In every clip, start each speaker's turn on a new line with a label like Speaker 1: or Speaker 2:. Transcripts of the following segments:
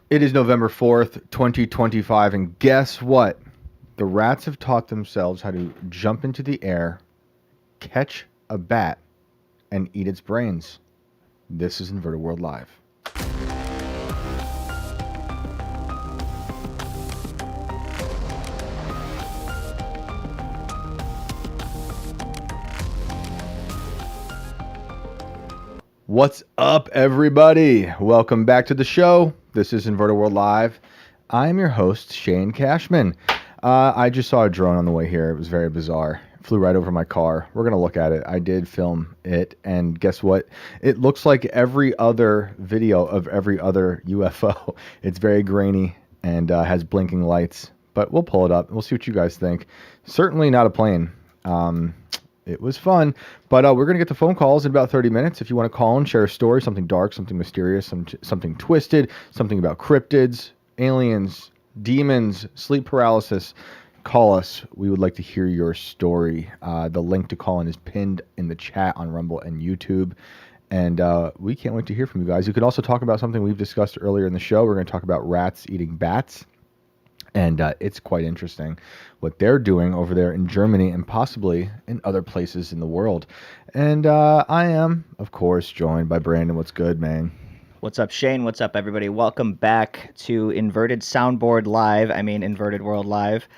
Speaker 1: It is November 4th, 2025, and guess what? The rats have taught themselves how to jump into the air, catch a bat, and eat its brains. This is Inverted World Live. What's up, everybody? Welcome back to the show. This is Inverted World Live. I'm your host, Shane Cashman. I just saw a drone on the way here. It was very bizarre. It flew right over my car. We're going to look at it. I did film it, and guess what? It looks like every other video of every other UFO. It's very grainy and has blinking lights, but we'll pull it up. We'll see what you guys think. Certainly not a plane. It was fun, but we're going to get the phone calls in about 30 minutes. If you want to call and share a story, something dark, something mysterious, something twisted, something about cryptids, aliens, demons, sleep paralysis, call us. We would like to hear your story. The link to call in is pinned in the chat on Rumble and YouTube. And we can't wait to hear from you guys. You could also talk about something we've discussed earlier in the show. We're going to talk about rats eating bats. And it's quite interesting what they're doing over there in Germany and possibly in other places in the world. And I am, of course, joined by Brandon. What's good, man?
Speaker 2: What's up, Shane? What's up, everybody? Welcome back to Inverted World Live.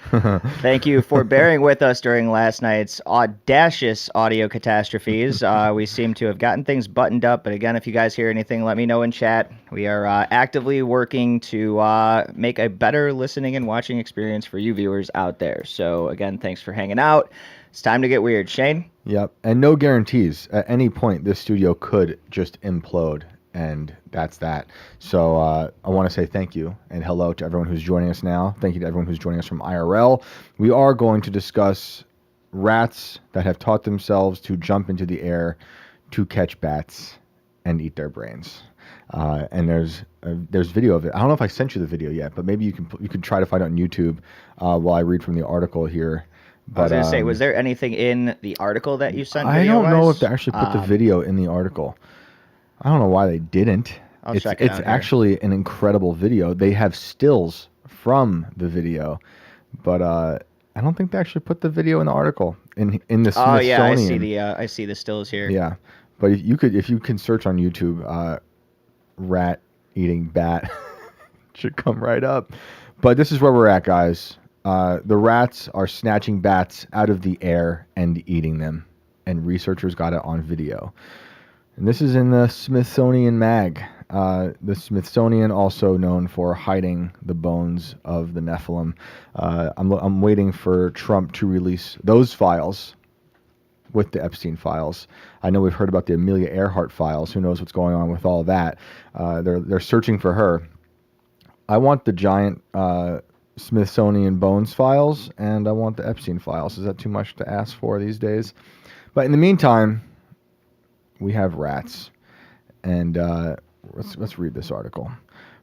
Speaker 2: Thank you for bearing with us during last night's audacious audio catastrophes. We seem to have gotten things buttoned up, but again, if you guys hear anything, let me know in chat. We are actively working to make a better listening and watching experience for you viewers out there. So again, thanks for hanging out. It's time to get weird. Shane?
Speaker 1: Yep, and no guarantees. At any point, this studio could just implode. And that's that. So I want to say thank you and hello to everyone who's joining us now. Thank you to everyone who's joining us from IRL. We are going to discuss rats that have taught themselves to jump into the air to catch bats and eat their brains. And there's video of it. I don't know if I sent you the video yet, but maybe you can try to find it on YouTube while I read from the article here. But,
Speaker 2: I was going to say, was there anything in the article that you sent?
Speaker 1: I don't know if they actually put the video in the article. I don't know why they didn't.
Speaker 2: I'll check it out.
Speaker 1: It's actually an incredible video. They have stills from the video, but I don't think they actually put the video in the article in the Smithsonian.
Speaker 2: Oh yeah, I see the stills here.
Speaker 1: Yeah, but if you can search on YouTube, rat eating bat should come right up. But this is where we're at, guys. The rats are snatching bats out of the air and eating them, and researchers got it on video. And this is in the Smithsonian Mag. The Smithsonian, also known for hiding the bones of the Nephilim. I'm waiting for Trump to release those files with the Epstein files. I know we've heard about the Amelia Earhart files. Who knows what's going on with all that? They're searching for her. I want the giant Smithsonian bones files, and I want the Epstein files. Is that too much to ask for these days? But in the meantime, we have rats, and let's read this article.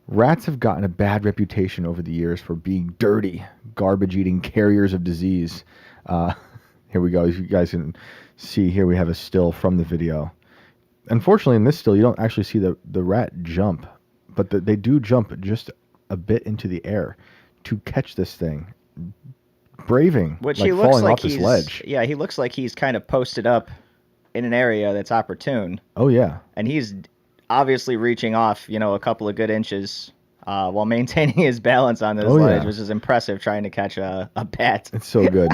Speaker 1: Rats have gotten a bad reputation over the years for being dirty, garbage-eating carriers of disease. Here we go. As you guys can see here, we have a still from the video. Unfortunately, in this still, you don't actually see the rat jump, but they do jump just a bit into the air to catch this thing, braving,
Speaker 2: which
Speaker 1: like
Speaker 2: he looks
Speaker 1: falling
Speaker 2: like
Speaker 1: off this ledge.
Speaker 2: Yeah, he looks like he's kind of posted up in an area that's opportune.
Speaker 1: Oh yeah,
Speaker 2: and he's obviously reaching off, a couple of good inches while maintaining his balance on this ledge, which is impressive. Trying to catch a bat.
Speaker 1: It's so good.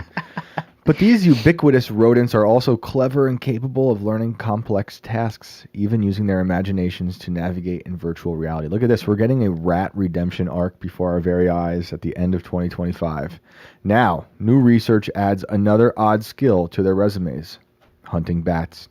Speaker 1: But these ubiquitous rodents are also clever and capable of learning complex tasks, even using their imaginations to navigate in virtual reality. Look at this. We're getting a rat redemption arc before our very eyes at the end of 2025. Now, new research adds another odd skill to their resumes: hunting bats.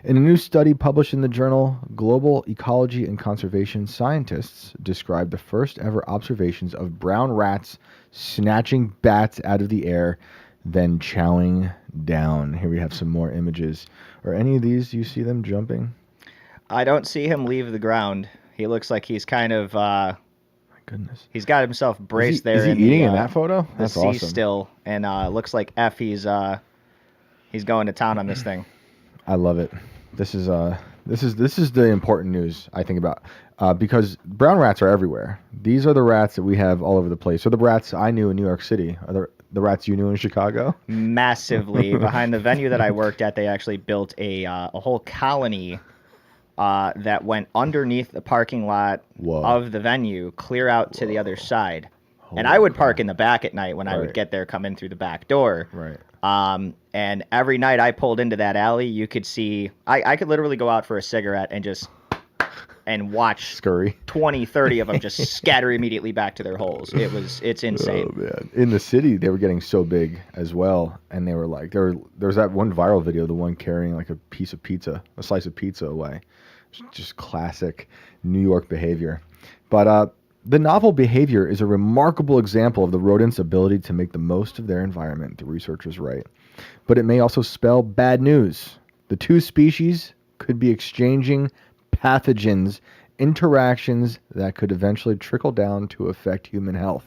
Speaker 1: In a new study published in the journal Global Ecology and Conservation, scientists described the first ever observations of brown rats snatching bats out of the air, then chowing down. Here we have some more images. Are any of these, do you see them jumping?
Speaker 2: I don't see him leave the ground. He looks like he's kind of... my
Speaker 1: goodness.
Speaker 2: He's got himself braced there.
Speaker 1: Is he eating in that photo? That's
Speaker 2: awesome. The C still, and looks like F, he's going to town on this thing.
Speaker 1: I love it. This is the important news I think about, because brown rats are everywhere. These are the rats that we have all over the place. So the rats I knew in New York City are the rats you knew in Chicago.
Speaker 2: Massively. Behind the venue that I worked at, they actually built a whole colony that went underneath the parking lot
Speaker 1: Whoa.
Speaker 2: of the venue, clear out to the other side. And
Speaker 1: Holy
Speaker 2: I would park
Speaker 1: crap.
Speaker 2: in the back at night when I would
Speaker 1: Right.
Speaker 2: get there, come in through the back door.
Speaker 1: Right.
Speaker 2: And every night I pulled into that alley, you could see, I could literally go out for a cigarette and watch
Speaker 1: Scurry.
Speaker 2: 20, 30 of them just scatter immediately back to their holes. It's insane.
Speaker 1: Oh man! In the city, they were getting so big as well, and they were like, there was that one viral video, the one carrying like a piece of pizza, a slice of pizza away, just classic New York behavior. But the novel behavior is a remarkable example of the rodents' ability to make the most of their environment. The researchers write, but it may also spell bad news. The two species could be exchanging pathogens, interactions that could eventually trickle down to affect human health.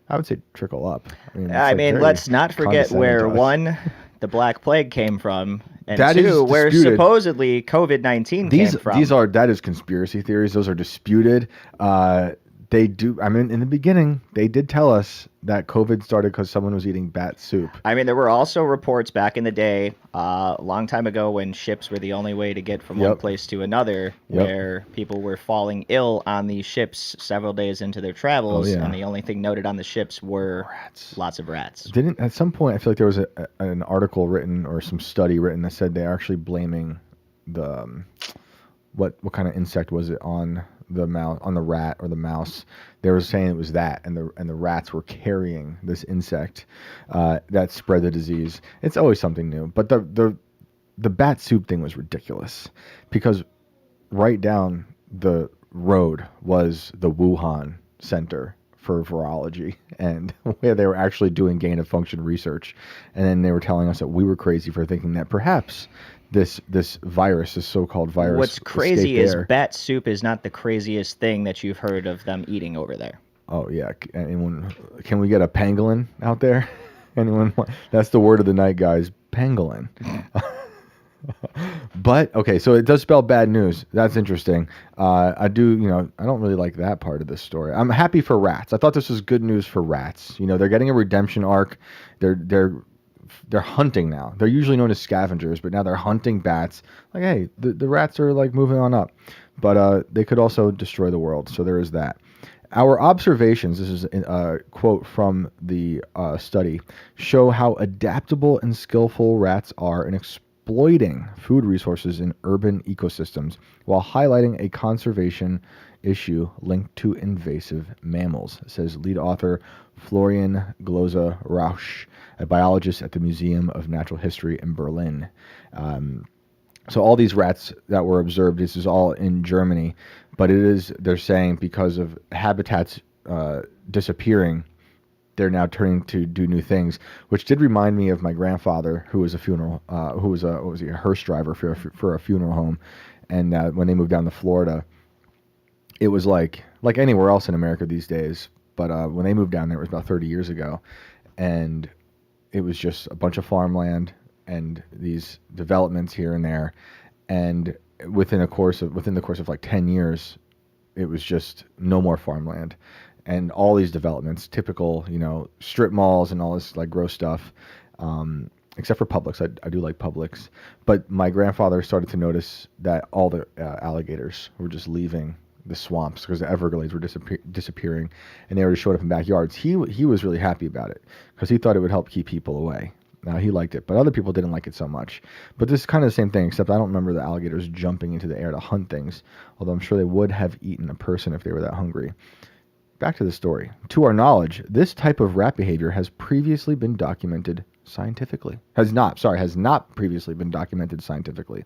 Speaker 1: I would say trickle up. It's like very
Speaker 2: Let's not forget
Speaker 1: condescending
Speaker 2: where
Speaker 1: to us.
Speaker 2: one, the Black Plague came from, and
Speaker 1: That is
Speaker 2: two, where
Speaker 1: disputed.
Speaker 2: supposedly COVID-19 came from.
Speaker 1: That is conspiracy theories. Those are disputed. They do. I mean, in the beginning, they did tell us that COVID started because someone was eating bat soup.
Speaker 2: I mean, there were also reports back in the day, a long time ago, when ships were the only way to get from one
Speaker 1: Yep.
Speaker 2: place to another,
Speaker 1: Yep.
Speaker 2: where people were falling ill on these ships several days into their travels,
Speaker 1: Oh, yeah.
Speaker 2: and the only thing noted on the ships were
Speaker 1: Rats.
Speaker 2: lots of rats.
Speaker 1: Didn't at some point I feel like there was an article written or some study written that said they're actually blaming the what kind of insect was it on the mouse, on the rat or the mouse. They were saying it was that, and the rats were carrying this insect that spread the disease. It's always something new, but the bat soup thing was ridiculous because right down the road was the Wuhan Center for Virology, and where they were actually doing gain of function research, and then they were telling us that we were crazy for thinking that perhaps this virus, this so-called virus,
Speaker 2: What's crazy
Speaker 1: escaped
Speaker 2: is
Speaker 1: there.
Speaker 2: bat soup is not the craziest thing that you've heard of them eating over there.
Speaker 1: Oh yeah, anyone? Can we get a pangolin out there? Anyone? That's the word of the night, guys. Pangolin. But okay, so it does spell bad news. That's interesting. I don't really like that part of this story. I'm happy for rats. I thought this was good news for rats. They're getting a redemption arc. They're hunting now. They're usually known as scavengers, but now they're hunting bats. Like, hey, the rats are like moving on up, but they could also destroy the world. So there is that. Our observations, this is a quote from the study, show how adaptable and skillful rats are in exploiting food resources in urban ecosystems while highlighting a conservation issue linked to invasive mammals, says lead author Florian Gloza Rausch, a biologist at the Museum of Natural History in Berlin. So all these rats that were observed, this is all in Germany, but they're saying because of habitats disappearing, they're now turning to do new things, which did remind me of my grandfather, who was a hearse driver for a funeral home, and when they moved down to Florida, it was like anywhere else in America these days, but when they moved down there, it was about 30 years ago, and it was just a bunch of farmland and these developments here and there, and within the course of like 10 years, it was just no more farmland. And all these developments, typical, strip malls and all this like gross stuff, except for Publix. I do like Publix. But my grandfather started to notice that all the alligators were just leaving the swamps because the Everglades were disappearing, and they were just showing up in backyards. He was really happy about it because he thought it would help keep people away. Now, he liked it, but other people didn't like it so much. But this is kind of the same thing, except I don't remember the alligators jumping into the air to hunt things, although I'm sure they would have eaten a person if they were that hungry. Back to the story. To our knowledge, this type of rat behavior has previously been documented scientifically. Has not previously been documented scientifically.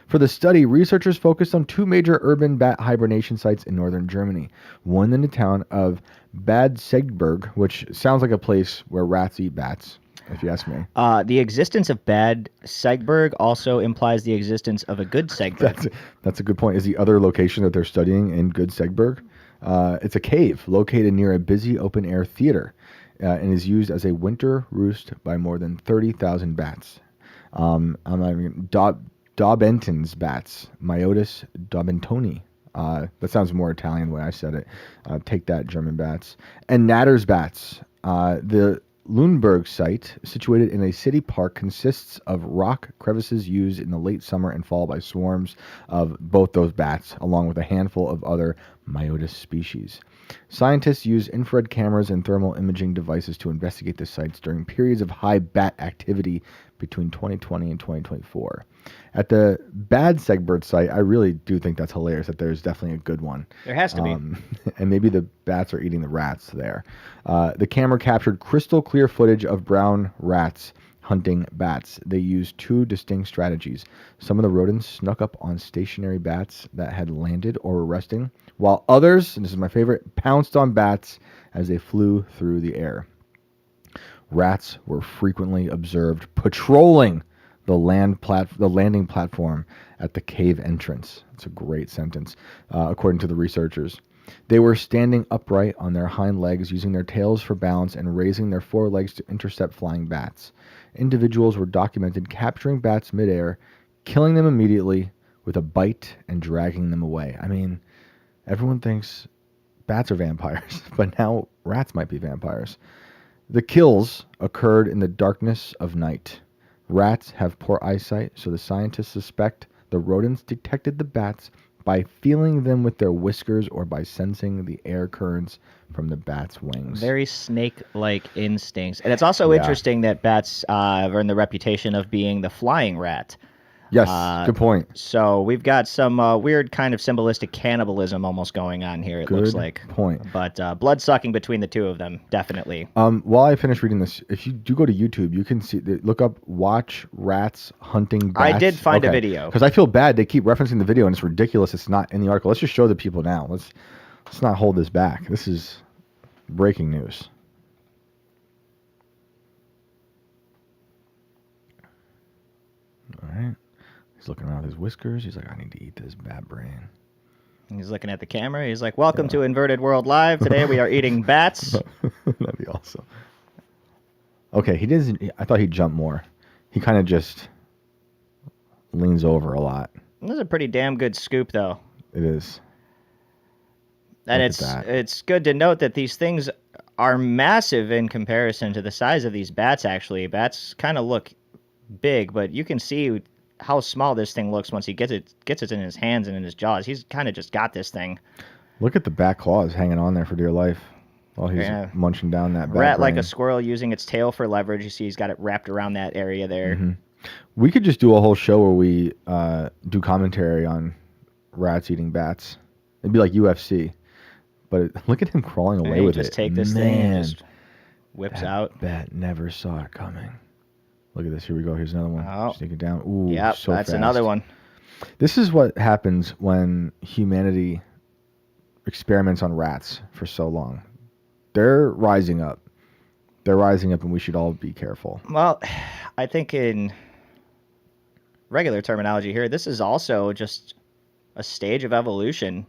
Speaker 1: For the study, researchers focused on two major urban bat hibernation sites in northern Germany. One in the town of Bad Segeberg, which sounds like a place where rats eat bats, if you ask me.
Speaker 2: The existence of bad Segeberg also implies the existence of a good Segeberg.
Speaker 1: That's a good point. Is the other location that they're studying in Good Segeberg? It's a cave located near a busy open-air theater and is used as a winter roost by more than 30,000 bats. I'm not even Daubenton's bats, Myotis daubentoni. That sounds more Italian the way I said it. Take that, German bats. And Natter's bats. The Lundberg site, situated in a city park, consists of rock crevices used in the late summer and fall by swarms of both those bats, along with a handful of other Myotis species. Scientists use infrared cameras and thermal imaging devices to investigate the sites during periods of high bat activity between 2020 and 2024. At the Bad Segbert site, I really do think that's hilarious that there's definitely a good one.
Speaker 2: There has to be.
Speaker 1: And maybe the bats are eating the rats there. The camera captured crystal clear footage of brown rats hunting bats. They used two distinct strategies. Some of the rodents snuck up on stationary bats that had landed or were resting, while others, and this is my favorite, pounced on bats as they flew through the air. Rats were frequently observed patrolling the landing platform at the cave entrance. It's a great sentence, according to the researchers. They were standing upright on their hind legs, using their tails for balance and raising their forelegs to intercept flying bats. Individuals were documented capturing bats midair, killing them immediately with a bite and dragging them away. I mean, everyone thinks bats are vampires, but now rats might be vampires. The kills occurred in the darkness of night. Rats have poor eyesight, so the scientists suspect the rodents detected the bats by feeling them with their whiskers or by sensing the air currents from the bat's wings.
Speaker 2: Very snake-like instincts. And it's also interesting that bats have earned the reputation of being the flying rat.
Speaker 1: Yes, good point.
Speaker 2: So we've got some weird kind of symbolistic cannibalism almost going on here, it looks like.
Speaker 1: Good point.
Speaker 2: But blood-sucking between the two of them, definitely.
Speaker 1: While I finish reading this, if you do go to YouTube, you can see, look up Watch Rats Hunting Bats.
Speaker 2: I did find a video.
Speaker 1: Because I feel bad. They keep referencing the video, and it's ridiculous. It's not in the article. Let's just show the people now. Let's not hold this back. This is breaking news. All right. He's looking around with his whiskers. He's like, I need to eat this bat brain.
Speaker 2: He's looking at the camera. He's like, welcome to Inverted World Live. Today we are eating bats.
Speaker 1: That'd be awesome. Okay, he doesn't. I thought he'd jump more. He kind of just leans over a lot.
Speaker 2: This is a pretty damn good scoop, though.
Speaker 1: It is.
Speaker 2: And it's good to note that these things are massive in comparison to the size of these bats, actually. Bats kind of look big, but you can see how small this thing looks once he gets it in his hands and in his jaws. He's kind of just got this thing.
Speaker 1: Look at the back claws hanging on there for dear life while he's munching down that bat
Speaker 2: rat
Speaker 1: brain.
Speaker 2: Like a squirrel using its tail for leverage. You see he's got it wrapped around that area there.
Speaker 1: Mm-hmm. We could just do a whole show where we do commentary on rats eating bats. It'd be like UFC. But look at him crawling away with
Speaker 2: just
Speaker 1: it.
Speaker 2: Take this thing and just whips out.
Speaker 1: Bat never saw it coming. Look at this. Here we go. Here's another one.
Speaker 2: Oh.
Speaker 1: Sneak it down. Ooh,
Speaker 2: yep,
Speaker 1: so
Speaker 2: that's
Speaker 1: fast.
Speaker 2: another one.
Speaker 1: This is what happens when humanity experiments on rats for so long. They're rising up. They're rising up, and we should all be careful.
Speaker 2: Well, I think in regular terminology here, this is also just a stage of evolution.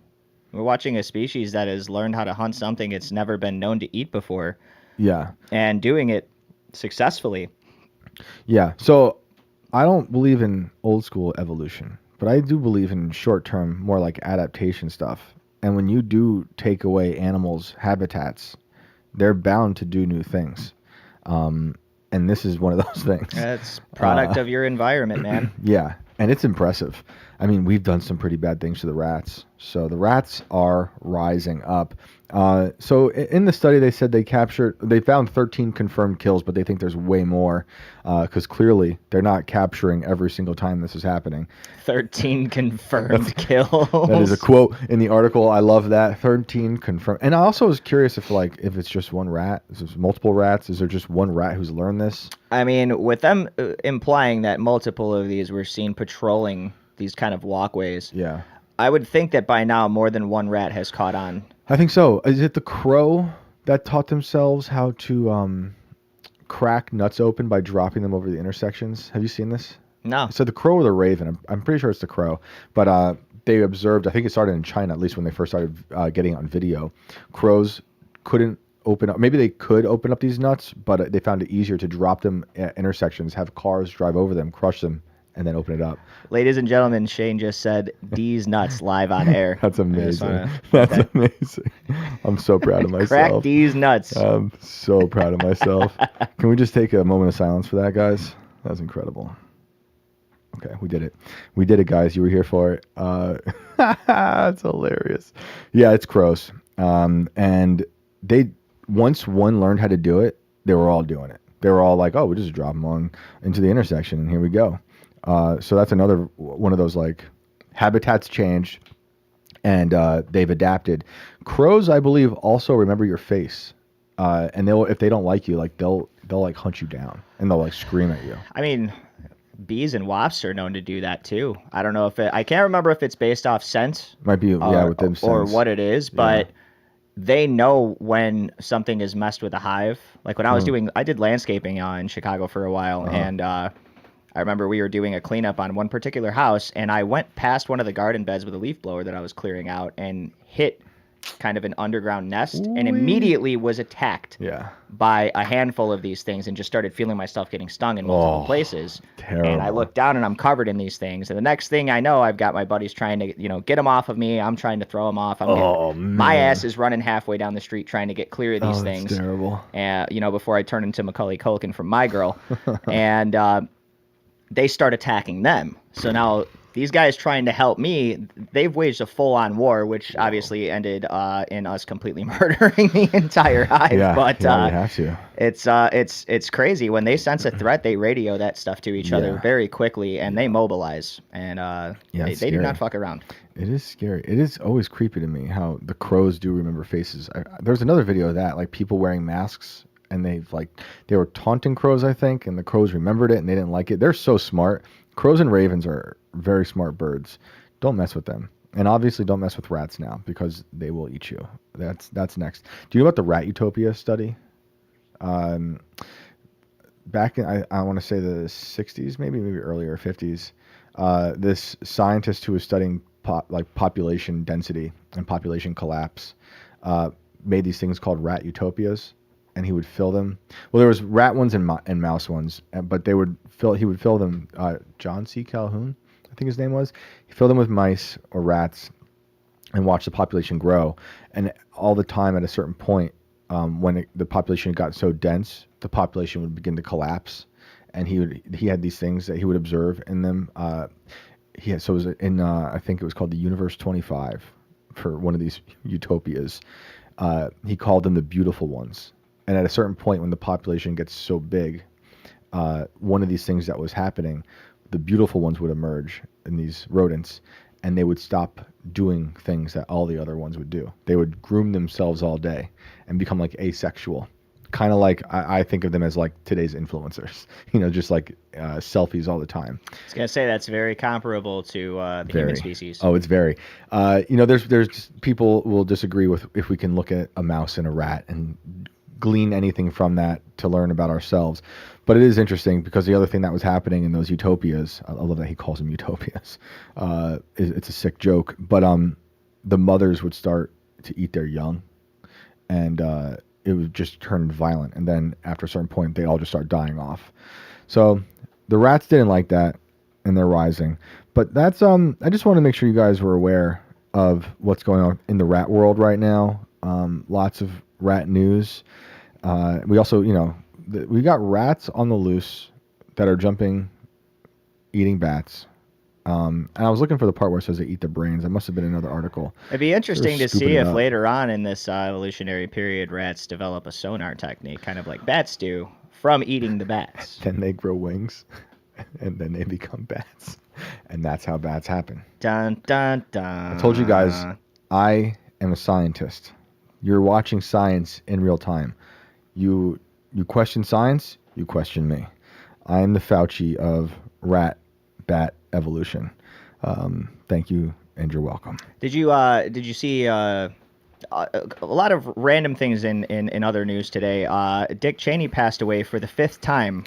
Speaker 2: We're watching a species that has learned how to hunt something it's never been known to eat before.
Speaker 1: Yeah.
Speaker 2: And doing it successfully.
Speaker 1: Yeah. So I don't believe in old school evolution, but I do believe in short term, more like adaptation stuff. And when you do take away animals' habitats, they're bound to do new things. And this is one of those things.
Speaker 2: It's product of your environment, man.
Speaker 1: Yeah. And it's impressive. I mean, we've done some pretty bad things to the rats. So the rats are rising up. So in the study, they said they found 13 confirmed kills, but they think there's way more because clearly they're not capturing every single time this is happening.
Speaker 2: 13 confirmed kills.
Speaker 1: That is a quote in the article. I love that. 13 confirmed. And I also was curious if it's just one rat, is there multiple rats? Is there just one rat who's learned this?
Speaker 2: I mean, with them implying that multiple of these were seen patrolling these kind of walkways.
Speaker 1: Yeah.
Speaker 2: I would think that by now more than one rat has caught on.
Speaker 1: I think so. Is it the crow that taught themselves how to crack nuts open by dropping them over the intersections? Have you seen this?
Speaker 2: No.
Speaker 1: So the crow or the raven, I'm pretty sure it's the crow, but they observed, I think it started in China, at least when they first started getting it on video, crows couldn't open up, maybe they could open up these nuts, but they found it easier to drop them at intersections, have cars drive over them, crush them, and then open it up.
Speaker 2: Ladies and gentlemen, Shane just said D's nuts live on air.
Speaker 1: That's amazing.
Speaker 2: Okay.
Speaker 1: Amazing. I'm so proud of myself.
Speaker 2: Crack D's nuts.
Speaker 1: I'm so proud of myself. Can we just take a moment of silence for that, guys? That was incredible. Okay, we did it. We did it, guys. You were here for it. It's hilarious. Yeah, it's gross. And they, once one learned how to do it, they were all doing it. They were all like, oh, we just drop them on into the intersection, and here we go. So that's another one of those, like, habitats changed, and they've adapted. Crows, I believe, also remember your face, and they'll, if they don't like you, like they'll like hunt you down, and they'll like scream at you.
Speaker 2: I mean, bees and wasps are known to do that too. I don't know if I can't remember if it's based off scent.
Speaker 1: Might be, yeah, with them
Speaker 2: or
Speaker 1: scents.
Speaker 2: what it is, but they know when something is messed with a hive. Like when I was I did landscaping in Chicago for a while, and I remember we were doing a cleanup on one particular house, and I went past one of the garden beds with a leaf blower that I was clearing out and hit kind of an underground nest, and immediately was attacked by a handful of these things, and just started feeling myself getting stung in multiple places.
Speaker 1: Terrible.
Speaker 2: And I looked down and I'm covered in these things, and the next thing I know, I've got my buddies trying to get them off of me. I'm trying to throw them off. My ass is running halfway down the street trying to get clear of these things.
Speaker 1: That's terrible.
Speaker 2: And before I turn into Macaulay Culkin from My Girl. And they start attacking them. So now these guys trying to help me, they've waged a full-on war, which obviously ended in us completely murdering the entire hive.
Speaker 1: Yeah,
Speaker 2: but
Speaker 1: you have to.
Speaker 2: It's crazy. When they sense a threat, they radio that stuff to each other very quickly, and they mobilize. And they do not fuck around.
Speaker 1: It is scary. It is always creepy to me how the crows do remember faces. There's another video of that, like people wearing masks, and they were taunting crows, I think, and the crows remembered it and they didn't like it. They're so smart. Crows and ravens are very smart birds. Don't mess with them. And obviously don't mess with rats now, because they will eat you. That's next. Do you know about the Rat Utopia study? Back in, I want to say the 60s, maybe earlier, 50s, this scientist who was studying population density and population collapse made these things called rat utopias. And he would fill them. Well, there was rat ones and mouse ones, but he would fill them. John C. Calhoun, I think his name was. He filled them with mice or rats, and watched the population grow. And all the time, at a certain point, when the population got so dense, the population would begin to collapse. And he had these things that he would observe in them. So it was in I think it was called the Universe 25 for one of these utopias. He called them the beautiful ones. And at a certain point, when the population gets so big, one of these things that was happening, the beautiful ones would emerge in these rodents, and they would stop doing things that all the other ones would do. They would groom themselves all day and become like asexual. Kind of like, I think of them as like today's influencers, just like selfies all the time.
Speaker 2: I was going to say that's very comparable to the human species.
Speaker 1: Oh, it's very. There's people will disagree with if we can look at a mouse and a rat and glean anything from that to learn about ourselves. But it is interesting, because the other thing that was happening in those utopias, I love that he calls them utopias, it's a sick joke, but the mothers would start to eat their young, and it would just turn violent, and then after a certain point they all just start dying off. So the rats didn't like that, and they're rising. But that's I just want to make sure you guys were aware of what's going on in the rat world right now. Lots of rat news. We also, we got rats on the loose that are jumping, eating bats. And I was looking for the part where it says they eat the brains. That must have been another article.
Speaker 2: It'd be interesting to see if later on in this evolutionary period, rats develop a sonar technique, kind of like bats do, from eating the bats.
Speaker 1: Then they grow wings, and then they become bats. And that's how bats happen.
Speaker 2: Dun, dun, dun.
Speaker 1: I told you guys, I am a scientist. You're watching science in real time. You question science, you question me. I am the Fauci of rat-bat evolution. Thank you, and you're welcome.
Speaker 2: Did you see a lot of random things in other news today? Dick Cheney passed away for the 5th time.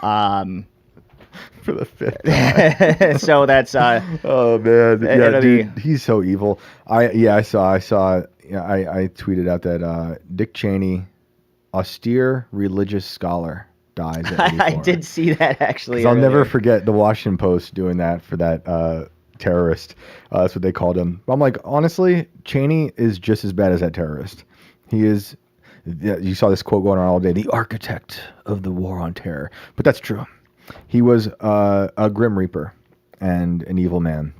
Speaker 1: For the 5th time.
Speaker 2: So that's
Speaker 1: oh man, yeah, dude, he's so evil. I saw. I tweeted out that Dick Cheney, austere religious scholar, dies at 84.
Speaker 2: I did see that actually.
Speaker 1: I'll never
Speaker 2: earlier.
Speaker 1: forget the Washington Post doing that for that terrorist. That's what they called him. I'm like, honestly, Cheney is just as bad as that terrorist. He is. Yeah, you saw this quote going on all day. The architect of the war on terror. But that's true. He was a grim reaper and an evil man,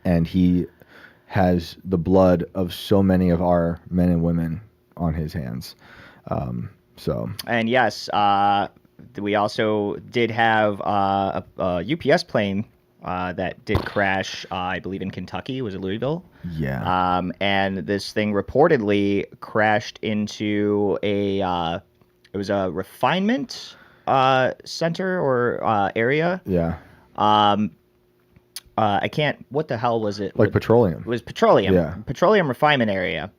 Speaker 1: and he has the blood of so many of our men and women on his hands.
Speaker 2: And yes, we also did have a UPS plane that did crash, I believe in Kentucky. Was it Louisville?
Speaker 1: Yeah.
Speaker 2: And this thing reportedly crashed into it was a refinement center or area.
Speaker 1: Yeah.
Speaker 2: I can't, what the hell was it?
Speaker 1: Like petroleum.
Speaker 2: It was petroleum.
Speaker 1: Yeah.
Speaker 2: Petroleum refinement area.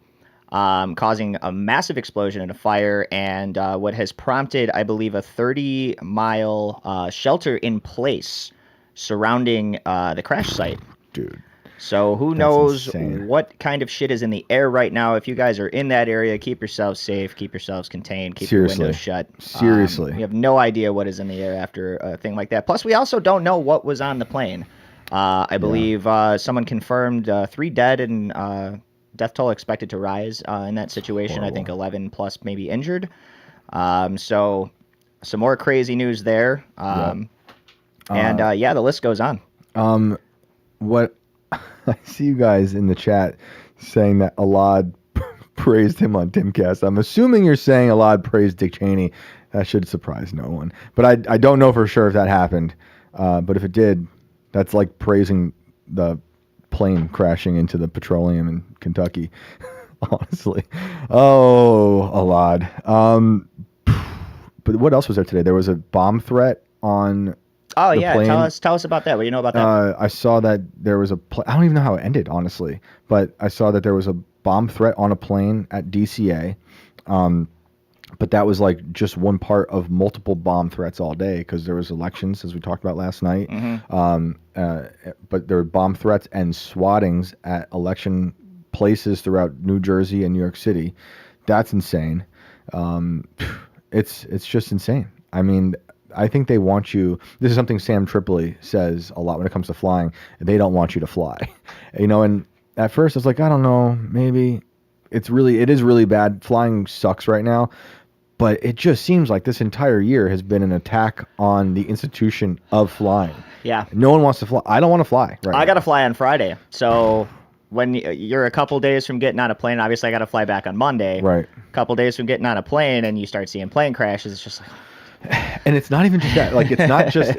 Speaker 2: Causing a massive explosion and a fire, and what has prompted, I believe, a 30-mile shelter in place surrounding the crash site.
Speaker 1: Dude.
Speaker 2: So who knows
Speaker 1: insane.
Speaker 2: what kind of shit is in the air right now. If you guys are in that area, keep yourselves safe, keep yourselves contained, keep
Speaker 1: Seriously.
Speaker 2: your windows shut.
Speaker 1: Seriously.
Speaker 2: We have no idea what is in the air after a thing like that. Plus, we also don't know what was on the plane. I believe someone confirmed 3 dead and death toll expected to rise in that situation.
Speaker 1: Horrible.
Speaker 2: I think 11 plus maybe injured. So some more crazy news there. And yeah, the list goes on.
Speaker 1: What I see you guys in the chat saying that Alad praised him on Timcast. I'm assuming you're saying Alad praised Dick Cheney. That should surprise no one. But I don't know for sure if that happened. But if it did, that's like praising the plane crashing into the petroleum in Kentucky. Honestly. Oh, Alad. But what else was there today? There was a bomb threat on
Speaker 2: Oh
Speaker 1: the
Speaker 2: yeah,
Speaker 1: plane.
Speaker 2: tell us about that. What do you know about that?
Speaker 1: I saw that there was I don't even know how it ended, honestly. But I saw that there was a bomb threat on a plane at DCA. But that was like just one part of multiple bomb threats all day because there was elections, as we talked about last night. But there were bomb threats and swattings at election places throughout New Jersey and New York City. That's insane. It's just insane. I mean, I think they want you. This is something Sam Tripoli says a lot when it comes to flying. They don't want you to fly, And at first, I was like, I don't know, maybe it is really bad. Flying sucks right now, but it just seems like this entire year has been an attack on the institution of flying.
Speaker 2: Yeah,
Speaker 1: no one wants to fly. I don't want to fly. Right.
Speaker 2: I got to fly on Friday, so. When you're a couple days from getting on a plane, obviously I got to fly back on Monday.
Speaker 1: Right.
Speaker 2: A couple days from getting on a plane, and you start seeing plane crashes. It's just like,
Speaker 1: and it's not even just that. Like, it's not just.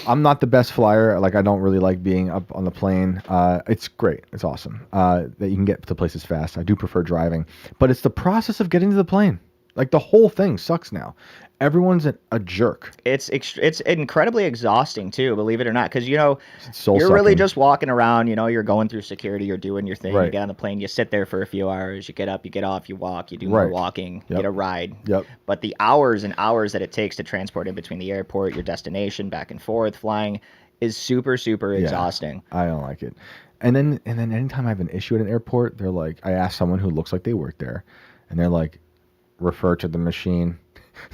Speaker 1: I'm not the best flyer. Like, I don't really like being up on the plane. It's great. It's awesome that you can get to places fast. I do prefer driving, but it's the process of getting to the plane. Like, the whole thing sucks now. Everyone's a jerk.
Speaker 2: It's incredibly exhausting too, believe it or not, because you're
Speaker 1: soul-sucking.
Speaker 2: really just walking around. You're going through security, you're doing your thing.
Speaker 1: Right.
Speaker 2: You get on the plane, you sit there for a few hours, you get up, you get off, you walk, you do more walking, you get a ride.
Speaker 1: Yep.
Speaker 2: But the hours and hours that it takes to transport in between the airport, your destination, back and forth, flying, is super exhausting.
Speaker 1: I don't like it. And then anytime I have an issue at an airport, they're like, I ask someone who looks like they work there, and they're like, refer to the machine.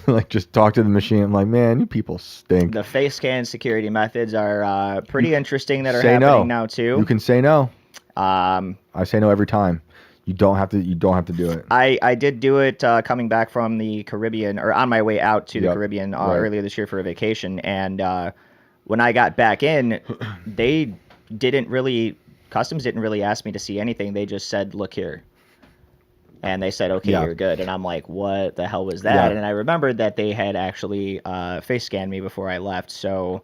Speaker 1: Like, just talk to the machine. I'm like, man, you people stink.
Speaker 2: The face scan security methods are pretty interesting that are happening now too.
Speaker 1: You can say no. I say no every time. You don't have to do it.
Speaker 2: I did do it coming back from the Caribbean, or on my way out to the Caribbean earlier this year for a vacation. And when I got back in, Customs didn't really ask me to see anything. They just said, look here. And they said, okay, you're good. And I'm like, what the hell was that?
Speaker 1: Yeah.
Speaker 2: And I remembered that they had actually face scanned me before I left. So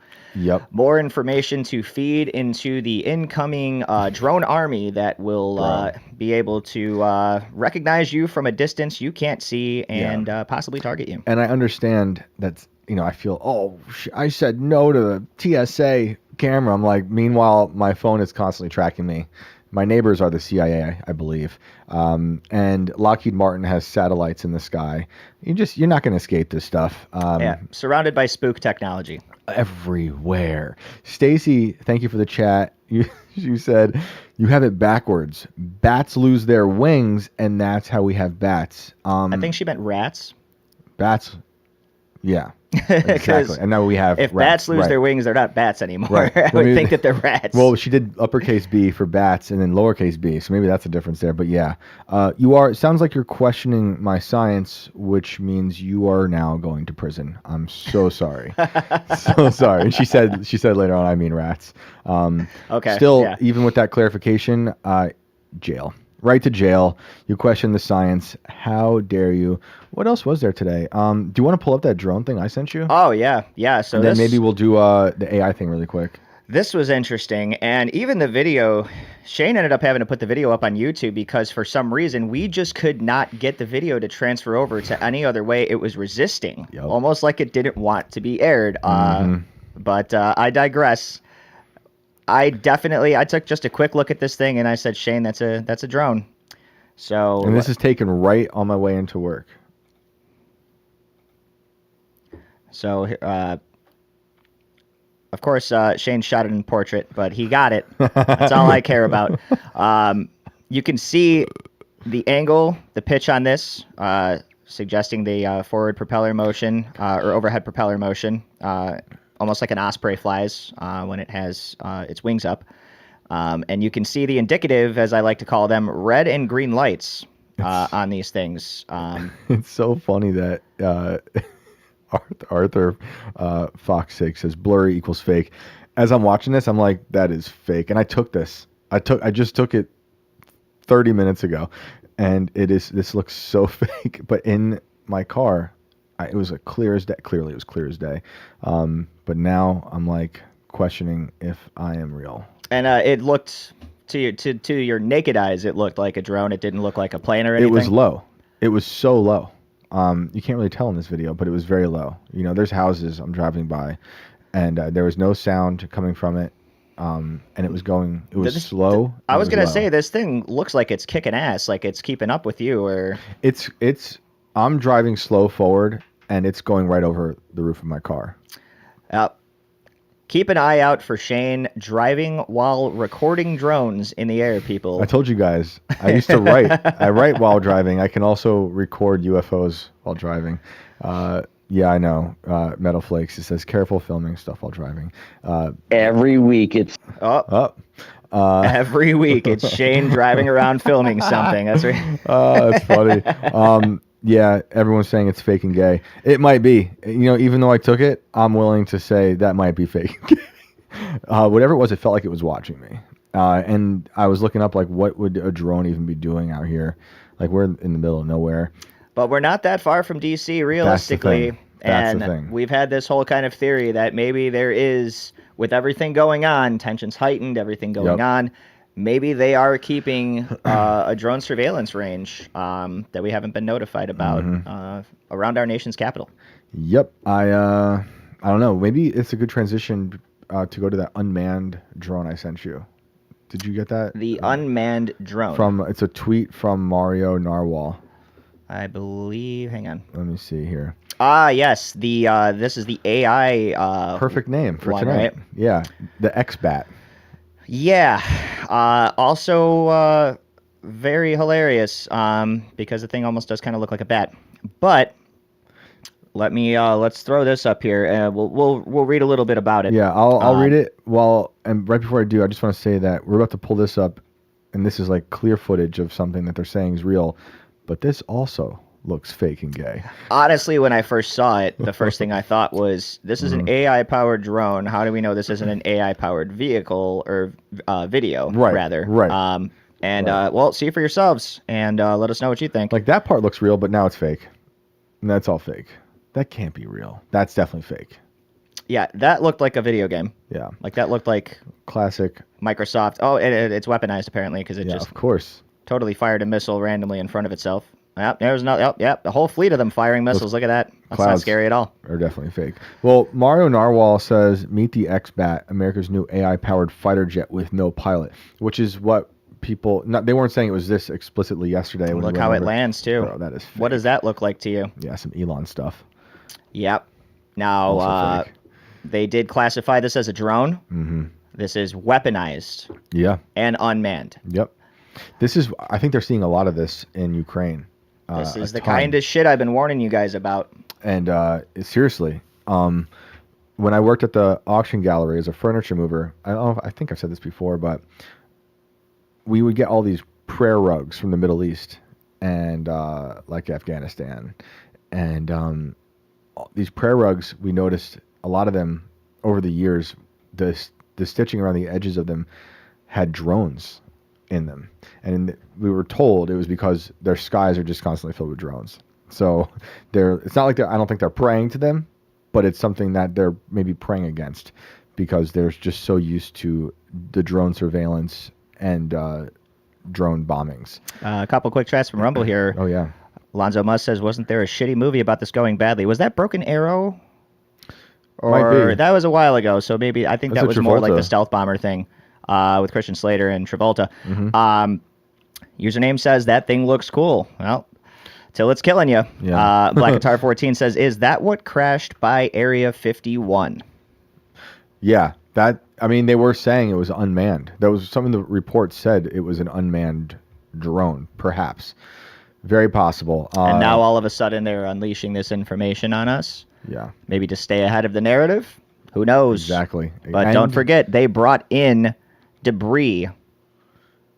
Speaker 1: more
Speaker 2: information to feed into the incoming drone army that will be able to recognize you from a distance you can't see and possibly target you.
Speaker 1: And I understand that, I feel, I said no to the TSA camera. I'm like, meanwhile, my phone is constantly tracking me. My neighbors are the CIA, I believe. And Lockheed Martin has satellites in the sky. You're not going to escape this stuff.
Speaker 2: Surrounded by spook technology.
Speaker 1: Everywhere. Stacy, thank you for the chat. You said you have it backwards. Bats lose their wings, and that's how we have bats.
Speaker 2: I think she meant rats.
Speaker 1: Bats. Yeah. Exactly. And now we have
Speaker 2: if
Speaker 1: rats.
Speaker 2: bats lose
Speaker 1: Right.
Speaker 2: their wings, they're not bats anymore.
Speaker 1: Right.
Speaker 2: I would think that they're rats.
Speaker 1: Well, she did uppercase B for bats and then lowercase b, so maybe that's a difference there. But yeah, it sounds like you're questioning my science, which means you are now going to prison. I'm so sorry. So sorry. And she said later on, I mean rats.
Speaker 2: Okay.
Speaker 1: Still,
Speaker 2: Yeah.
Speaker 1: even with that clarification, jail. Right to jail. You question the science. How dare you? What else was there today? Do you want to pull up that drone thing I sent you?
Speaker 2: Oh yeah, yeah. So
Speaker 1: And then maybe we'll do the AI thing really quick.
Speaker 2: This was interesting, and even the video, Shane ended up having to put the video up on YouTube because for some reason we just could not get the video to transfer over to any other way. It was resisting,
Speaker 1: Yep.
Speaker 2: almost like it didn't want to be aired. But I digress. I took just a quick look at this thing and I said, Shane, that's a drone. So
Speaker 1: And this is taken right on my way into work.
Speaker 2: So, of course, Shane shot it in portrait, but he got it. That's all I care about. You can see the angle, the pitch on this, suggesting the forward propeller motion or overhead propeller motion, almost like an osprey flies when it has its wings up. And you can see the indicative, as I like to call them, red and green lights on these things.
Speaker 1: It's so funny that Arthur Fox 6 says blurry equals fake. As I'm watching this, I'm like, that is fake. And I took this. I just took it 30 minutes ago, and this looks so fake. But in my car, it was clear as day. Clearly, it was clear as day. But now I'm like questioning if I am real.
Speaker 2: And it looked to your naked eyes, it looked like a drone. It didn't look like a plane or anything.
Speaker 1: It was low. It was so low. You can't really tell in this video, but it was very low. You know, there's houses I'm driving by, and there was no sound coming from it. And it was slow.
Speaker 2: I was gonna say this thing looks like it's kicking ass, like it's keeping up with you, or
Speaker 1: I'm driving slow forward, and it's going right over the roof of my car.
Speaker 2: Keep an eye out for Shane driving while recording drones in the air, people.
Speaker 1: I told you guys, I used to write. I write while driving. I can also record UFOs while driving. Yeah, I know. Metal Flakes, it says careful filming stuff while driving.
Speaker 3: Every week it's...
Speaker 2: Every week it's Shane driving around filming something. That's right.
Speaker 1: That's funny. Yeah, everyone's saying it's fake and gay. It might be. You know, even though I took it, I'm willing to say that might be fake and gay. Whatever it was, it felt like it was watching me. And I was looking up, like, what would a drone even be doing out here? Like, we're in the middle of nowhere.
Speaker 2: But we're not that far from D.C., realistically.
Speaker 1: That's the thing.
Speaker 2: And we've had this whole kind of theory that maybe there is, with everything going on, tensions heightened, everything going on, maybe they are keeping a drone surveillance range that we haven't been notified about around our nation's capital.
Speaker 1: Yep. I don't know. Maybe it's a good transition to go to that unmanned drone I sent you. Did you get that?
Speaker 2: The unmanned drone.
Speaker 1: It's a tweet from Mario Narwhal.
Speaker 2: I believe. Hang on.
Speaker 1: Let me see here.
Speaker 2: Yes. This is the AI.
Speaker 1: Perfect name for
Speaker 2: one,
Speaker 1: tonight.
Speaker 2: right?
Speaker 1: Yeah, the X-Bat.
Speaker 2: Yeah. Also, very hilarious. Because the thing almost does kind of look like a bat. But let's throw this up here, and we'll read a little bit about it.
Speaker 1: Yeah, I'll read it. And right before I do, I just want to say that we're about to pull this up, and this is like clear footage of something that they're saying is real, but this also looks fake and gay.
Speaker 2: Honestly, when I first saw it, the first thing I thought was, this is an AI-powered drone. How do we know this isn't an AI-powered vehicle or video, rather?
Speaker 1: Right.
Speaker 2: Well, see for yourselves, and let us know what you think.
Speaker 1: Like, that part looks real, but now it's fake. And that's all fake. That can't be real. That's definitely fake.
Speaker 2: Yeah, that looked like a video game.
Speaker 1: Yeah.
Speaker 2: Like, that looked like...
Speaker 1: Classic.
Speaker 2: Microsoft. Oh, it's weaponized, apparently, because it just...
Speaker 1: of course.
Speaker 2: Totally fired a missile randomly in front of itself. Yep, there's no. Yep, the whole fleet of them firing missiles. Look at that. That's not scary at all.
Speaker 1: Are definitely fake. Well, Mario Narwhal says, "Meet the X-Bat, America's new AI-powered fighter jet with no pilot," which is what people. They weren't saying it was this explicitly yesterday.
Speaker 2: Look how it lands too.
Speaker 1: Bro, that is fake.
Speaker 2: What does that look like to you?
Speaker 1: Yeah, some Elon stuff.
Speaker 2: Yep. Now, they did classify this as a drone.
Speaker 1: Mm-hmm.
Speaker 2: This is weaponized.
Speaker 1: Yeah.
Speaker 2: And unmanned.
Speaker 1: Yep. I think they're seeing a lot of this in Ukraine.
Speaker 2: This is the kind of shit I've been warning you guys about.
Speaker 1: And seriously, when I worked at the auction gallery as a furniture mover, I don't know I think I've said this before, but we would get all these prayer rugs from the Middle East and like Afghanistan. And these prayer rugs, we noticed a lot of them over the years, the stitching around the edges of them had drones in them. And we were told it was because their skies are just constantly filled with drones. So it's not like I don't think they're praying to them, but it's something that they're maybe praying against because they're just so used to the drone surveillance and drone bombings.
Speaker 2: A couple quick chats from Rumble here.
Speaker 1: Oh, yeah.
Speaker 2: Alonzo Musk says, wasn't there a shitty movie about this going badly? Was that Broken Arrow?
Speaker 1: Might be.
Speaker 2: Or that was a while ago, so maybe I think
Speaker 1: That's
Speaker 2: that was more like
Speaker 1: Travolta.
Speaker 2: the stealth bomber thing with Christian Slater and Travolta.
Speaker 1: Mm-hmm.
Speaker 2: Username says, that thing looks cool. Well, till it's killing you.
Speaker 1: Yeah.
Speaker 2: Black Guitar 14 says, is that what crashed by Area 51?
Speaker 1: Yeah, they were saying it was unmanned. That was some of the reports said it was an unmanned drone, perhaps. Very possible.
Speaker 2: And now all of a sudden they're unleashing this information on us.
Speaker 1: Yeah.
Speaker 2: Maybe to stay ahead of the narrative. Who knows?
Speaker 1: Exactly.
Speaker 2: But don't forget, they brought in debris,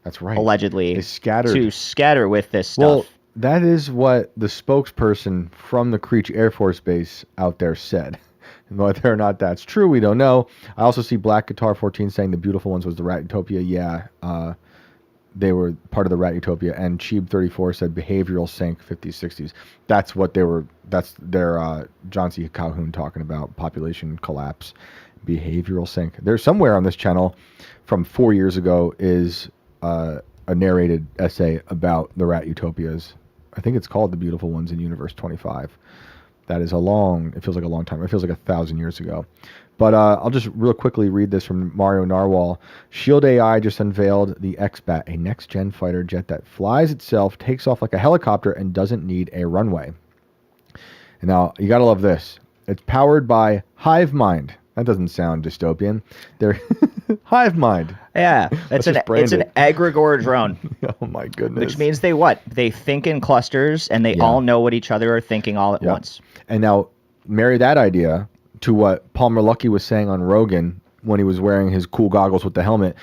Speaker 1: that's right.
Speaker 2: allegedly,
Speaker 1: They scattered.
Speaker 2: to scatter with this stuff.
Speaker 1: Well, that is what the spokesperson from the Creech Air Force Base out there said. And whether or not that's true, we don't know. I also see Black Guitar 14 saying the beautiful ones was the Rat Utopia. Yeah, they were part of the Rat Utopia. And Cheeb 34 said behavioral sink 50s, 60s. That's what they were. That's their John C. Calhoun talking about population collapse, behavioral sink. There's somewhere on this channel from 4 years ago is a narrated essay about the Rat Utopias. I think it's called The Beautiful Ones in Universe 25. That is it feels like a long time. It feels like 1,000 years ago. But I'll just real quickly read this from Mario Narwhal. Shield AI just unveiled the X-Bat, a next-gen fighter jet that flies itself, takes off like a helicopter, and doesn't need a runway. And now, you gotta love this. It's powered by Hive Mind. That doesn't sound dystopian. They're Hive Mind.
Speaker 2: Yeah, it's an egregore drone.
Speaker 1: Oh my goodness.
Speaker 2: Which means they think in clusters and they all know what each other are thinking all at once.
Speaker 1: And now marry that idea to what Palmer Luckey was saying on Rogan when he was wearing his cool goggles with the helmet,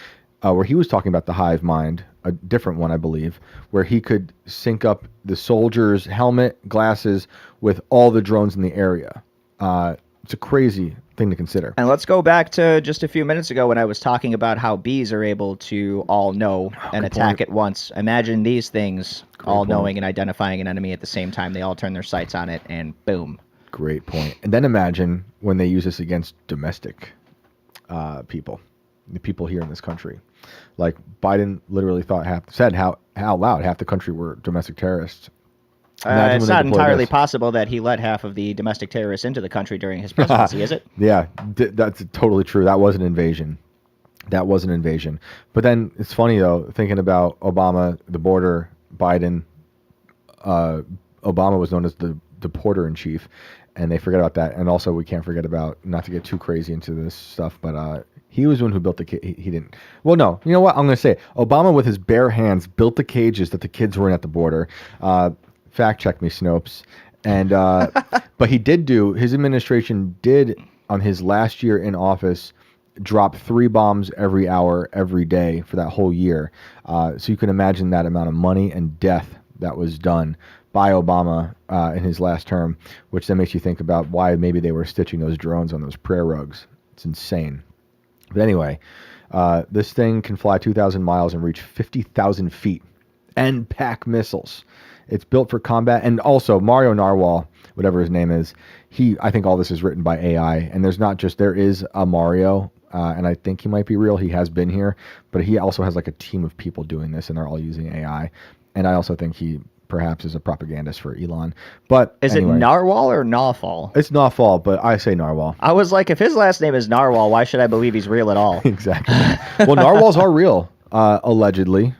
Speaker 1: where he was talking about the Hive Mind, a different one, I believe, where he could sync up the soldier's helmet, glasses with all the drones in the area. It's a crazy thing to consider.
Speaker 2: And let's go back to just a few minutes ago when I was talking about how bees are able to all know and attack at once. Imagine these things all knowing and identifying an enemy at the same time. They all turn their sights on it and boom.
Speaker 1: Great point. And then imagine when they use this against domestic people, the people here in this country. Like Biden literally said out loud half the country were domestic terrorists.
Speaker 2: It's not entirely possible that he let half of the domestic terrorists into the country during his presidency, is it?
Speaker 1: Yeah, that's totally true. That was an invasion. But then it's funny, though, thinking about Obama, the border, Biden. Obama was known as the deporter-in-chief, and they forget about that. And also, we can't forget about, not to get too crazy into this stuff, but he was the one who built the cage. He didn't. Well, no. You know what? I'm going to say it. Obama, with his bare hands, built the cages that the kids were in at the border. Fact check me, Snopes. And but his administration did, on his last year in office, drop 3 bombs every hour, every day for that whole year. So you can imagine that amount of money and death that was done by Obama in his last term, which then makes you think about why maybe they were stitching those drones on those prayer rugs. It's insane. But anyway, this thing can fly 2,000 miles and reach 50,000 feet and pack missiles. It's built for combat. And also, Mario Narwhal, whatever his name is, I think all this is written by AI. And there is a Mario, and I think he might be real. He has been here. But he also has like a team of people doing this, and they're all using AI. And I also think he perhaps is a propagandist for Elon. But
Speaker 2: Is
Speaker 1: anyway,
Speaker 2: it Narwhal or Nawfal?
Speaker 1: It's Nawfal, but I say Narwhal.
Speaker 2: I was like, if his last name is Narwhal, why should I believe he's real at all?
Speaker 1: Exactly. Well, narwhals are real, allegedly.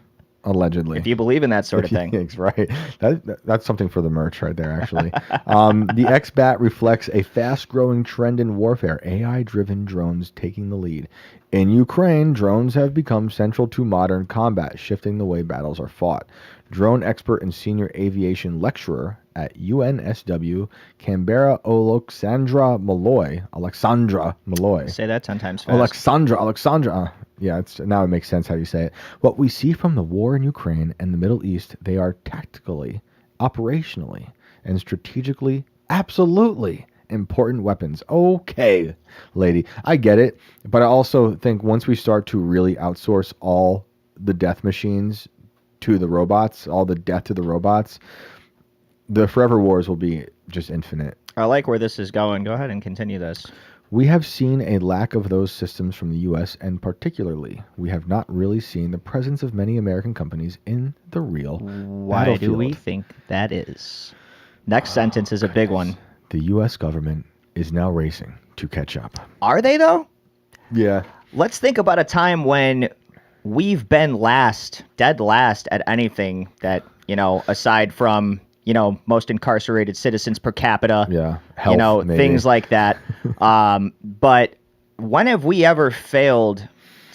Speaker 2: If you believe in that sort of thing.
Speaker 1: That's right. That's something for the merch right there, actually. The X-Bat reflects a fast-growing trend in warfare, AI-driven drones taking the lead. In Ukraine, drones have become central to modern combat, shifting the way battles are fought. drone expert and senior aviation lecturer at UNSW, Canberra, Alexandra Malloy.
Speaker 2: Say that 10 times fast.
Speaker 1: Alexandra. Yeah, now it makes sense how you say it. What we see from the war in Ukraine and the Middle East, they are tactically, operationally, and strategically absolutely important weapons. Okay, lady, I get it. But I also think once we start to really outsource all the death machines to the robots, all the death to the robots, the forever wars will be just infinite.
Speaker 2: I like where this is going. Go ahead and continue this.
Speaker 1: We have seen a lack of those systems from the U.S., and particularly, we have not really seen the presence of many American companies in the real
Speaker 2: Why do we think that is? Next sentence is a big one.
Speaker 1: The U.S. government is now racing to catch up.
Speaker 2: Are they, though?
Speaker 1: Yeah.
Speaker 2: Let's think about a time when we've been dead last at anything that, aside from, most incarcerated citizens per capita.
Speaker 1: Yeah. Health, maybe.
Speaker 2: Things like that. But when have we ever failed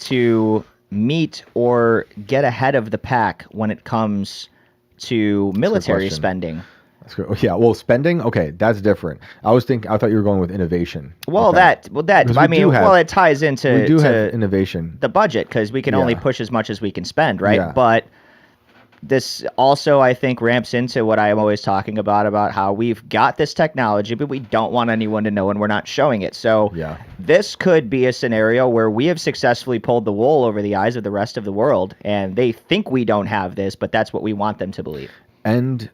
Speaker 2: to meet or get ahead of the pack when it comes to military spending?
Speaker 1: That's good. Yeah, well, spending, okay, that's different. I thought you were going with innovation.
Speaker 2: Well, it ties into
Speaker 1: we do have innovation.
Speaker 2: The budget, because we can only push as much as we can spend, right?
Speaker 1: Yeah.
Speaker 2: But this also, I think, ramps into what I am always talking about how we've got this technology, but we don't want anyone to know and we're not showing it. So this could be a scenario where we have successfully pulled the wool over the eyes of the rest of the world, and they think we don't have this, but that's what we want them to believe.
Speaker 1: And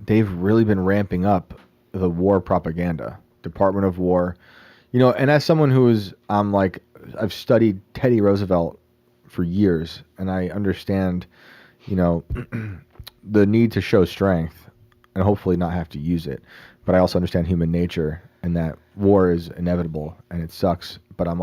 Speaker 1: they've really been ramping up the war propaganda, Department of War, and as someone I've studied Teddy Roosevelt for years, and I understand, the need to show strength and hopefully not have to use it. But I also understand human nature and that war is inevitable and it sucks. But I'd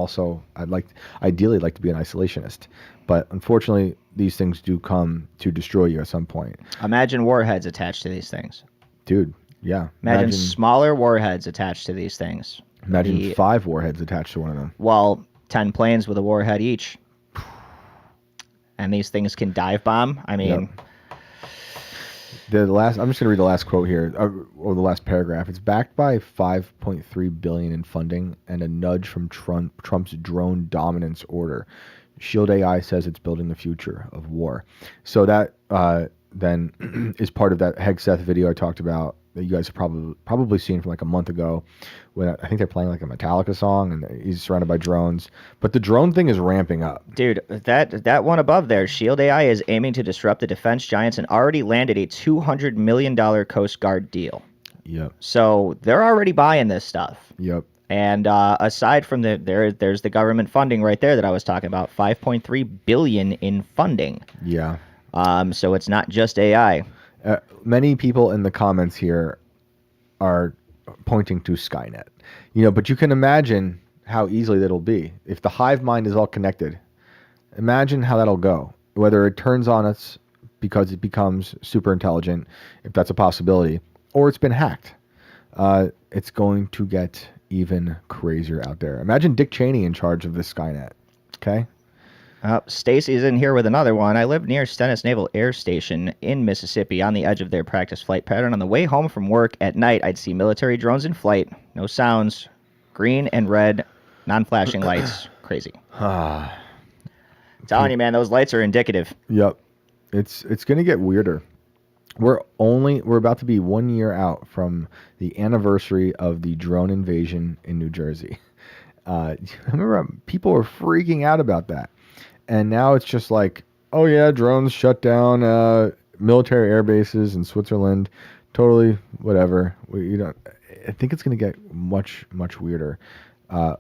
Speaker 1: ideally like to be an isolationist. But unfortunately, these things do come to destroy you at some point.
Speaker 2: Imagine warheads attached to these things.
Speaker 1: Dude, yeah.
Speaker 2: Imagine smaller warheads attached to these things.
Speaker 1: Imagine 5 warheads attached to one of them.
Speaker 2: Well, 10 planes with a warhead each. And these things can dive bomb. I mean...
Speaker 1: Yep. I'm just going to read the last quote here, or the last paragraph. It's backed by $5.3 billion in funding and a nudge from Trump's drone dominance order. Shield AI says it's building the future of war. So that then is part of that Hegseth video I talked about that you guys have probably seen from like a month ago, when I think they're playing like a Metallica song and he's surrounded by drones. But the drone thing is ramping up.
Speaker 2: Dude, that one above there, Shield AI is aiming to disrupt the defense giants and already landed a $200 million Coast Guard deal.
Speaker 1: Yep.
Speaker 2: So they're already buying this stuff.
Speaker 1: Yep.
Speaker 2: And aside from there's the government funding right there that I was talking about, $5.3 billion in funding.
Speaker 1: Yeah.
Speaker 2: So it's not just AI.
Speaker 1: Many people in the comments here are pointing to Skynet, but you can imagine how easily that'll be. If the hive mind is all connected, imagine how that'll go. Whether it turns on us because it becomes super intelligent, if that's a possibility, or it's been hacked, it's going to get even crazier out there. Imagine Dick Cheney in charge of this Skynet. Okay.
Speaker 2: Stacy's in here with another one. I live near Stennis Naval Air Station in Mississippi on the edge of their practice flight pattern. On the way home from work at night, I'd see military drones in flight. No sounds. Green and red, non-flashing lights. Crazy. Telling you, man, those lights are indicative.
Speaker 1: Yep. It's going to get weirder. We're about to be 1 year out from the anniversary of the drone invasion in New Jersey. I remember people were freaking out about that. And now it's just like, oh yeah, drones shut down military air bases in Switzerland. Totally, whatever. I think it's going to get much, much weirder,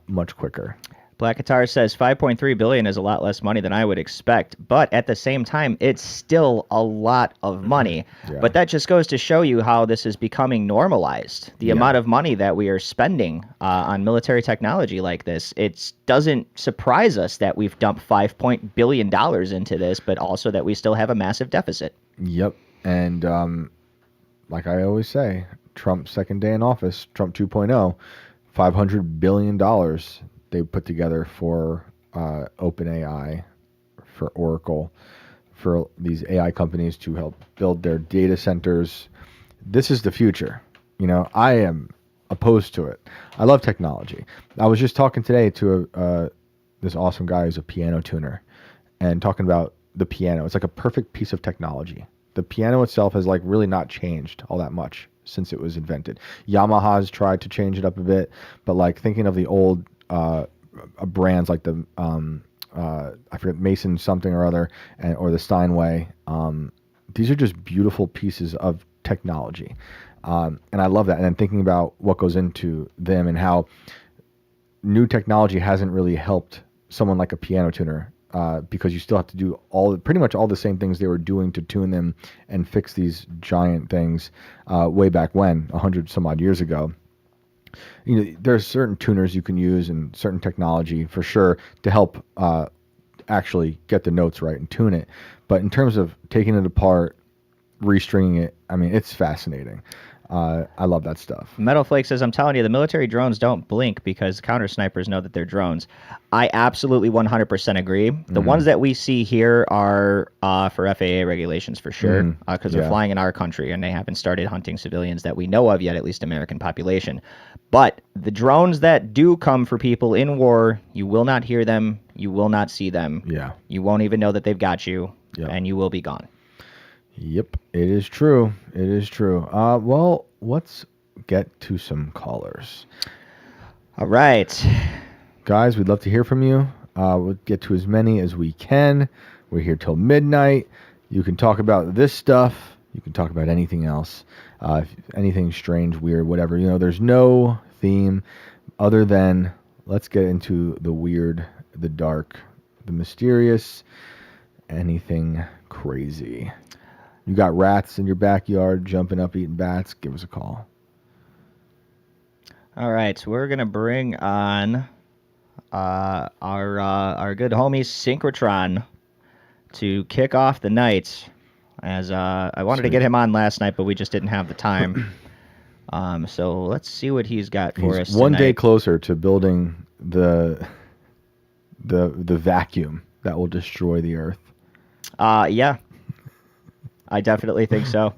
Speaker 1: much quicker.
Speaker 2: Black Guitar says $5.3 billion is a lot less money than I would expect, but at the same time, it's still a lot of money.
Speaker 1: Yeah.
Speaker 2: But that just goes to show you how this is becoming normalized. The amount of money that we are spending on military technology like this, it doesn't surprise us that we've dumped $5 billion into this, but also that we still have a massive deficit.
Speaker 1: Yep. And like I always say, Trump's second day in office, Trump 2.0, $500 billion they put together for OpenAI, for Oracle, for these AI companies to help build their data centers. This is the future. I am opposed to it. I love technology. I was just talking today to this awesome guy who's a piano tuner, and talking about the piano. It's like a perfect piece of technology. The piano itself has like really not changed all that much since it was invented. Yamaha's tried to change it up a bit, but like thinking of the old brands like the I forget, Mason something or other, or the Steinway. These are just beautiful pieces of technology, and I love that. And then thinking about what goes into them and how new technology hasn't really helped someone like a piano tuner, because you still have to do pretty much all the same things they were doing to tune them and fix these giant things way back when, 100 some odd years ago. There's certain tuners you can use and certain technology for sure to help actually get the notes right and tune it. But in terms of taking it apart, restringing it, I mean, it's fascinating. I love that stuff.
Speaker 2: Metal Flake says, I'm telling you, the military drones don't blink because counter snipers know that they're drones. I absolutely 100% agree. The ones that we see here are for FAA regulations for sure, because they're flying in our country and they haven't started hunting civilians that we know of yet, at least American population. But the drones that do come for people in war, you will not hear them. You will not see them.
Speaker 1: Yeah.
Speaker 2: You won't even know that they've got you, and you will be gone.
Speaker 1: Yep, it is true. It is true. Well, let's get to some callers.
Speaker 2: All right.
Speaker 1: Guys, we'd love to hear from you. We'll get to as many as we can. We're here till midnight. You can talk about this stuff. You can talk about anything else. Anything strange, weird, whatever. There's no theme other than let's get into the weird, the dark, the mysterious, anything crazy. You got rats in your backyard jumping up eating bats, give us a call.
Speaker 2: All right, so we're going to bring on our good homie Synchrotron to kick off the night. As I wanted to get him on last night, but we just didn't have the time. So let's see what he's got for us
Speaker 1: one
Speaker 2: tonight.
Speaker 1: day closer to building the vacuum that will destroy the earth.
Speaker 2: Yeah. I definitely think so.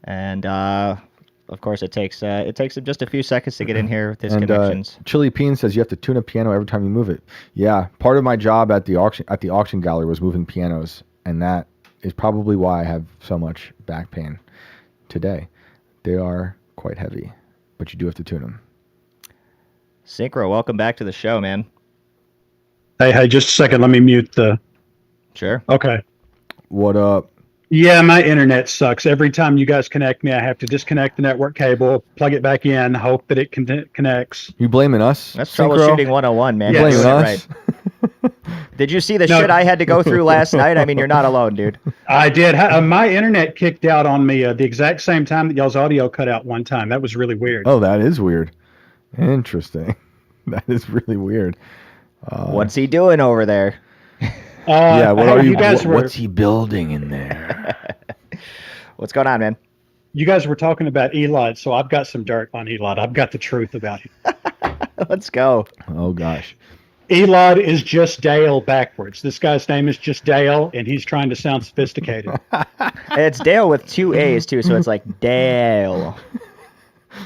Speaker 2: And of course, it takes him just a few seconds to get in here with his connections.
Speaker 1: Chili Peen says you have to tune a piano every time you move it. Yeah, part of my job at the auction gallery was moving pianos, and that is probably why I have so much back pain today. They are quite heavy, but you do have to tune them.
Speaker 2: Synchro, welcome back to the show, man.
Speaker 4: Hey, just a second. Let me mute the...
Speaker 2: Sure.
Speaker 4: Okay.
Speaker 1: What up?
Speaker 4: Yeah, my internet sucks. Every time you guys connect me, I have to disconnect the network cable, plug it back in, hope that it connects.
Speaker 1: You blaming us?
Speaker 2: That's
Speaker 1: Synchro?
Speaker 2: troubleshooting 101, man.
Speaker 4: Yeah,
Speaker 1: Blaming us?
Speaker 2: Right. Did you see the shit I had to go through last night? I mean, you're not alone, dude.
Speaker 4: I did. My internet kicked out on me the exact same time that y'all's audio cut out one time. That was really weird.
Speaker 1: Oh, that is weird. Interesting. That is really weird.
Speaker 2: What's he doing over there?
Speaker 1: Yeah, what are you?
Speaker 4: guys
Speaker 1: What's he building in there?
Speaker 2: What's going on, man?
Speaker 4: You guys were talking about Elod, so I've got some dirt on Elod. I've got the truth about him.
Speaker 2: Let's go.
Speaker 1: Oh gosh.
Speaker 4: Elod is just Dale backwards. This guy's name is just Dale, and he's trying to sound sophisticated.
Speaker 2: It's Dale with two A's too, so it's like Dale.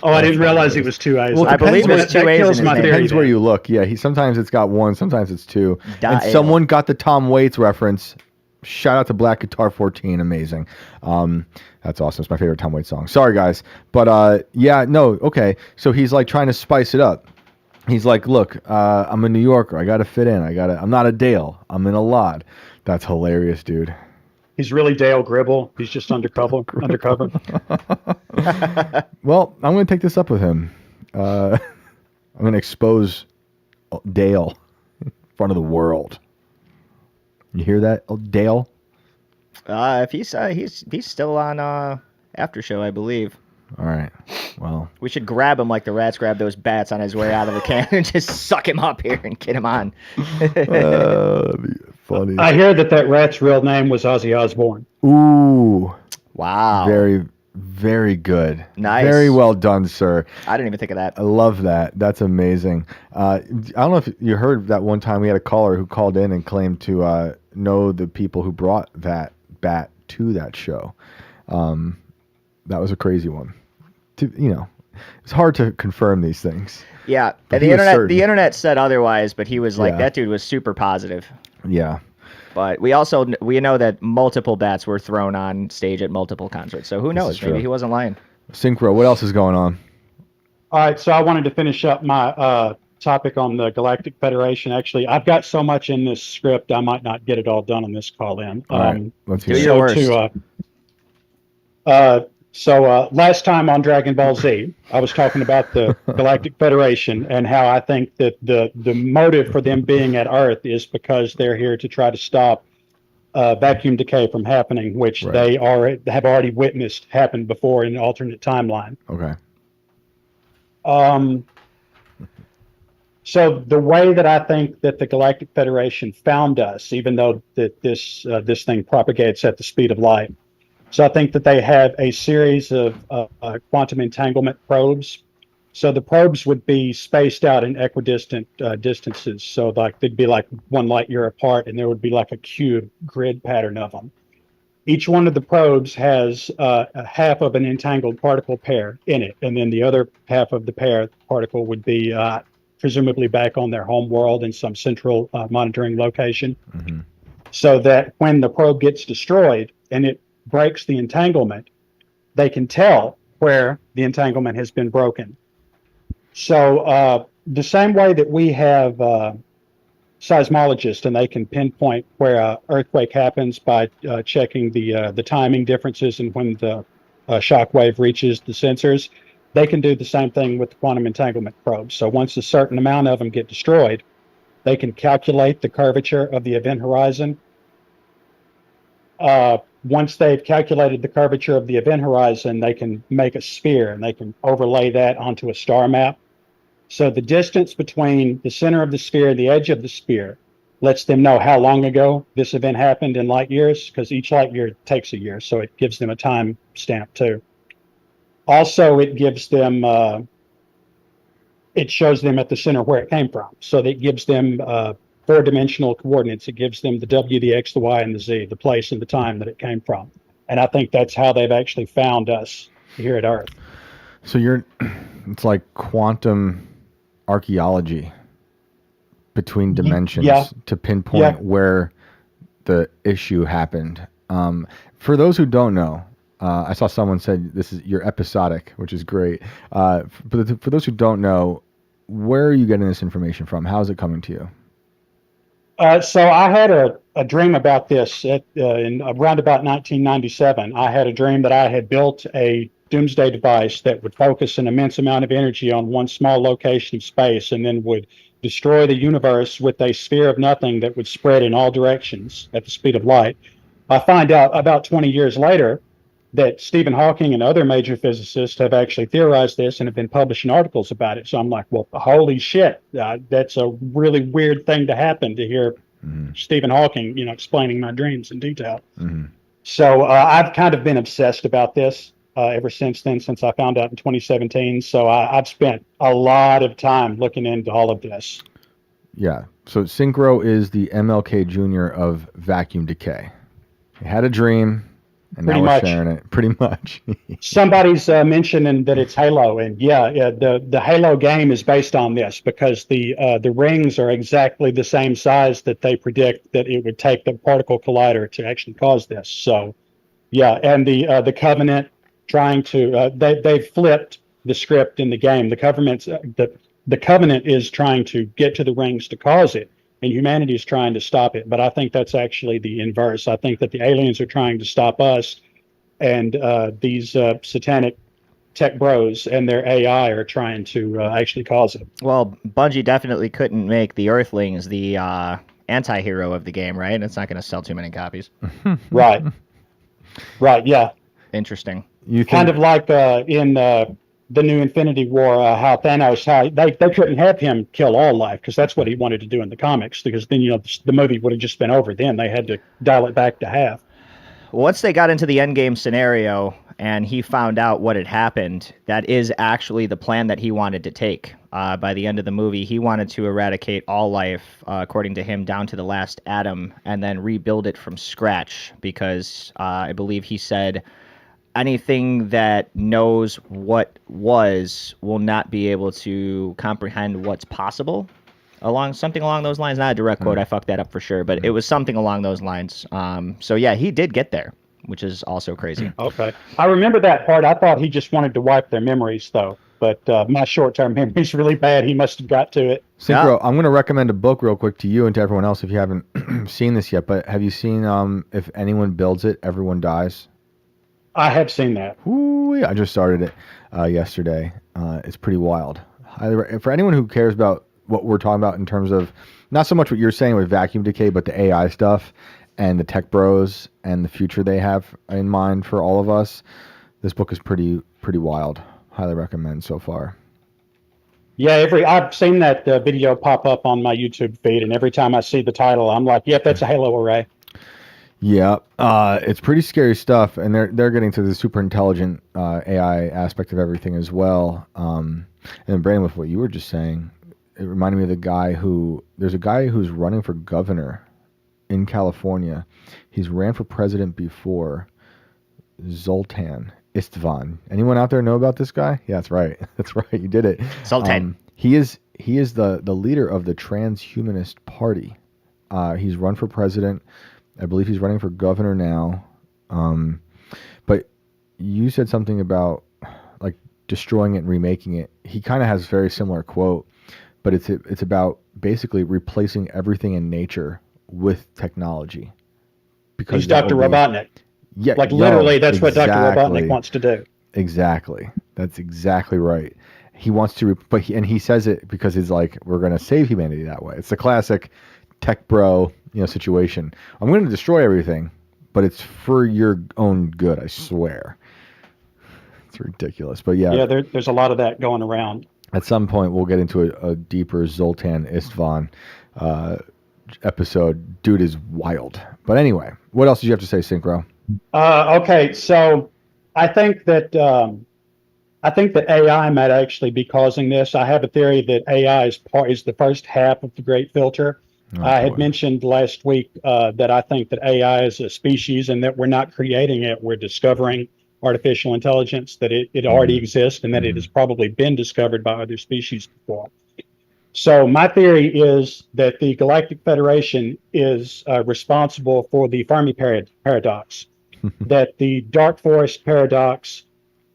Speaker 4: Oh, I didn't realize it was two A's.
Speaker 1: Well,
Speaker 2: I believe there's two A's in his name.
Speaker 1: Depends where you look. Yeah, sometimes it's got one, sometimes it's two. And
Speaker 2: Dale.
Speaker 1: someone got the Tom Waits reference. Shout out to Black Guitar 14, amazing. That's awesome. It's my favorite Tom Waits song. Sorry guys, but yeah, no, okay. So he's like trying to spice it up. He's like, look, I'm a New Yorker. I got to fit in. I'm not a Dale. I'm in a lot. That's hilarious, dude.
Speaker 4: He's really Dale Gribble. He's just undercover.
Speaker 1: Well, I'm going to take this up with him. I'm going to expose Dale in front of the world. You hear that, Dale?
Speaker 2: If he's still on after show, I believe.
Speaker 1: All right. Well,
Speaker 2: we should grab him like the rats grab those bats on his way out of the can and just suck him up here and get him on.
Speaker 1: that'd be funny.
Speaker 4: I hear that rat's real name was Ozzy Osbourne.
Speaker 1: Ooh.
Speaker 2: Wow.
Speaker 1: Very, Very good.
Speaker 2: Nice.
Speaker 1: Very well done, sir.
Speaker 2: I didn't even think of that.
Speaker 1: I love that. That's amazing. I don't know if you heard that one time we had a caller who called in and claimed to know the people who brought that bat to that show. That was a crazy one. It's hard to confirm these things.
Speaker 2: Yeah,
Speaker 1: But
Speaker 2: and
Speaker 1: he was certain.
Speaker 2: the internet said otherwise, but he was like,
Speaker 1: Yeah.
Speaker 2: that dude was super positive.
Speaker 1: Yeah.
Speaker 2: But we know that multiple bats were thrown on stage at multiple concerts. So who knows?
Speaker 1: is
Speaker 2: Maybe
Speaker 1: true.
Speaker 2: he wasn't lying.
Speaker 1: Synchro, what else is going on?
Speaker 4: All right, so I wanted to finish up my topic on the Galactic Federation. Actually, I've got so much in this script, I might not get it all done on this call in.
Speaker 1: All right, let's hear
Speaker 2: do
Speaker 1: it.
Speaker 2: your worst.
Speaker 4: So last time on Dragon Ball Z, I was talking about the Galactic Federation and how I think that the motive for them being at Earth is because they're here to try to stop vacuum decay from happening, which
Speaker 1: Right.
Speaker 4: they have already witnessed happen before in an alternate timeline.
Speaker 1: Okay.
Speaker 4: So the way that I think that the Galactic Federation found us, even though that this thing propagates at the speed of light, so I think that they have a series of quantum entanglement probes. So the probes would be spaced out in equidistant distances. So like they'd be like 1 light year apart, and there would be like a cube grid pattern of them. Each one of the probes has a half of an entangled particle pair in it, and then the other half of the particle would be presumably back on their home world in some central monitoring location.
Speaker 1: Mm-hmm.
Speaker 4: So that when the probe gets destroyed and it breaks the entanglement, they can tell where the entanglement has been broken. So the same way that we have seismologists and they can pinpoint where an earthquake happens by checking the timing differences and when the shock wave reaches the sensors, they can do the same thing with the quantum entanglement probes. So once a certain amount of them get destroyed, they can calculate the curvature of the event horizon. Once they've calculated the curvature of the event horizon, they can make a sphere and they can overlay that onto a star map. So the distance between the center of the sphere and the edge of the sphere lets them know how long ago this event happened in light years, because each light year takes a year, so it gives them a time stamp too. Also, it gives them, it shows them at the center where it came from. So it gives them 4-dimensional coordinates. It gives them the W, the X, the Y, and the Z, the place and the time that it came from. And I think that's how they've actually found us here at Earth.
Speaker 1: So it's like quantum archaeology between dimensions to pinpoint where the issue happened. For those who don't know, I saw someone said you're episodic, which is great. For those who don't know, where are you getting this information from? How is it coming to you?
Speaker 4: So I had a dream about this in around about 1997. I had a dream that I had built a doomsday device that would focus an immense amount of energy on one small location of space and then would destroy the universe with a sphere of nothing that would spread in all directions at the speed of light. I find out about 20 years later that Stephen Hawking and other major physicists have actually theorized this and have been publishing articles about it. So I'm like, well, holy shit, that's a really weird thing to happen to hear Stephen Hawking, explaining my dreams in detail.
Speaker 1: Mm-hmm.
Speaker 4: So I've kind of been obsessed about this ever since then, since I found out in 2017. So I've spent a lot of time looking into all of this.
Speaker 1: Yeah. So Synchro is the MLK Jr. of vacuum decay. He had a dream. And
Speaker 4: Pretty
Speaker 1: now we're
Speaker 4: much.
Speaker 1: sharing it. Pretty much.
Speaker 4: Somebody's mentioning that it's Halo, and the Halo game is based on this because the rings are exactly the same size that they predict that it would take the particle collider to actually cause this. So, and the Covenant trying to they flipped the script in the game. The Covenant is trying to get to the rings to cause it, and humanity is trying to stop it. But I think that's actually the inverse. I think that the aliens are trying to stop us, and these satanic tech bros and their AI are trying to actually cause it.
Speaker 2: Well, Bungie definitely couldn't make the Earthlings the anti-hero of the game, right? It's not going to sell too many copies.
Speaker 4: Right. Yeah.
Speaker 2: Interesting.
Speaker 1: You think,
Speaker 4: Kind of like in the new Infinity War, how Thanos, they couldn't have him kill all life because that's what he wanted to do in the comics, because then the movie would have just been over then. They had to dial it back to half.
Speaker 2: Once they got into the endgame scenario and he found out what had happened, that is actually the plan that he wanted to take. By the end of the movie, he wanted to eradicate all life, according to him, down to the last atom, and then rebuild it from scratch, because I believe he said anything that knows what was will not be able to comprehend what's possible. Something along those lines. Not a direct quote. I fucked that up for sure, but it was something along those lines. So yeah, he did get there, which is also crazy.
Speaker 4: Okay. I remember that part. I thought he just wanted to wipe their memories, though. But my short-term memory's really bad. He must have got to it.
Speaker 1: Synchro, I'm going to recommend a book real quick to you and to everyone else if you haven't seen this yet. But have you seen If Anyone Builds It, Everyone Dies?
Speaker 4: I have seen that.
Speaker 1: Ooh, I just started it yesterday. It's pretty wild. For anyone who cares about what we're talking about in terms of not so much what you're saying with vacuum decay, but the AI stuff and the tech bros and the future they have in mind for all of us, this book is pretty wild. Highly recommend so far.
Speaker 4: Yeah, I've seen that video pop up on my YouTube feed, and every time I see the title, I'm like, "Yep, that's a Halo array."
Speaker 1: Yeah, it's pretty scary stuff, and they're getting to the super intelligent AI aspect of everything as well. And Brandon, with what you were just saying, it reminded me of there's a guy who's running for governor in California. He's ran for president before. Zoltan Istvan. Anyone out there know about this guy? Yeah, that's right. That's right. You did it.
Speaker 2: Zoltan.
Speaker 1: He is the leader of the Transhumanist Party. He's run for president. I believe he's running for governor now. But you said something about like destroying it and remaking it. He kind of has a very similar quote, but it's about basically replacing everything in nature with technology.
Speaker 4: He's Dr. Robotnik.
Speaker 1: Yeah,
Speaker 4: like literally, that's what Dr. Robotnik wants to do.
Speaker 1: Exactly. That's exactly right. He wants to, and he says it because he's like, we're going to save humanity that way. It's the classic tech bro, situation. I'm going to destroy everything, but it's for your own good. I swear. It's ridiculous, but yeah.
Speaker 4: Yeah, there's a lot of that going around.
Speaker 1: At some point, we'll get into a deeper Zoltan Istvan episode. Dude is wild. But anyway, what else did you have to say, Synchro?
Speaker 4: Okay, so I think that AI might actually be causing this. I have a theory that AI is the first half of the Great Filter. I had mentioned last week that I think that AI is a species and that we're not creating it. We're discovering artificial intelligence, that it already exists and that it has probably been discovered by other species before. So my theory is that the Galactic Federation is responsible for the Fermi paradox, that the dark forest paradox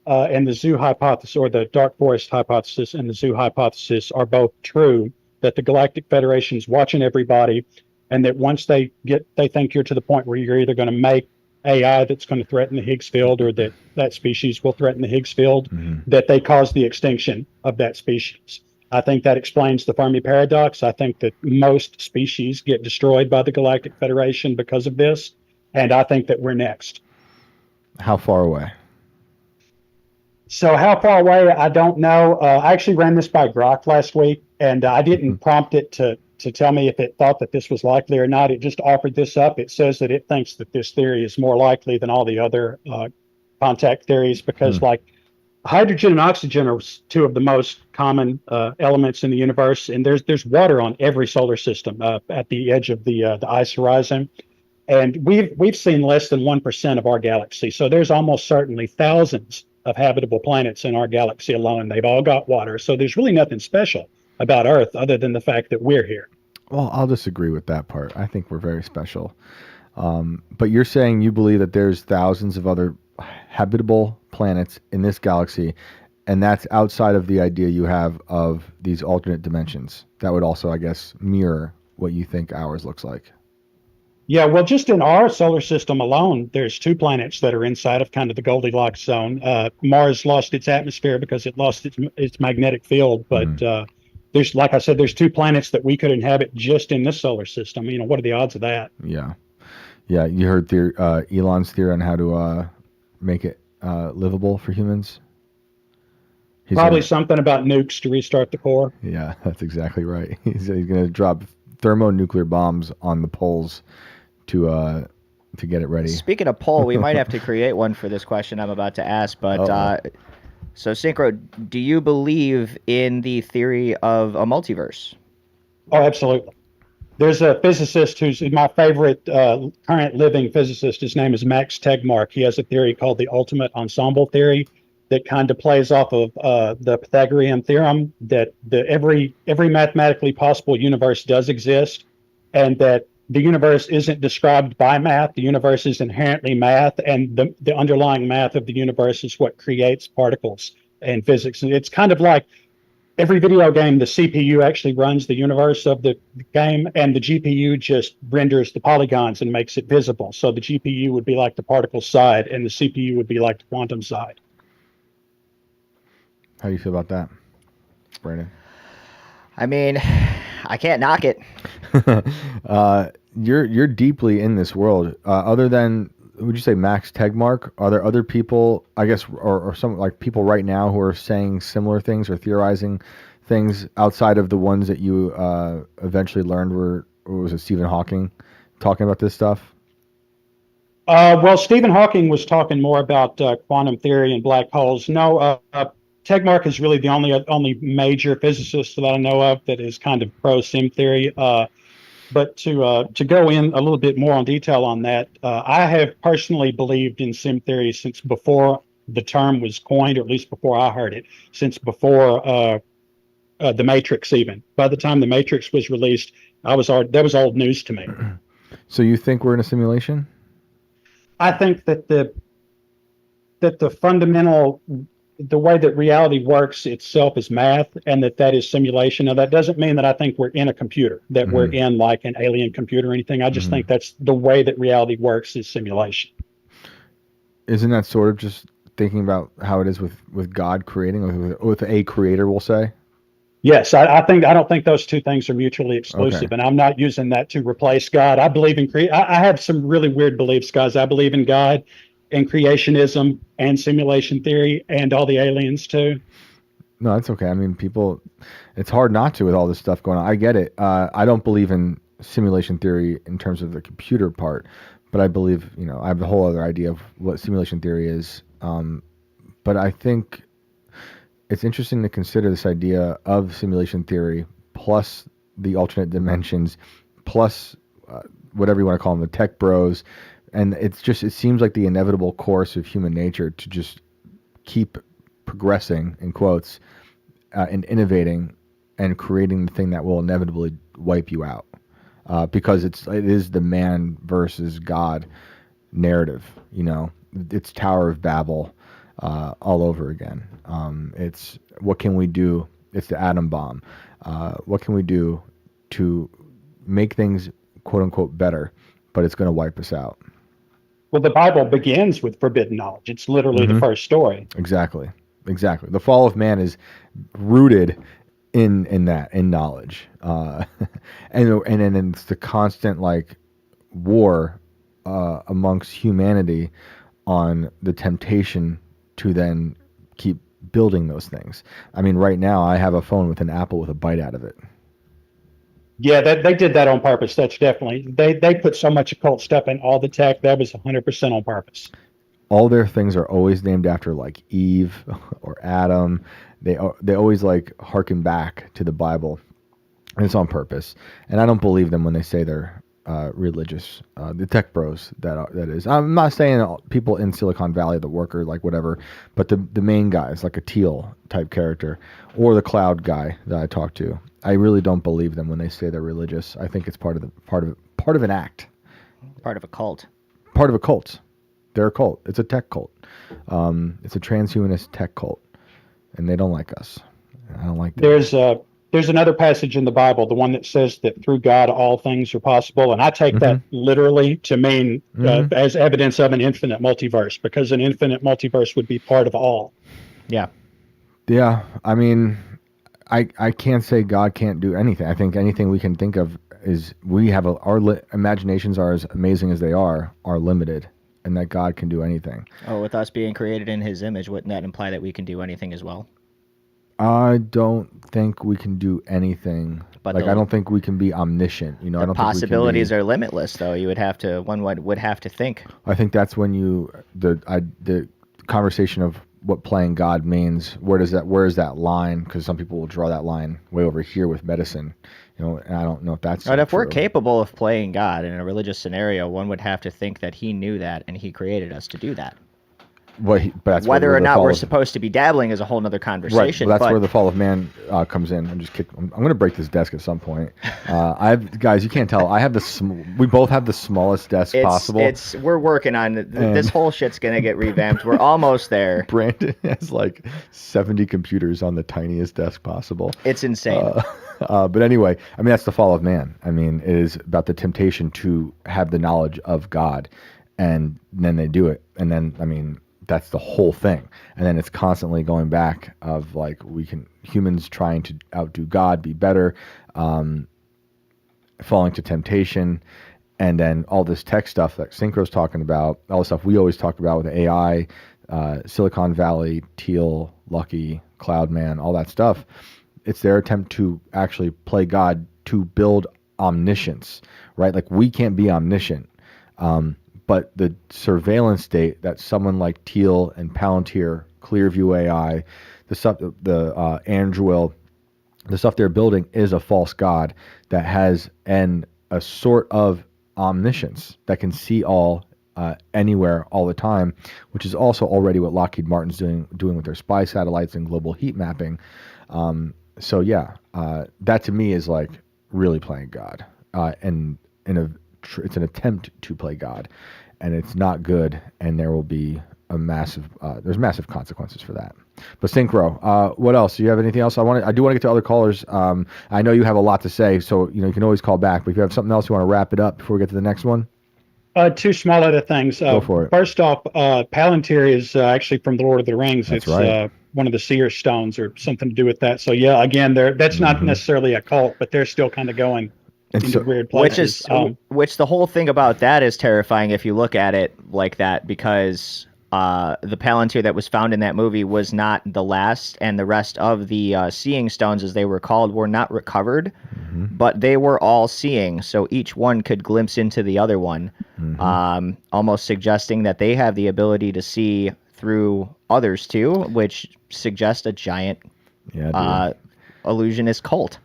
Speaker 4: and the zoo hypothesis, or the dark forest hypothesis and the zoo hypothesis, are both true, that the Galactic Federation's watching everybody, and that once they think you're to the point where you're either going to make AI that's going to threaten the Higgs field, or that species will threaten the Higgs field, that they cause the extinction of that species. I think that explains the Fermi paradox. I think that most species get destroyed by the Galactic Federation because of this, and I think that we're next.
Speaker 1: How far away?
Speaker 4: So how far away, I don't know. I actually ran this by Grok last week, and I didn't prompt it to tell me if it thought that this was likely or not. It just offered this up. It says that it thinks that this theory is more likely than all the other contact theories, because like hydrogen and oxygen are two of the most common elements in the universe, and there's water on every solar system at the edge of the ice horizon. And we've seen less than 1% of our galaxy. So there's almost certainly thousands of habitable planets in our galaxy alone. They've all got water. So there's really nothing special about Earth other than the fact that we're here.
Speaker 1: Well, I'll disagree with that part. I think we're very special. But you're saying you believe that there's thousands of other habitable planets in this galaxy, and that's outside of the idea you have of these alternate dimensions. That would also, I guess, mirror what you think ours looks like.
Speaker 4: Yeah, well, just in our solar system alone, there's 2 planets that are inside of kind of the Goldilocks zone. Mars lost its atmosphere because it lost its magnetic field. But there's, like I said, there's 2 planets that we could inhabit just in this solar system. What are the odds of that?
Speaker 1: Yeah. Yeah, you heard Elon's theory on how to make it livable for humans?
Speaker 4: Probably something about nukes to restart the core.
Speaker 1: Yeah, that's exactly right. He's going to drop thermonuclear bombs on the poles to to get it ready.
Speaker 2: Speaking of poll, we might have to create one for this question I'm about to ask. But so, Synchro, do you believe in the theory of a multiverse?
Speaker 4: Oh, absolutely. There's a physicist who's my favorite current living physicist. His name is Max Tegmark. He has a theory called the ultimate ensemble theory that kind of plays off of the Pythagorean theorem that every mathematically possible universe does exist, and that the universe isn't described by math. The universe is inherently math, and the underlying math of the universe is what creates particles and physics. And it's kind of like every video game, the CPU actually runs the universe of the game, and the GPU just renders the polygons and makes it visible. So the GPU would be like the particle side, and the CPU would be like the quantum side.
Speaker 1: How do you feel about that, Brandon?
Speaker 2: I mean, I can't knock it.
Speaker 1: You're deeply in this world. Other than, would you say Max Tegmark? Are there other people, I guess, or some like people right now who are saying similar things or theorizing things outside of the ones that you eventually learned were, or was it Stephen Hawking talking about this stuff?
Speaker 4: Well, Stephen Hawking was talking more about quantum theory and black holes. No, Tegmark is really the only major physicist that I know of that is kind of pro sim theory. But to go in a little bit more on detail on that, I have personally believed in sim theory since before the term was coined, or at least before I heard it, since before the Matrix even. By the time the Matrix was released, that was old news to me.
Speaker 1: So you think we're in a simulation?
Speaker 4: I think that the fundamental, the way that reality works itself is math, and that is simulation. Now, that doesn't mean that I think we're in a computer, that we're in like an alien computer or anything. I just think that's the way that reality works is simulation.
Speaker 1: Isn't that sort of just thinking about how it is with God creating, with a creator, we'll say?
Speaker 4: Yes, I don't think those two things are mutually exclusive,
Speaker 1: Okay.
Speaker 4: and I'm not using that to replace God. I believe in I have some really weird beliefs, guys. I believe in God and creationism and simulation theory and all the aliens too.
Speaker 1: No, that's okay. I mean, people, it's hard not to with all this stuff going on. I get it. I don't believe in simulation theory in terms of the computer part, but I believe, I have the whole other idea of what simulation theory is. But I think it's interesting to consider this idea of simulation theory plus the alternate dimensions plus whatever you want to call them, the tech bros. And it seems like the inevitable course of human nature to just keep progressing, in quotes, and innovating and creating the thing that will inevitably wipe you out. Because it is the man versus God narrative, It's Tower of Babel all over again. It's what can we do? It's the atom bomb. What can we do to make things, quote unquote, better? But it's going to wipe us out.
Speaker 4: Well, the Bible begins with forbidden knowledge. It's literally the first story.
Speaker 1: Exactly. The fall of man is rooted in knowledge, and then it's the constant war amongst humanity on the temptation to then keep building those things. I mean, right now I have a phone with an apple with a bite out of it.
Speaker 4: Yeah, they did that on purpose. That's definitely they put so much occult stuff in all the tech. That was 100% on purpose.
Speaker 1: All their things are always named after Eve or Adam. They always harken back to the Bible, and it's on purpose. And I don't believe them when they say they're religious. The tech bros that is. I'm not saying people in Silicon Valley that work or whatever, but the main guys like a Teal type character or the cloud guy that I talk to. I really don't believe them when they say they're religious. I think it's part of an act.
Speaker 2: Part of a cult.
Speaker 1: Part of a cult. They're a cult. It's a tech cult. It's a transhumanist tech cult, and they don't like us. I don't like them.
Speaker 4: There's another passage in the Bible, the one that says that through God all things are possible, and I take that literally to mean as evidence of an infinite multiverse, because an infinite multiverse would be part of all.
Speaker 2: Yeah.
Speaker 1: Yeah. I mean, I can't say God can't do anything. I think anything we can think of is we have our imaginations are as amazing as they are limited, and that God can do anything.
Speaker 2: Oh, with us being created in His image, wouldn't that imply that we can do anything as well?
Speaker 1: I don't think we can do anything.
Speaker 2: But
Speaker 1: Like,
Speaker 2: the-
Speaker 1: I don't think we can be omniscient. You know, I
Speaker 2: The
Speaker 1: don't
Speaker 2: possibilities
Speaker 1: think we can
Speaker 2: are limitless, though. One would have to think.
Speaker 1: be. I think that's when the conversation of what playing God means. Where is that line? Because some people will draw that line way over here with medicine. You know, and I don't know if that's.
Speaker 2: But
Speaker 1: so
Speaker 2: if we're
Speaker 1: true.
Speaker 2: capable of playing God in a religious scenario, one would have to think that He knew that and He created us to do that.
Speaker 1: But that's
Speaker 2: Whether
Speaker 1: where
Speaker 2: or
Speaker 1: the
Speaker 2: not
Speaker 1: fall
Speaker 2: we're
Speaker 1: of-
Speaker 2: supposed to be dabbling is a whole nother
Speaker 1: Right,
Speaker 2: conversation.
Speaker 1: well, that's
Speaker 2: but
Speaker 1: where the fall of man comes in. I'm going to break this desk at some point. I have guys, you can't tell. I have we both have the smallest desk possible.
Speaker 2: we're working on this whole shit's gonna get revamped. We're almost there.
Speaker 1: Brandon has like 70 computers on the tiniest desk possible.
Speaker 2: It's insane.
Speaker 1: But anyway, I mean, that's the fall of man. I mean, it is about the temptation to have the knowledge of God, and then they do it, and then I mean. That's the whole thing, and then it's constantly going back of like humans trying to outdo God, be better, falling to temptation, and then all this tech stuff that Synchro's talking about, all the stuff we always talk about with AI, Silicon Valley, Teal, Lucky, Cloudman, all that stuff. It's their attempt to actually play God to build omniscience, right? Like we can't be omniscient. But the surveillance state that someone like Teal and Palantir, Clearview AI, the stuff, the Anduril, the stuff they're building is a false god that has a sort of omniscience that can see all, anywhere, all the time, which is also already what Lockheed Martin's doing with their spy satellites and global heat mapping. So yeah, that to me is like really playing God, and it's an attempt to play God, and it's not good, and there will be there's massive consequences for that. But Synchro, what else? Do you have anything else? I do want to get to other callers. I know you have a lot to say, so you can always call back. But if you have something else you want to wrap it up before we get to the next one.
Speaker 4: Two small other things.
Speaker 1: Go for it.
Speaker 4: First off, Palantir is actually from the Lord of the Rings.
Speaker 1: That's
Speaker 4: it's
Speaker 1: right.
Speaker 4: One of the seer stones or something to do with that. So yeah, again, that's not necessarily a cult, but they're still kind of going into weird places.
Speaker 2: Which the whole thing about that is terrifying if you look at it like that, because the Palantir that was found in that movie was not the last, and the rest of the seeing stones, as they were called, were not recovered, but they were all seeing, so each one could glimpse into the other one, almost suggesting that they have the ability to see through others too, which suggests a giant illusionist cult.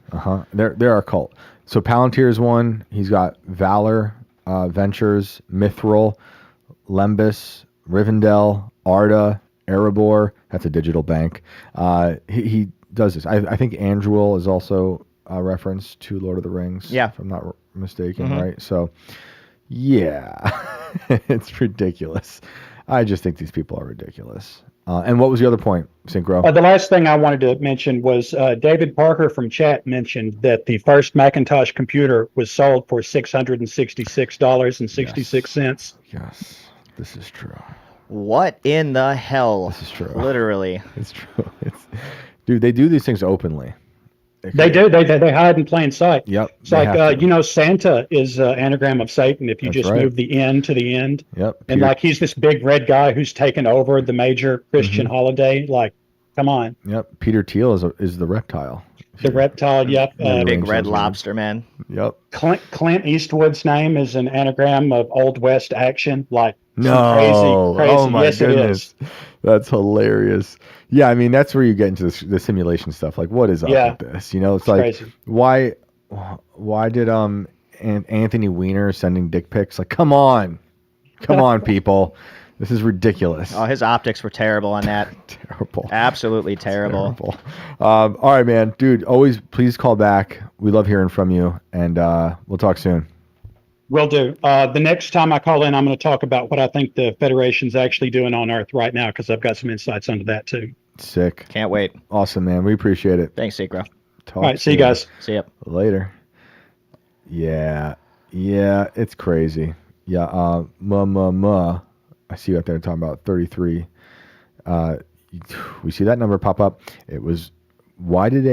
Speaker 1: They're a cult. So Palantir is one. He's got Valor Ventures, Mithril, Lembus, Rivendell, Arda, Erebor. That's a digital bank. He does this. I think Anduril is also a reference to Lord of the Rings.
Speaker 2: Yeah.
Speaker 1: If I'm not mistaken, right? So, yeah, it's ridiculous. I just think these people are ridiculous. And what was the other point, Synchro?
Speaker 4: The last thing I wanted to mention was David Parker from chat mentioned that the first Macintosh computer was sold for $666.66.
Speaker 1: Yes, this is true.
Speaker 2: What in the hell?
Speaker 1: This is true.
Speaker 2: Literally.
Speaker 1: It's true. Dude, they do these things openly.
Speaker 4: They do. They hide in plain sight.
Speaker 1: Yep.
Speaker 4: It's like, Santa is an anagram of Satan if you
Speaker 1: That's
Speaker 4: just
Speaker 1: right.
Speaker 4: move the N to the end.
Speaker 1: Yep.
Speaker 4: And like he's this big red guy who's taken over the major Christian holiday. Like, come on.
Speaker 1: Yep. Peter Thiel is the reptile.
Speaker 4: The reptile, yep.
Speaker 2: Big red lobster, man.
Speaker 1: Yep.
Speaker 4: Clint Eastwood's name is an anagram of Old West action. Like,
Speaker 1: No.
Speaker 4: crazy.
Speaker 1: Oh my
Speaker 4: yes,
Speaker 1: goodness. That's hilarious. Yeah, I mean that's where you get into the simulation stuff. Like, what is up with this? It's like
Speaker 4: crazy.
Speaker 1: why did Anthony Weiner sending dick pics? Like, come on, people. This is ridiculous.
Speaker 2: Oh, his optics were terrible on that.
Speaker 1: Terrible.
Speaker 2: Absolutely terrible.
Speaker 1: All right, man. Dude, always please call back. We love hearing from you, and we'll talk soon.
Speaker 4: Will do. The next time I call in, I'm going to talk about what I think the Federation's actually doing on Earth right now, because I've got some insights onto that too.
Speaker 1: Sick.
Speaker 2: Can't wait.
Speaker 1: Awesome, man. We appreciate it.
Speaker 2: Thanks, Secro.
Speaker 4: All right, see you guys.
Speaker 2: See ya.
Speaker 1: Later. Yeah, it's crazy. Yeah, I see you out there talking about 33. We see that number pop up. It was, why did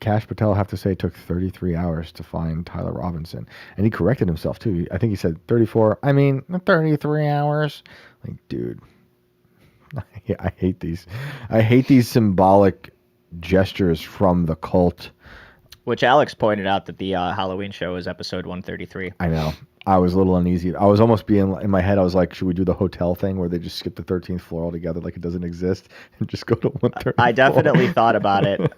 Speaker 1: Cash Patel have to say it took 33 hours to find Tyler Robinson? And he corrected himself too. I think he said 34. I mean, 33 hours. Like, dude, I hate these symbolic gestures from the cult.
Speaker 2: Which Alex pointed out that the Halloween show is episode 133.
Speaker 1: I know. I was a little uneasy. I was almost being in my head. I was like, should we do the hotel thing where they just skip the 13th floor altogether, like it doesn't exist, and just go to 130?
Speaker 2: I definitely thought about it.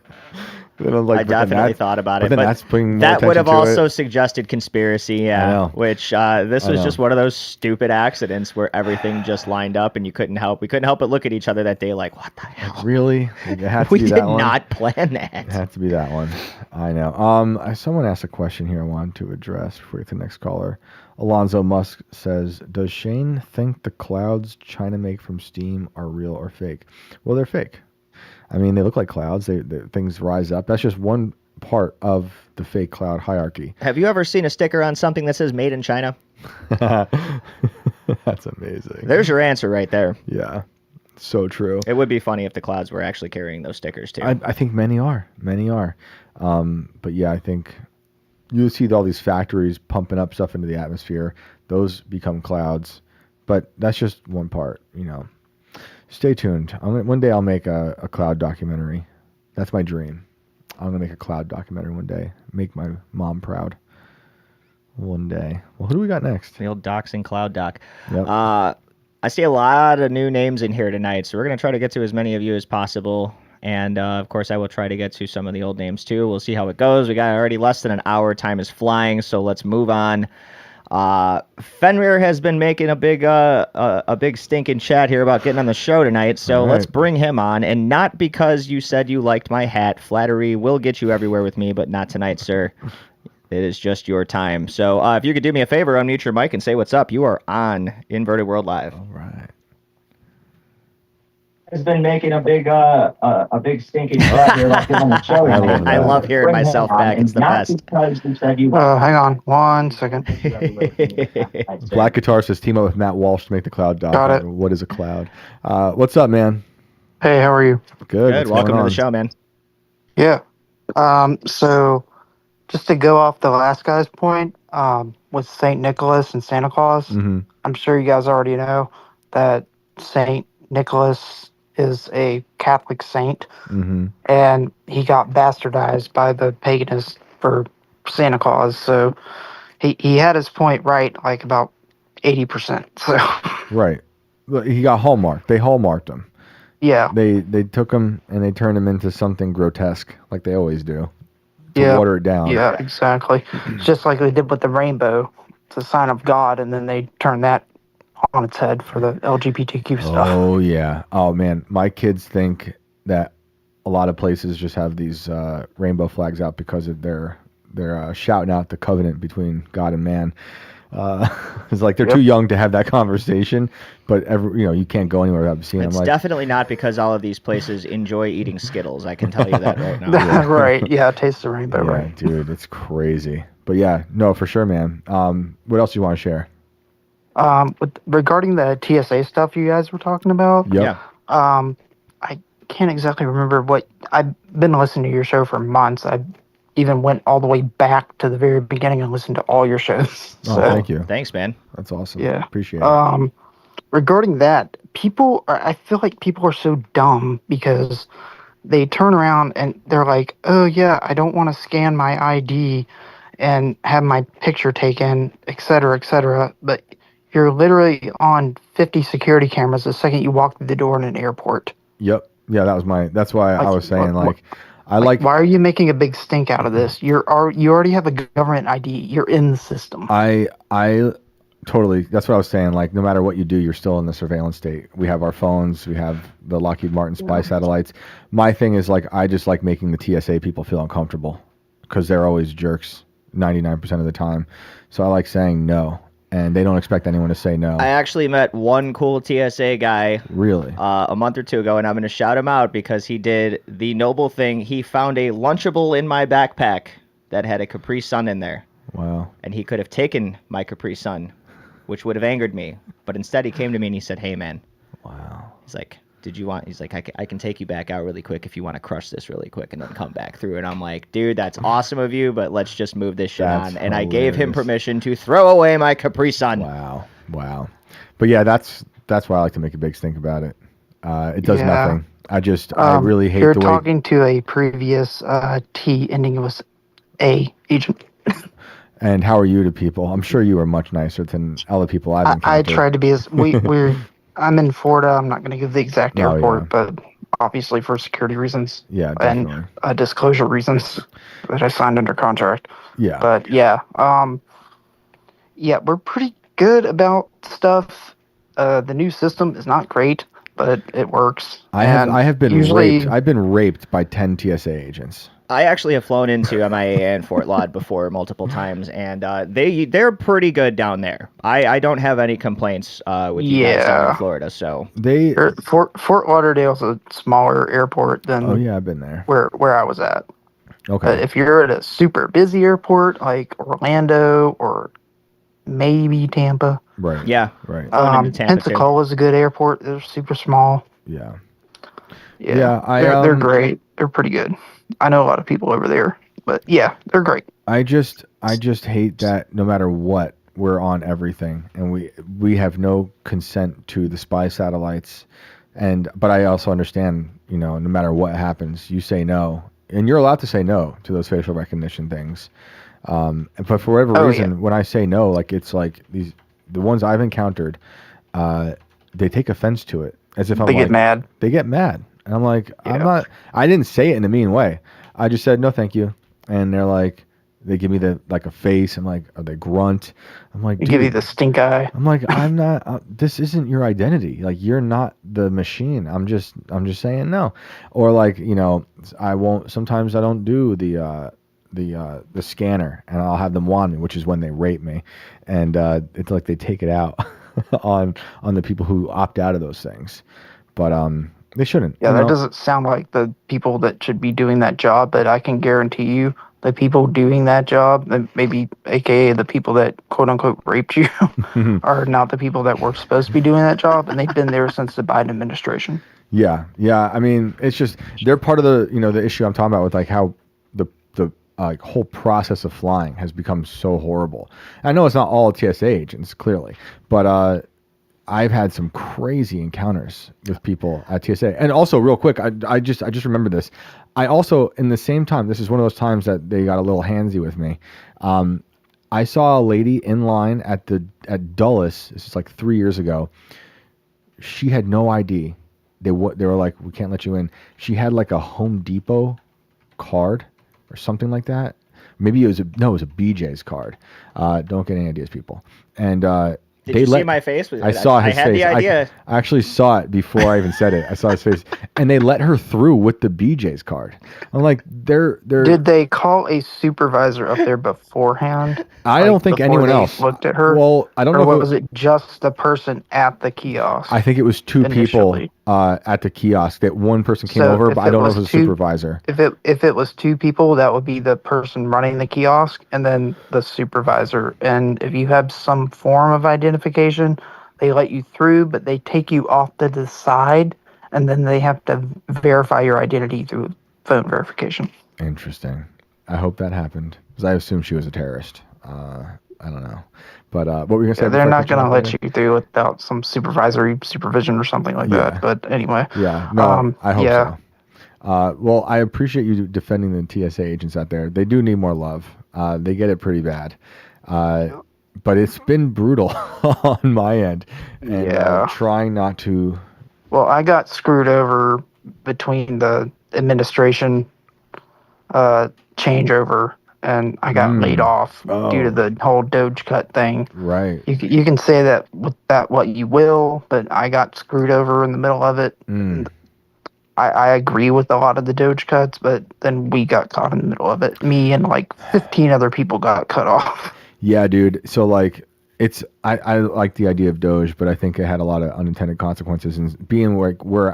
Speaker 1: Then I'm like,
Speaker 2: I definitely thought about it,
Speaker 1: then
Speaker 2: but
Speaker 1: that's bringing more
Speaker 2: that would have
Speaker 1: attention to
Speaker 2: also
Speaker 1: it.
Speaker 2: suggested conspiracy,
Speaker 1: I
Speaker 2: yeah.
Speaker 1: know.
Speaker 2: Which this
Speaker 1: I
Speaker 2: was
Speaker 1: know.
Speaker 2: just one of those stupid accidents where everything just lined up, and we couldn't help but look at each other that day, like, what the hell?
Speaker 1: Really? It had to
Speaker 2: We
Speaker 1: be
Speaker 2: did
Speaker 1: that one.
Speaker 2: not plan
Speaker 1: It
Speaker 2: that.
Speaker 1: had to be that one. I know. Someone asked a question here I wanted to address before we get to the next caller. Alonzo Musk says, does Shane think the clouds China make from steam are real or fake? Well, they're fake. I mean, they look like clouds. Things rise up. That's just one part of the fake cloud hierarchy.
Speaker 2: Have you ever seen a sticker on something that says "Made in China"?
Speaker 1: That's amazing.
Speaker 2: There's your answer right there.
Speaker 1: Yeah, so true.
Speaker 2: It would be funny if the clouds were actually carrying those stickers too.
Speaker 1: I think many are. But yeah, I think you see all these factories pumping up stuff into the atmosphere. Those become clouds. But that's just one part, Stay tuned. One day I'll make a cloud documentary. That's my dream. I'm going to make a cloud documentary one day. Make my mom proud. One day. Well, who do we got next?
Speaker 2: The old doxing cloud doc.
Speaker 1: Yep.
Speaker 2: I see a lot of new names in here tonight, so we're going to try to get to as many of you as possible. And, of course, I will try to get to some of the old names, too. We'll see how it goes. We got already less than an hour. Time is flying, so let's move on. Fenrir has been making a big stinking chat here about getting on the show tonight, so
Speaker 1: All right.
Speaker 2: let's bring him on. And not because you said you liked my hat. Flattery will get you everywhere with me, but not tonight, sir. It is just your time. So if you could do me a favor, unmute your mic and say what's up. You are on Inverted World Live.
Speaker 1: All right.
Speaker 3: Has been making a big stinking chat here like on the show.
Speaker 1: I love
Speaker 2: I
Speaker 1: that.
Speaker 2: love hearing myself back. It's the best.
Speaker 3: Because you said you
Speaker 5: Hang on 1 second.
Speaker 1: Black Guitar says team up with Matt Walsh to make the cloud
Speaker 5: Got
Speaker 1: documentary.
Speaker 5: it.
Speaker 1: What is a cloud? What's up, man?
Speaker 5: Hey, how are you?
Speaker 1: Good.
Speaker 2: Good.
Speaker 1: What's
Speaker 2: Welcome
Speaker 1: going
Speaker 2: to
Speaker 1: on?
Speaker 2: the show, man.
Speaker 5: Yeah. So just to go off the last guy's point, with Saint Nicholas and Santa Claus,
Speaker 1: Mm-hmm.
Speaker 5: I'm sure you guys already know that Saint Nicholas is a Catholic saint,
Speaker 1: Mm-hmm.
Speaker 5: and he got bastardized by the paganists for Santa Claus. So he had his point right, like about 80%. So
Speaker 1: Right. But he got hallmarked. They hallmarked him.
Speaker 5: yeah,
Speaker 1: They took him and they turned him into something grotesque, like they always do, to
Speaker 5: yeah,
Speaker 1: water it down.
Speaker 5: yeah, exactly. Just like they did with the rainbow. It's a sign of God, and then they turned that on its head for the LGBTQ stuff.
Speaker 1: Oh yeah. Oh man, my kids think that a lot of places just have these rainbow flags out because of they're shouting out the covenant between God and man. It's like they're too young to have that conversation, but you can't go anywhere without seeing them.
Speaker 2: It's
Speaker 1: Like,
Speaker 2: definitely not because all of these places enjoy eating Skittles. I can tell you that right now.
Speaker 5: Right, yeah, taste the rainbow,
Speaker 1: yeah,
Speaker 5: right.
Speaker 1: dude, it's crazy. But yeah, no, for sure, man. What else do you want to share?
Speaker 5: Regarding the TSA stuff you guys were talking about,
Speaker 1: Yep.
Speaker 2: Yeah.
Speaker 5: I can't exactly remember what. I've been listening to your show for months. I even went all the way back to the very beginning and listened to all your shows.
Speaker 1: Oh,
Speaker 5: So,
Speaker 1: thank you.
Speaker 2: Thanks, man.
Speaker 1: That's awesome.
Speaker 5: Yeah.
Speaker 1: Appreciate it.
Speaker 5: Regarding that, I feel like people are so dumb because they turn around and they're like, oh, yeah, I don't want to scan my ID and have my picture taken, et cetera, et cetera. But you're literally on 50 security cameras the second you walk through the door in an airport.
Speaker 1: Yep. Yeah, that's why I was saying, I like
Speaker 5: Why are you making a big stink out of this? You already have a government ID. You're in the system.
Speaker 1: I totally. That's what I was saying. Like, no matter what you do, you're still in the surveillance state. We have our phones. We have the Lockheed Martin spy satellites. My thing is I just like making the TSA people feel uncomfortable because they're always jerks 99% of the time. So I like saying no, and they don't expect anyone to say no.
Speaker 2: I actually met one cool TSA guy
Speaker 1: Really?
Speaker 2: a month or two ago, and I'm going to shout him out because he did the noble thing. He found a Lunchable in my backpack that had a Capri Sun in there,
Speaker 1: Wow.
Speaker 2: and he could have taken my Capri Sun, which would have angered me. But instead, he came to me and he said, "Hey, man."
Speaker 1: Wow.
Speaker 2: He's like, he's like, I can take you back out really quick if you want to crush this really quick and then come back through. And I'm like, dude, that's awesome of you, but let's just move this shit
Speaker 1: That's
Speaker 2: on. And I gave him
Speaker 1: hilarious.
Speaker 2: permission to throw away my Capri Sun.
Speaker 1: Wow. But yeah, that's why I like to make a big stink about it. It does nothing. I really hate
Speaker 5: You're
Speaker 1: the way.
Speaker 5: talking to a previous T ending with A agent.
Speaker 1: And how are you to people? I'm sure you are much nicer than other people I've
Speaker 5: I
Speaker 1: encountered.
Speaker 5: tried to be as we're. I'm in Florida. I'm not going to give the exact
Speaker 1: Oh,
Speaker 5: airport,
Speaker 1: yeah.
Speaker 5: but obviously for security reasons
Speaker 1: Yeah, definitely.
Speaker 5: and disclosure reasons that I signed under contract.
Speaker 1: Yeah.
Speaker 5: But yeah, we're pretty good about stuff. The new system is not great, but it works.
Speaker 1: I have been raped. I've been raped by 10 TSA agents.
Speaker 2: I actually have flown into MIA and Fort Laud before multiple times, and they're pretty good down there. I don't have any complaints with you guys down in Florida. So
Speaker 5: Fort Lauderdale's a smaller airport than.
Speaker 1: Oh yeah, I've been there.
Speaker 5: Where I was at.
Speaker 1: Okay.
Speaker 5: But if you're at a super busy airport like Orlando or maybe Tampa.
Speaker 1: Right.
Speaker 2: Yeah.
Speaker 1: Right.
Speaker 5: Pensacola's a good airport. They're super small.
Speaker 1: Yeah.
Speaker 5: Yeah. They're great. They're pretty good. I know a lot of people over there, but yeah, they're great.
Speaker 1: I just hate that no matter what, we're on everything, and we have no consent to the spy satellites, but I also understand, no matter what happens, you say no, and you're allowed to say no to those facial recognition things, but for whatever reason, when I say no, like it's like the ones I've encountered, they take offense to it, as if
Speaker 5: they get mad.
Speaker 1: They get mad. And I'm like, I didn't say it in a mean way. I just said, no, thank you. And they're like, they give me a face. I'm like, or they grunt. I'm like,
Speaker 5: they give you the stink eye.
Speaker 1: I'm like, I'm not, this isn't your identity. Like, you're not the machine. I'm just saying no. Or like, sometimes I don't do the scanner, and I'll have them wand me, which is when they rape me. And it's like they take it out on the people who opt out of those things. But, they shouldn't.
Speaker 5: Yeah, that doesn't sound like the people that should be doing that job, but I can guarantee you the people doing that job, maybe aka the people that quote unquote raped you, are not the people that were supposed to be doing that job, and they've been there since the Biden administration.
Speaker 1: Yeah. I mean, it's just they're part of the issue I'm talking about with like how the whole process of flying has become so horrible. I know it's not all TSA agents, clearly, but I've had some crazy encounters with people at TSA. And also, real quick, I just remember this. I also, in the same time, this is one of those times that they got a little handsy with me. I saw a lady in line at Dulles. This is like 3 years ago. She had no ID. They were like, we can't let you in. She had like a Home Depot card or something like that. Maybe it was a BJ's card. Don't get any ideas, people. And
Speaker 2: Did you see my face?
Speaker 1: I saw his face.
Speaker 2: I had the idea.
Speaker 1: I actually saw it before I even said it. I saw his face, and they let her through with the BJ's card. I'm like, they're.
Speaker 5: Did they call a supervisor up there beforehand?
Speaker 1: I don't think anyone else
Speaker 5: looked at her.
Speaker 1: Well, I don't know.
Speaker 5: Or was it just the person at the kiosk?
Speaker 1: I think it was two people at the kiosk. That one person came over, but I don't know if it was a supervisor.
Speaker 5: If it was two people, that would be the person running the kiosk and then the supervisor. And if you have some form of identification, they let you through, but they take you off to the side, and then they have to verify your identity through phone verification.
Speaker 1: Interesting. I hope that happened, because I assume she was a terrorist. I don't know. But what were you going to say?
Speaker 5: They're not going to let you through without some supervisory supervision or something like that. But anyway.
Speaker 1: Yeah. No, I hope so. Well, I appreciate you defending the TSA agents out there. They do need more love. They get it pretty bad. But it's been brutal on my end. And trying not to...
Speaker 5: Well, I got screwed over between the administration changeover, and I got laid off due to the whole Doge cut thing.
Speaker 1: Right.
Speaker 5: You can say that with that what you will, but I got screwed over in the middle of it. I agree with a lot of the Doge cuts, but then we got caught in the middle of it. Me and like 15 other people got cut off.
Speaker 1: Yeah, dude. So like, I like the idea of Doge, but I think it had a lot of unintended consequences. And being like we're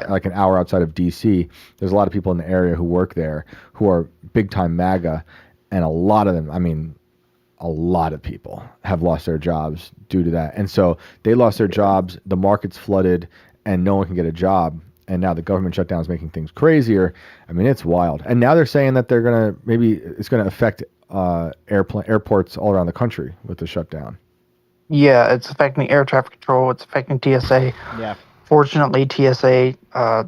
Speaker 1: like an hour outside of DC, there's a lot of people in the area who work there who are big time MAGA, and a lot of them, I mean, a lot of people have lost their jobs due to that. And so they lost their jobs, the market's flooded, and no one can get a job. And now the government shutdown is making things crazier. I mean, it's wild. And now they're saying that it's gonna affect airports all around the country with the shutdown.
Speaker 5: Yeah, it's affecting air traffic control. It's affecting TSA.
Speaker 2: Yeah.
Speaker 5: Fortunately, TSA,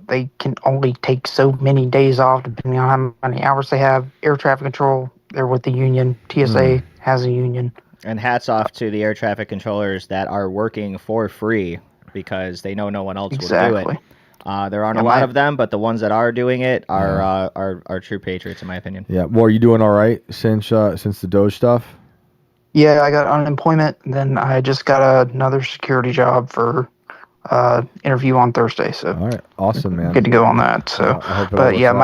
Speaker 5: they can only take so many days off depending on how many hours they have. Air traffic control, they're with the union. TSA has a union.
Speaker 2: And hats off to the air traffic controllers that are working for free because they know no one else will do
Speaker 5: Exactly.
Speaker 2: it. There aren't
Speaker 5: Yeah,
Speaker 2: a lot
Speaker 5: my-
Speaker 2: of them, but the ones that are doing it are true patriots, in my opinion.
Speaker 1: Yeah. Well, are you doing all right since the Doge stuff?
Speaker 5: Yeah, I got unemployment, and then I just got another security job for interview on Thursday. So
Speaker 1: All right. Awesome, man.
Speaker 5: good to go on that. So,
Speaker 1: I hope it all
Speaker 5: but yeah,
Speaker 1: works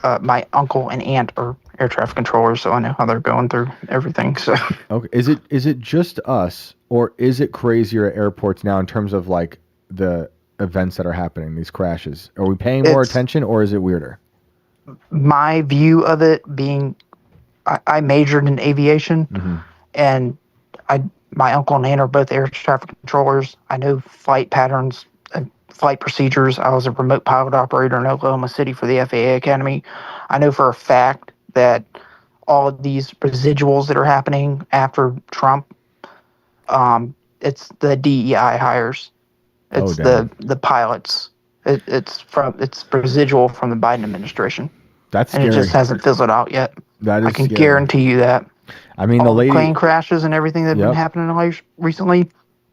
Speaker 1: out.
Speaker 5: my uncle and aunt are air traffic controllers, so I know how they're going through everything. So
Speaker 1: Okay. Is it just us, or is it crazier at airports now in terms of like the events that are happening, these crashes? Are we paying more
Speaker 5: It's-
Speaker 1: attention, or is it weirder?
Speaker 5: my view of it being, I majored in aviation, and my uncle and aunt are both air traffic controllers. I know flight patterns and flight procedures. I was a remote pilot operator in Oklahoma City for the FAA Academy. I know for a fact that all of these residuals that are happening after Trump, it's the DEI hires.
Speaker 1: Oh,
Speaker 5: It's
Speaker 1: damn.
Speaker 5: the pilots. It's residual from the Biden administration,
Speaker 1: That's
Speaker 5: and
Speaker 1: scary.
Speaker 5: it just hasn't fizzled out yet.
Speaker 1: That is
Speaker 5: I can
Speaker 1: scary.
Speaker 5: guarantee you that.
Speaker 1: I mean,
Speaker 5: All
Speaker 1: the
Speaker 5: the
Speaker 1: lady.
Speaker 5: plane crashes and everything that have
Speaker 1: Yep.
Speaker 5: been happening recently,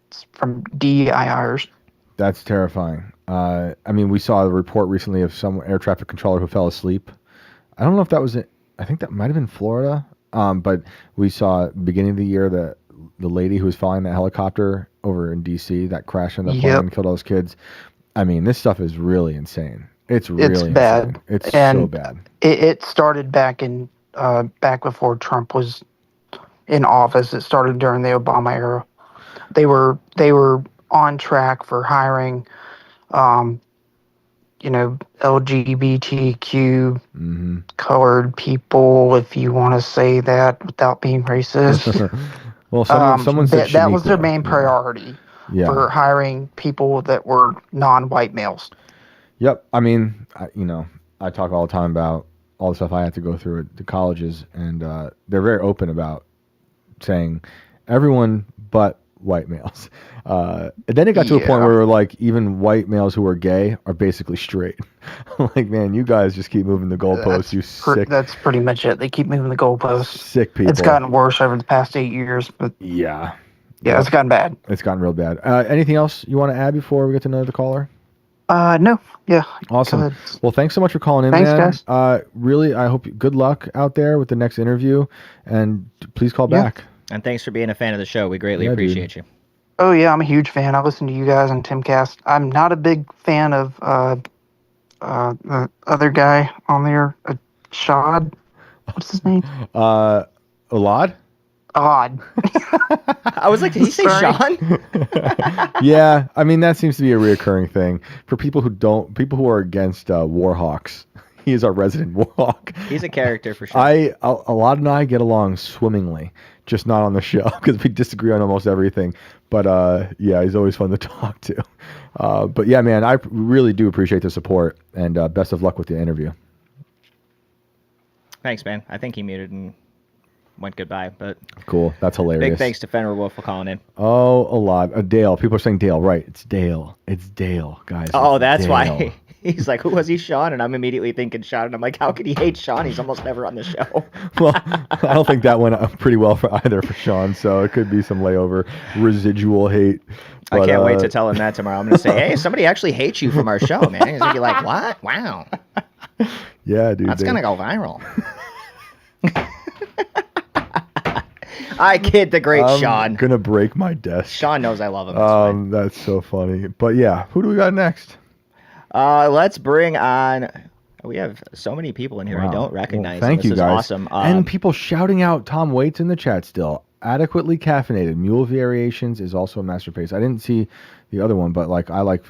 Speaker 5: it's from DEI hires.
Speaker 1: That's terrifying. I mean, we saw a report recently of some air traffic controller who fell asleep. I don't know if that was it. I think that might have been Florida. But we saw beginning of the year that the lady who was flying that helicopter over in DC that crashed on the plane
Speaker 5: Yep.
Speaker 1: and killed all those kids. I mean, this stuff is really insane. It's really
Speaker 5: bad.
Speaker 1: insane. It's
Speaker 5: And
Speaker 1: so bad.
Speaker 5: It started back before Trump was in office. It started during the Obama era. They were on track for hiring, LGBTQ colored people, if you want to say that without being racist.
Speaker 1: Well, someone said
Speaker 5: that was their
Speaker 1: Shaniqua.
Speaker 5: main priority
Speaker 1: Yeah.
Speaker 5: for hiring people that were non-white males.
Speaker 1: Yep. I mean, I talk all the time about all the stuff I had to go through at the colleges, and they're very open about saying everyone but white males. And then it got to a point
Speaker 5: Yeah.
Speaker 1: where like even white males who are gay are basically straight. Like, man, you guys just keep moving the goalposts. You sick,
Speaker 5: That's pretty much it. They keep moving the goalposts.
Speaker 1: sick people.
Speaker 5: It's gotten worse over the past 8 years, but
Speaker 1: Yeah.
Speaker 5: yeah, it's gotten bad.
Speaker 1: It's gotten real bad. Anything else you want to add before we get to another caller?
Speaker 5: No, yeah.
Speaker 1: Awesome.
Speaker 5: Go ahead.
Speaker 1: Well, thanks so much for calling in,
Speaker 5: Thanks,
Speaker 1: man.
Speaker 5: guys.
Speaker 1: Really, I hope good luck out there with the next interview, and please call
Speaker 5: Yeah.
Speaker 1: back.
Speaker 2: And thanher being a fan of the show. We greatly
Speaker 1: Yeah, dude.
Speaker 2: appreciate you.
Speaker 5: Oh yeah, I'm a huge fan. I listen to you guys and Timcast. I'm not a big fan of the other guy on there, Shad. What's his name?
Speaker 1: Alad?
Speaker 5: Odd.
Speaker 2: I was like, did he say
Speaker 5: Sorry.
Speaker 2: Sean?
Speaker 1: Yeah, I mean that seems to be a reoccurring thing for people who are against Warhawks. He is our resident Warhawk.
Speaker 2: He's a character for sure.
Speaker 1: Alad and I get along swimmingly, just not on the show because we disagree on almost everything. But yeah, he's always fun to talk to. But yeah, man, I really do appreciate the support, and best of luck with the interview.
Speaker 2: Thanks, man. I think he muted and went goodbye, but
Speaker 1: Cool, that's hilarious.
Speaker 2: big thanks to Fenrir Wolf for calling in.
Speaker 1: Oh, Alad, Dale. People are saying Dale, right? It's Dale. It's Dale, guys.
Speaker 2: Oh,
Speaker 1: It's
Speaker 2: that's
Speaker 1: Dale.
Speaker 2: why. He's like, who was he, Sean? And I'm immediately thinking Sean. And I'm like, how could he hate Sean? He's almost never on the show.
Speaker 1: Well, I don't think that went pretty well for Sean. So it could be some layover residual hate.
Speaker 2: I
Speaker 1: But,
Speaker 2: can't wait to tell him that tomorrow. I'm going to say, hey, somebody actually hates you from our show, man. He's going to be like, what? Wow.
Speaker 1: Yeah, dude.
Speaker 2: That's going to go viral. I kid the great
Speaker 1: I'm
Speaker 2: Sean.
Speaker 1: gonna break my desk.
Speaker 2: Sean knows I love him. It's fine.
Speaker 1: That's so funny. But yeah, who do we got next?
Speaker 2: Let's bring on. We have so many people in here I
Speaker 1: Wow.
Speaker 2: don't recognize.
Speaker 1: Well, thank
Speaker 2: this
Speaker 1: you
Speaker 2: is
Speaker 1: guys.
Speaker 2: awesome.
Speaker 1: And people shouting out Tom Waits in the chat still. Adequately caffeinated. Mule Variations is also a masterpiece. I didn't see the other one, but like I like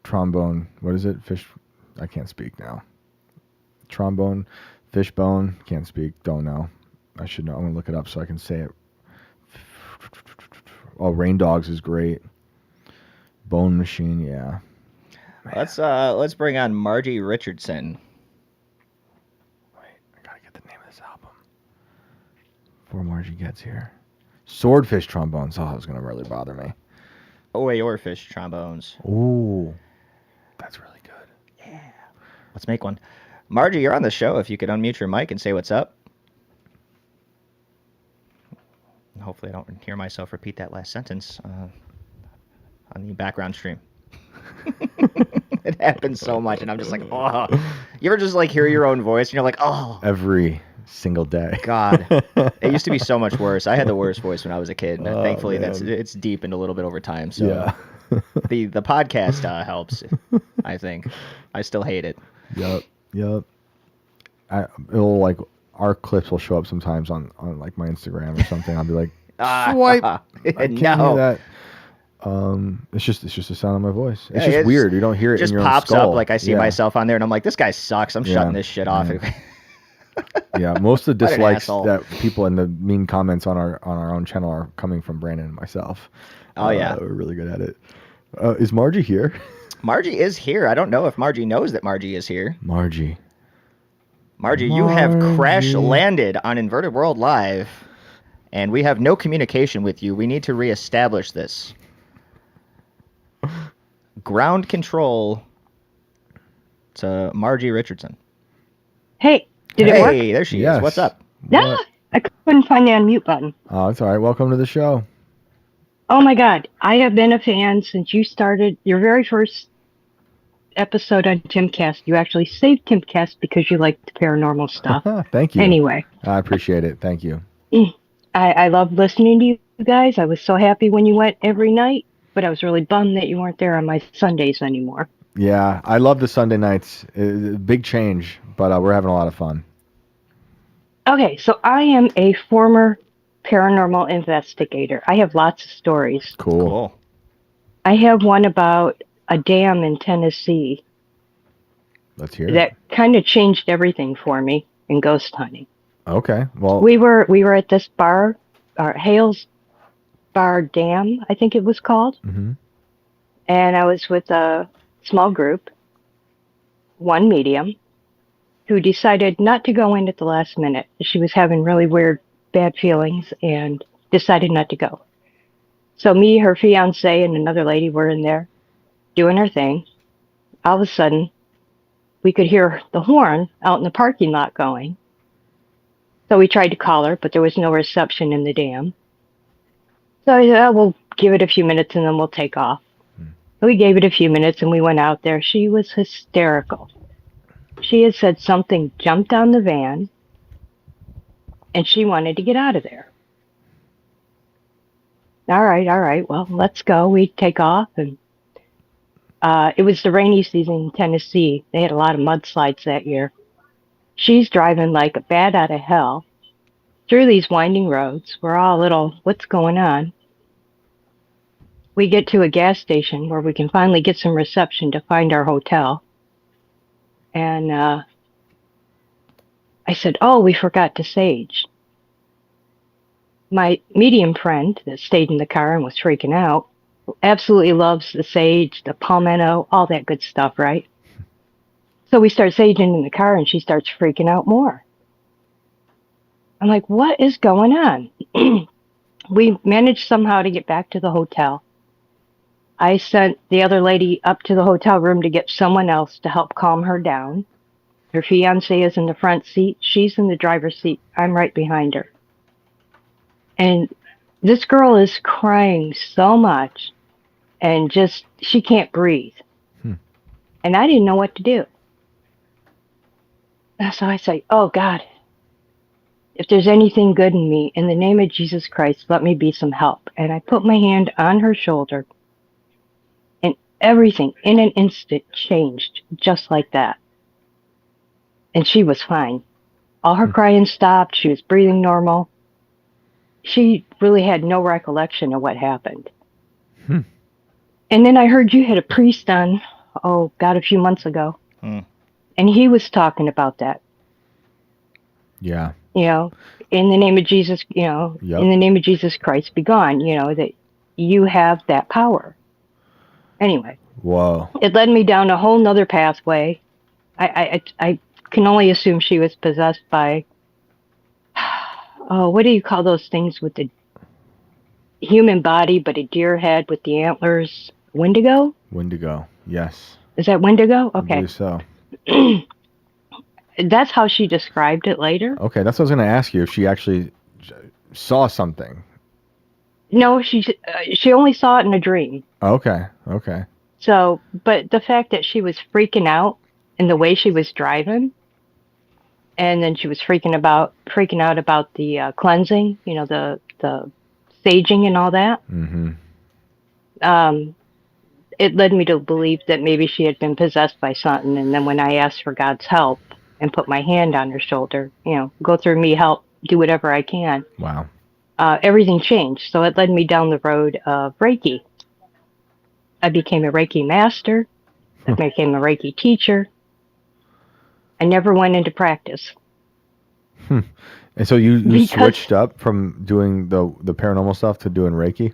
Speaker 1: trombone. What is it? Fish. I can't speak now. Trombone, fishbone. Can't speak. Don't know. I should know. I'm gonna look it up so I can say it. Oh, Rain Dogs is great. Bone Machine, yeah.
Speaker 2: Let's bring on Margie Richardson.
Speaker 1: Wait, I gotta get the name of this album before Margie gets here. Swordfish Trombones. Oh, that was gonna really bother me.
Speaker 2: or fish trombones.
Speaker 1: Ooh, that's really good.
Speaker 2: Let's make one. Margie, you're on the show. If you could unmute your mic and say what's up. Hopefully I don't hear myself repeat that last sentence on the background stream. It happens so much, and I'm just like, oh. You ever just like hear your own voice, and you're like, oh.
Speaker 1: Every single day.
Speaker 2: God, it used to be so much worse. I had the worst voice when I was a kid, and thankfully
Speaker 1: man.
Speaker 2: it's deepened a little bit over time. So
Speaker 1: Yeah.
Speaker 2: the podcast helps, I think. I still hate it.
Speaker 1: Yep. It'll like our clips will show up sometimes on like my Instagram or something. I'll be like, swipe. I can't hear that. It's just the sound of my voice. It's just weird. You don't hear it in your own skull.
Speaker 2: Just pops up like I see myself on there, and I'm like, this guy sucks. I'm shutting this shit off.
Speaker 1: Yeah, most of the
Speaker 2: What an
Speaker 1: dislikes
Speaker 2: asshole.
Speaker 1: that people in the mean comments on our own channel are coming from Brandon and myself.
Speaker 2: Oh yeah,
Speaker 1: we're really good at it. Is Margie here?
Speaker 2: Margie is here. I don't know if Margie knows that Margie is here.
Speaker 1: Margie,
Speaker 2: you have crash landed on Inverted World Live, and we have no communication with you. We need to reestablish this. Ground control to Margie Richardson.
Speaker 6: Hey, did it work?
Speaker 2: Hey, there she is. What's up?
Speaker 6: Yeah, I couldn't find the unmute button.
Speaker 1: Oh, it's all right. Welcome to the show.
Speaker 6: Oh my God, I have been a fan since you started your very first episode on Timcast. You actually saved Timcast because you like the paranormal stuff.
Speaker 1: Thank you.
Speaker 6: Anyway.
Speaker 1: I appreciate it. Thank you.
Speaker 6: I love listening to you guys. I was so happy when you went every night, but I was really bummed that you weren't there on my Sundays anymore.
Speaker 1: Yeah, I love the Sunday nights. Big change, but we're having a lot of fun.
Speaker 6: Okay, so I am a former paranormal investigator. I have lots of stories.
Speaker 1: Cool.
Speaker 6: I have one about a dam in Tennessee.
Speaker 1: Let's hear it.
Speaker 6: That kind of changed everything for me in ghost hunting.
Speaker 1: Okay. Well,
Speaker 6: we were at this bar, Hales Bar Dam, I think it was called.
Speaker 1: Mm-hmm.
Speaker 6: And I was with a small group, one medium, who decided not to go in at the last minute. She was having really weird, bad feelings and decided not to go. So me, her fiance, and another lady were in there doing her thing. All of a sudden, we could hear the horn out in the parking lot going. So we tried to call her, but there was no reception in the dam. So I said, we'll give it a few minutes and then we'll take off. We gave it a few minutes and we went out there. She was hysterical. She had said something jumped on the van and she wanted to get out of there. All right. Well, let's go. We take off. And it was the rainy season in Tennessee. They had a lot of mudslides that year. She's driving like a bat out of hell through these winding roads. We're all a little, what's going on? We get to a gas station where we can finally get some reception to find our hotel. And I said, we forgot to sage. My medium friend that stayed in the car and was freaking out absolutely loves the sage, the palmetto, all that good stuff, right? So we start saging in the car and she starts freaking out more. I'm like, what is going on? We managed somehow to get back to the hotel. I sent the other lady up to the hotel room to get someone else to help calm her down. Her fiance is in the front seat. She's in the driver's seat. I'm right behind her. And this girl is crying so much and just, she can't breathe. And I didn't know what to do. So I say, oh God, if there's anything good in me, in the name of Jesus Christ, let me be some help. And I put my hand on her shoulder. Everything in an instant changed just like that. And she was fine. All her crying stopped. She was breathing normal. She really had no recollection of what happened. And then I heard you had a priest on, a few months ago. And he was talking about that.
Speaker 1: Yeah.
Speaker 6: In the name of Jesus, in the name of Jesus Christ, be gone, that you have that power. Anyway,
Speaker 1: whoa!
Speaker 6: It led me down a whole nother pathway. I can only assume she was possessed by, what do you call those things with the human body, but a deer head with the antlers. Wendigo?
Speaker 1: Wendigo. Yes.
Speaker 6: Is that Wendigo?
Speaker 1: I
Speaker 6: Okay.
Speaker 1: believe so.
Speaker 6: That's how she described it later.
Speaker 1: Okay, that's what I was going to ask you if she actually saw something.
Speaker 6: No, she only saw it in a dream.
Speaker 1: Okay. Okay.
Speaker 6: So, but the fact that she was freaking out and the way she was driving, and then she was freaking out about the cleansing, the saging and all that.
Speaker 1: Mm-hmm.
Speaker 6: It led me to believe that maybe she had been possessed by something. And then when I asked for God's help and put my hand on her shoulder, go through me, help, do whatever I can.
Speaker 1: Wow.
Speaker 6: Everything changed. So it led me down the road of Reiki. I became a Reiki master. I became a Reiki teacher. I never went into practice.
Speaker 1: And so you switched up from doing the paranormal stuff to doing Reiki?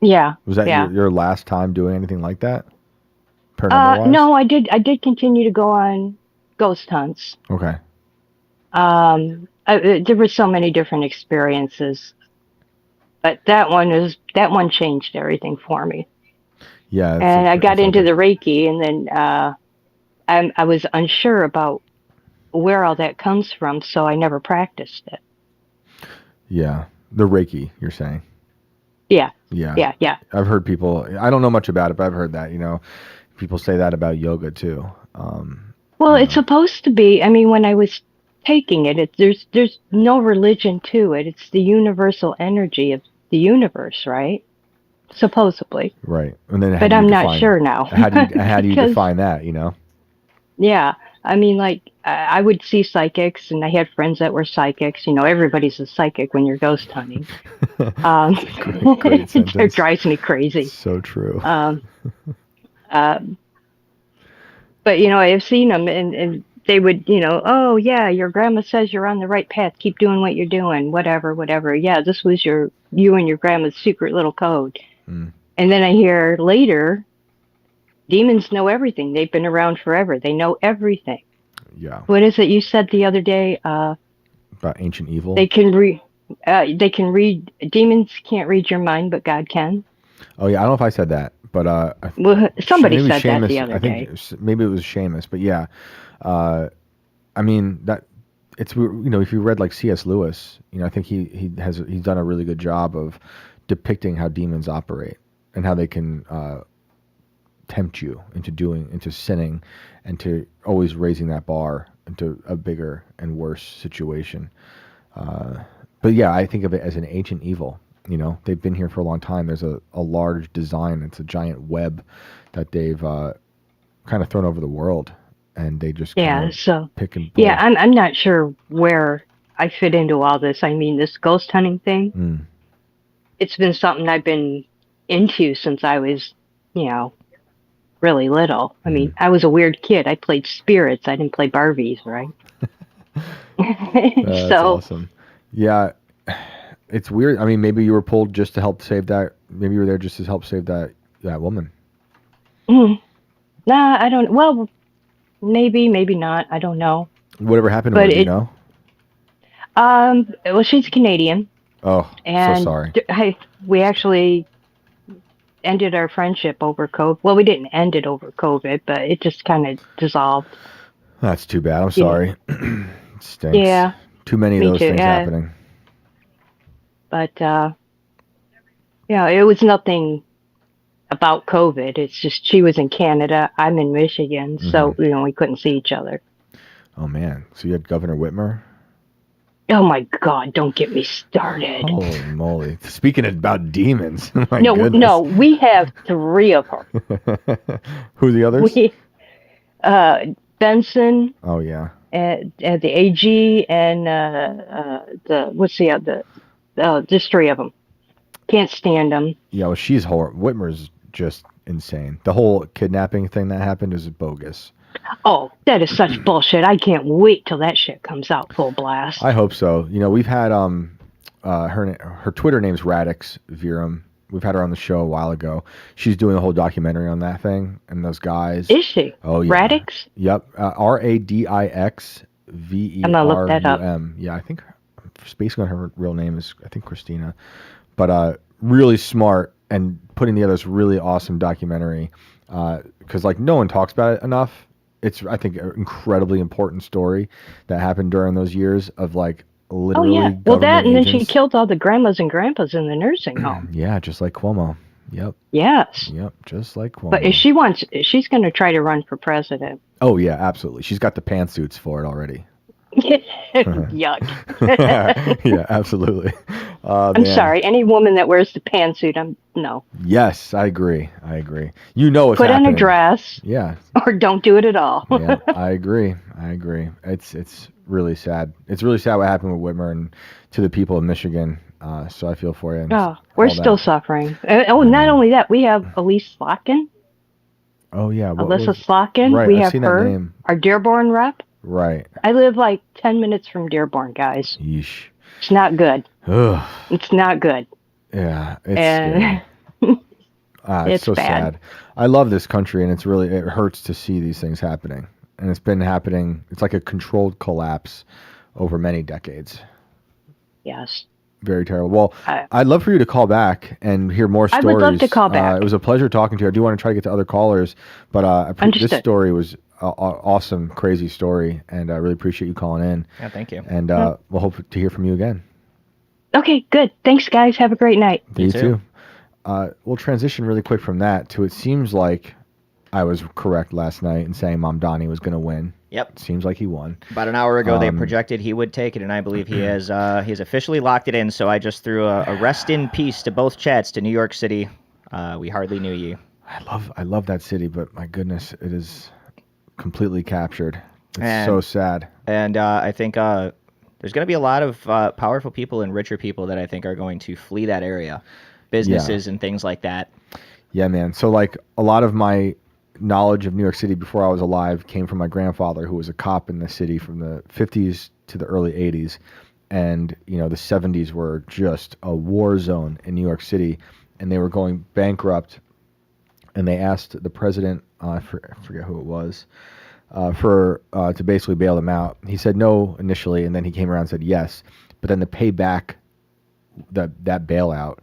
Speaker 6: Yeah.
Speaker 1: Was that
Speaker 6: yeah.
Speaker 1: your last time doing anything like that? Paranormal-wise?
Speaker 6: No, I did continue to go on ghost hunts.
Speaker 1: Okay.
Speaker 6: There were so many different experiences, but that one changed everything for me.
Speaker 1: Yeah.
Speaker 6: And I got into the Reiki, and then I was unsure about where all that comes from, so I never practiced it.
Speaker 1: Yeah, the Reiki, you're saying.
Speaker 6: Yeah.
Speaker 1: Yeah.
Speaker 6: Yeah.
Speaker 1: I've heard people. I don't know much about it, but I've heard that. People say that about yoga too.
Speaker 6: Well, it's supposed to be. I mean, when I was taking it, there's no religion to it. It's the universal energy of the universe, right? Supposedly.
Speaker 1: Right. And then,
Speaker 6: but I'm not sure now.
Speaker 1: How do you define that?
Speaker 6: Yeah. I mean, like, I would see psychics, and I had friends that were psychics. Everybody's a psychic when you're ghost hunting.
Speaker 1: Great sentence.
Speaker 6: It drives me crazy.
Speaker 1: So true.
Speaker 6: But, I've seen them, and they would, oh, yeah, your grandma says you're on the right path. Keep doing what you're doing, whatever. Yeah, this was you and your grandma's secret little code.
Speaker 1: Mm.
Speaker 6: And then I hear later, demons know everything. They've been around forever. They know everything.
Speaker 1: Yeah.
Speaker 6: What is it you said the other day?
Speaker 1: About ancient evil?
Speaker 6: They can read, demons can't read your mind, but God can.
Speaker 1: Oh, yeah, I don't know if I said that. But
Speaker 6: somebody said
Speaker 1: Seamus,
Speaker 6: that the other day.
Speaker 1: I think maybe it was Seamus, but yeah, I mean that it's if you read like C.S. Lewis, I think he's done a really good job of depicting how demons operate and how they can tempt you into sinning, and to always raising that bar into a bigger and worse situation. But yeah, I think of it as an ancient evil. They've been here for a long time. There's a large design. It's a giant web that they've kind of thrown over the world, and they just pick and pull.
Speaker 6: Yeah, I'm not sure where I fit into all this. I mean, this ghost hunting thing, it's been something I've been into since I was, really little. I mean, I was a weird kid. I played spirits. I didn't play Barbies, right?
Speaker 1: That's awesome. Yeah. It's weird. I mean, maybe you were pulled just to help save that. Maybe you were there just to help save that woman.
Speaker 6: Nah, I don't. Well, maybe not. I don't know.
Speaker 1: Whatever happened to her, do you know?
Speaker 6: Well, she's Canadian.
Speaker 1: Oh,
Speaker 6: and
Speaker 1: so sorry.
Speaker 6: We actually ended our friendship over COVID. Well, we didn't end it over COVID, but it just kind of dissolved.
Speaker 1: That's too bad. I'm sorry. It stinks.
Speaker 6: Yeah.
Speaker 1: Too many of those things happening.
Speaker 6: But, it was nothing about COVID. It's just she was in Canada. I'm in Michigan. So, we couldn't see each other.
Speaker 1: Oh, man. So you had Governor Whitmer?
Speaker 6: Oh, my God. Don't get me started.
Speaker 1: Holy moly. Speaking about demons.
Speaker 6: No, we have 3 of them.
Speaker 1: Who are the others?
Speaker 6: Benson.
Speaker 1: Oh, yeah.
Speaker 6: And the AG and there's 3 of them. Can't stand them.
Speaker 1: Yeah, well, she's horrible. Whitmer's just insane. The whole kidnapping thing that happened is bogus.
Speaker 6: Oh, that is such bullshit. I can't wait till that shit comes out full blast.
Speaker 1: I hope so. We've had her Twitter name's Radix Virum. We've had her on the show a while ago. She's doing a whole documentary on that thing and those guys.
Speaker 6: Is she?
Speaker 1: Oh, yeah.
Speaker 6: Radix?
Speaker 1: Yep. RADIX VERUM.
Speaker 6: I'm gonna look that up.
Speaker 1: Yeah, I think spacing on her real name is, I think, Christina. But really smart and putting together this really awesome documentary. Because like no one talks about it enough. It's I think an incredibly important story that happened during those years of like
Speaker 6: Oh
Speaker 1: literally
Speaker 6: yeah. Well, that
Speaker 1: government
Speaker 6: and then she
Speaker 1: agents.
Speaker 6: killed all the grandmas and grandpas in the nursing home.
Speaker 1: Yeah, just like Cuomo. Yep,
Speaker 6: Yes.
Speaker 1: yep, just like
Speaker 6: But if
Speaker 1: Cuomo.
Speaker 6: she's going to try to run for president.
Speaker 1: Oh yeah, absolutely. She's got the pantsuits for it already.
Speaker 6: Yuck.
Speaker 1: Yeah, absolutely. Oh
Speaker 6: I'm
Speaker 1: man.
Speaker 6: sorry. Any woman that wears the pantsuit, no.
Speaker 1: Yes, I agree. I agree. You know what's
Speaker 6: Put on
Speaker 1: happening.
Speaker 6: a dress
Speaker 1: Yeah,
Speaker 6: or don't do it at all.
Speaker 1: yeah, I agree. I agree. It's really sad. It's really sad what happened with Whitmer and to the people of Michigan. So I feel for you. And
Speaker 6: Oh, we're
Speaker 1: all
Speaker 6: still
Speaker 1: that.
Speaker 6: suffering. Not only that, we have Elise Slotkin,
Speaker 1: Oh yeah, what
Speaker 6: Alyssa
Speaker 1: was
Speaker 6: Slotkin.
Speaker 1: right?
Speaker 6: We
Speaker 1: I've
Speaker 6: have
Speaker 1: seen
Speaker 6: her,
Speaker 1: that name.
Speaker 6: our Dearborn rep.
Speaker 1: Right.
Speaker 6: I live like 10 minutes from Dearborn, guys.
Speaker 1: Yeesh.
Speaker 6: It's not good.
Speaker 1: Ugh.
Speaker 6: It's not good.
Speaker 1: Yeah, it's
Speaker 6: And
Speaker 1: scary. It's
Speaker 6: it's
Speaker 1: so
Speaker 6: bad.
Speaker 1: sad. I love this country, and it hurts to see these things happening. And it's been happening. It's like a controlled collapse over many decades.
Speaker 6: Yes.
Speaker 1: Very terrible. Well,
Speaker 6: I-
Speaker 1: I'd love for you to call back and hear more
Speaker 6: I
Speaker 1: stories.
Speaker 6: would love to call back.
Speaker 1: It was a pleasure talking to you. I do want to try to get to other callers, but this
Speaker 6: Understood.
Speaker 1: story was awesome, crazy story, and I really appreciate you calling in.
Speaker 2: Yeah, thank you.
Speaker 1: And we'll hope to hear from you again.
Speaker 6: Okay, good. Thanks, guys. Have a great night.
Speaker 1: You
Speaker 2: too.
Speaker 1: too. We'll transition really quick from that to it seems like I was correct last night in saying Mom Donnie was going to win.
Speaker 2: Yep.
Speaker 1: Seems like he won.
Speaker 2: About an hour ago, they projected he would take it, and I believe he has he's officially locked it in. So I just threw a rest in peace to both chats to New York City. We hardly knew you.
Speaker 1: I love that city, but my goodness, it is completely captured. It's so sad.
Speaker 2: And I think there's going to be a lot of powerful people and richer people that I think are going to flee that area, businesses and things like that.
Speaker 1: Yeah, man. So like a lot of my knowledge of New York City before I was alive came from my grandfather, who was a cop in the city from the 50s to the early 80s. And, the 70s were just a war zone in New York City, and they were going bankrupt. And they asked the president, I forget who it was, to basically bail them out. He said no initially, and then he came around and said yes. But then to pay back that bailout,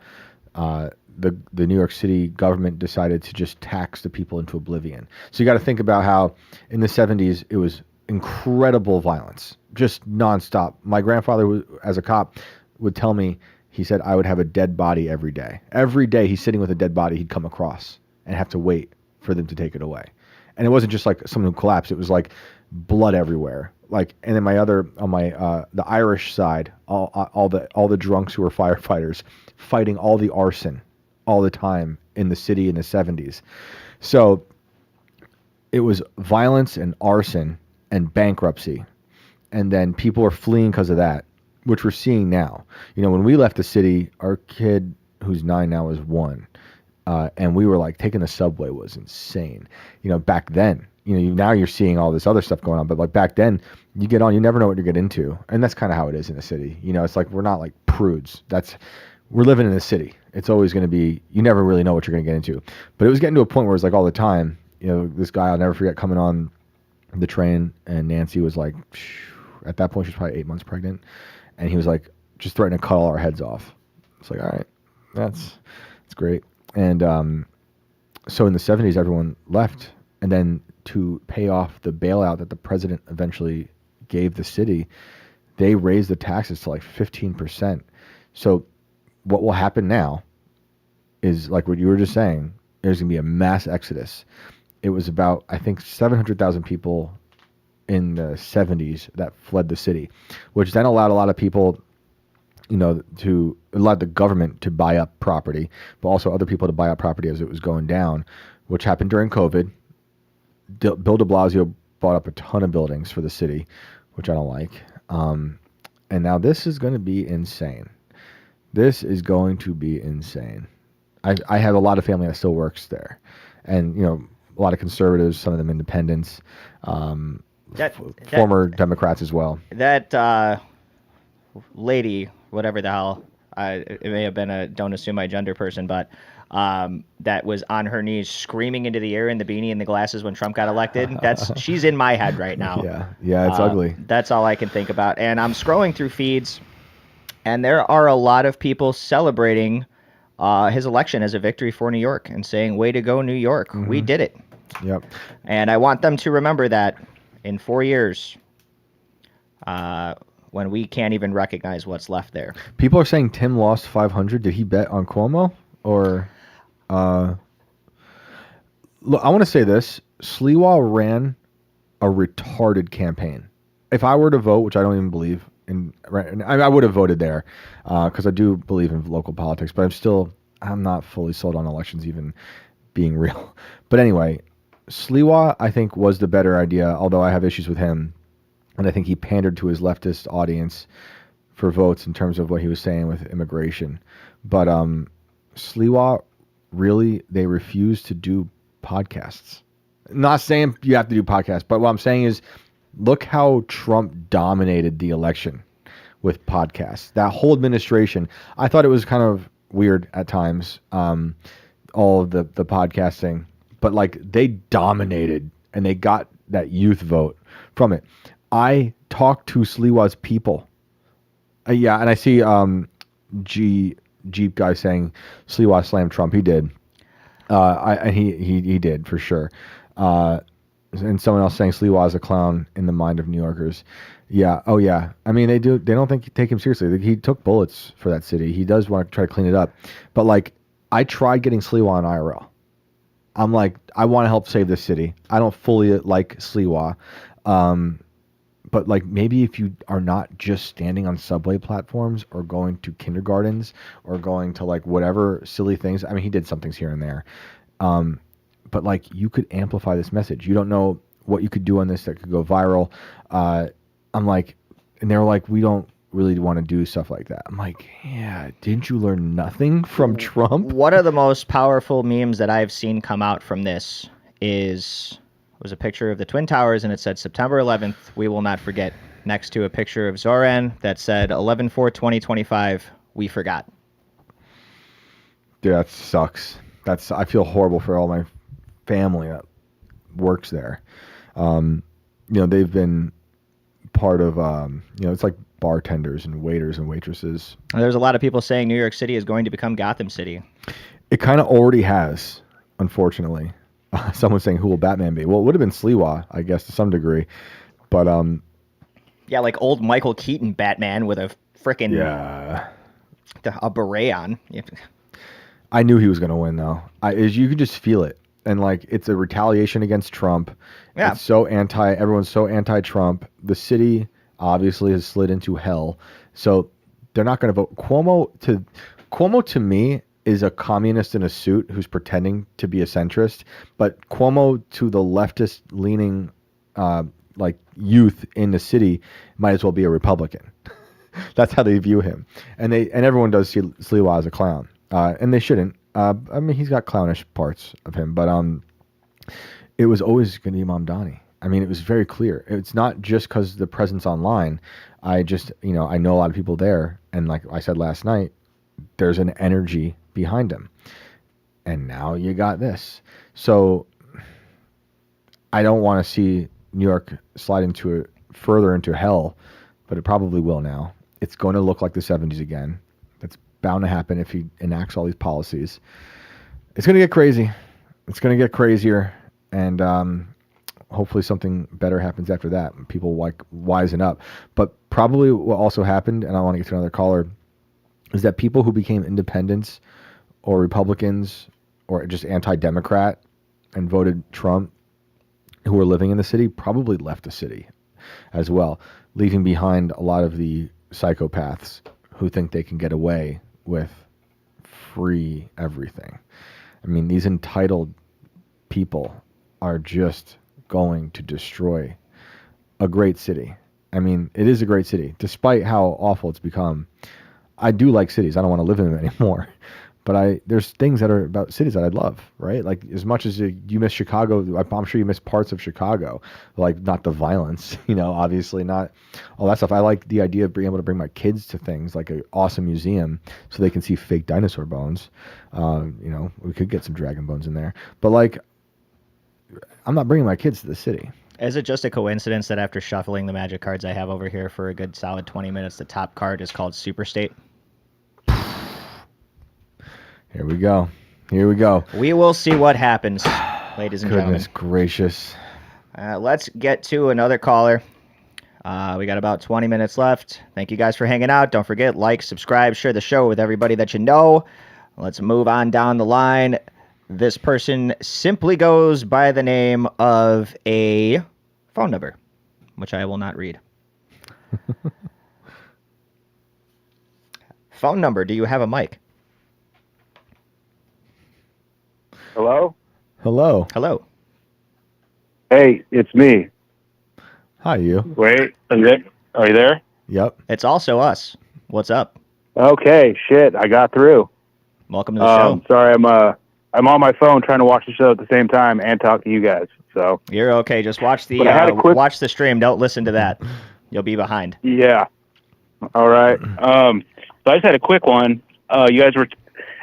Speaker 1: the New York City government decided to just tax the people into oblivion. So you got to think about how in the 70s it was incredible violence, just nonstop. My grandfather, as a cop, would tell me, he said, I would have a dead body every day. Every day he's sitting with a dead body he'd come across and have to wait for them to take it away. And it wasn't just like someone who collapsed. It was like blood everywhere. Like, and then the Irish side, all the drunks who were firefighters fighting all the arson all the time in the city in the 70s. So it was violence and arson and bankruptcy. And then people are fleeing because of that, which we're seeing now. When we left the city, our kid, who's 9 now, is 1. And we were like, taking the subway was insane. Back then, now you're seeing all this other stuff going on, but like back then, you get on, you never know what you get into. And that's kind of how it is in the city. It's like, we're not like prudes. We're living in a city. It's always going to be, you never really know what you're going to get into. But it was getting to a point where it's like all the time, this guy, I'll never forget, coming on the train, and Nancy was like, at that point, she was probably 8 months pregnant. And he was like, just threatening to cut all our heads off. It's like, all right, that's great. And so in the 70s, everyone left. And then to pay off the bailout that the president eventually gave the city, they raised the taxes to like 15%. So what will happen now is like what you were just saying, there's going to be a mass exodus. It was about, I think, 700,000 people in the 70s that fled the city, which then allowed a lot of people, to allow the government to buy up property, but also other people to buy up property as it was going down, which happened during COVID. Bill de Blasio bought up a ton of buildings for the city, which I don't like. And now this is going to be insane. This is going to be insane. I have a lot of family that still works there, and a lot of conservatives, some of them independents, former Democrats as well.
Speaker 2: That lady, whatever the hell, it may have been a don't assume my gender person, but that was on her knees screaming into the air in the beanie and the glasses when Trump got elected. She's in my head right now.
Speaker 1: Yeah, it's ugly.
Speaker 2: That's all I can think about. And I'm scrolling through feeds, and there are a lot of people celebrating his election as a victory for New York and saying, "Way to go, New York! We did it."
Speaker 1: Yep.
Speaker 2: And I want them to remember that in 4 years, when we can't even recognize what's left there.
Speaker 1: People are saying Tim lost 500. Did he bet on Cuomo? Or, look, I want to say this. Sliwa ran a retarded campaign. If I were to vote, which I don't even believe in, I would have voted there because I do believe in local politics, but I'm not fully sold on elections even being real. But anyway, Sliwa, I think, was the better idea, although I have issues with him. And I think he pandered to his leftist audience for votes in terms of what he was saying with immigration. But Sliwa, really, they refused to do podcasts. Not saying you have to do podcasts, but what I'm saying is look how Trump dominated the election with podcasts. That whole administration, I thought it was kind of weird at times, all of the podcasting, but like they dominated and they got that youth vote from it. I talked to Sliwa's people. Yeah, and I see Jeep guy saying Sliwa slammed Trump. He did. He did for sure. And someone else saying Sliwa is a clown in the mind of New Yorkers. Yeah. Oh yeah. I mean, they don't take him seriously. He took bullets for that city. He does want to try to clean it up. But like, I tried getting Sliwa on IRL. I'm like, I want to help save this city. I don't fully like Sliwa. But like maybe if you are not just standing on subway platforms or going to kindergartens or going to like whatever silly things. I mean, he did some things here and there. But like you could amplify this message. You don't know what you could do on this that could go viral. I'm like, and they're like, we don't really want to do stuff like that. I'm like, yeah, didn't you learn nothing from Trump?
Speaker 2: One of the most powerful memes that I've seen come out from this was a picture of the Twin Towers, and it said September 11th, we will not forget, next to a picture of Zoran that said 11/4/2025, we forgot.
Speaker 1: Dude, that sucks. I feel horrible for all my family that works there. They've been part of, it's like bartenders and waiters and waitresses.
Speaker 2: And there's a lot of people saying New York City is going to become Gotham City.
Speaker 1: It kind of already has, unfortunately. Someone's saying, who will Batman be? Well, it would have been Sliwa, I guess, to some degree. But,
Speaker 2: yeah, like old Michael Keaton Batman with a frickin' a beret on.
Speaker 1: I knew he was going to win, though. You could just feel it. And, like, it's a retaliation against Trump.
Speaker 2: Yeah.
Speaker 1: It's so everyone's so anti-Trump. The city obviously has slid into hell. So they're not going to vote. Cuomo, to me, is a communist in a suit who's pretending to be a centrist. But Cuomo, to the leftist-leaning, youth in the city, might as well be a Republican. That's how they view him. And everyone does see Sliwa as a clown. And they shouldn't. I mean, he's got clownish parts of him, but it was always going to be Mamdani. I mean, it was very clear. It's not just because the presence online. I know a lot of people there, and like I said last night, there's an energy behind him. And now you got this. So I don't want to see New York slide further into hell, but it probably will now. It's going to look like the 70s again. That's bound to happen if he enacts all these policies. It's going to get crazy. It's going to get crazier. And hopefully something better happens after that. People wisen up. But probably what also happened, and I want to get to another caller, is that people who became independents or Republicans or just anti-Democrat and voted Trump who were living in the city probably left the city as well, leaving behind a lot of the psychopaths who think they can get away with free everything. I mean, these entitled people are just going to destroy a great city. I mean, it is a great city, despite how awful it's become. I do like cities. I don't want to live in them anymore. But there's things that are about cities that I'd love, right? Like as much as you miss Chicago, I'm sure you miss parts of Chicago, like not the violence, obviously not all that stuff. I like the idea of being able to bring my kids to things like an awesome museum so they can see fake dinosaur bones. We could get some dragon bones in there, but like, I'm not bringing my kids to the city.
Speaker 2: Is it just a coincidence that after shuffling the magic cards I have over here for a good solid 20 minutes, the top card is called Superstate?
Speaker 1: Here we go. Here we go.
Speaker 2: We will see what happens, ladies and
Speaker 1: Goodness
Speaker 2: gentlemen.
Speaker 1: gracious.
Speaker 2: Let's get to another caller. We got about 20 minutes left. Thank you guys for hanging out. Don't forget, like, subscribe, share the show with everybody that you know. Let's move on down the line. This person simply goes by the name of a phone number, which I will not read. Phone number, do you have a mic?
Speaker 7: Hello?
Speaker 1: Hello.
Speaker 2: Hello.
Speaker 7: Hey, it's me.
Speaker 1: Hi, you.
Speaker 7: Wait, are you there?
Speaker 1: Yep.
Speaker 2: It's also us. What's up?
Speaker 7: Okay, shit, I got through.
Speaker 2: Welcome to the show.
Speaker 7: Sorry, I'm on my phone trying to watch the show at the same time and talk to you guys. So
Speaker 2: You're okay. Just watch the
Speaker 7: But I had a quick-
Speaker 2: watch the stream. Don't listen to that. You'll be behind.
Speaker 7: yeah, all right. So I just had a quick one. You guys were,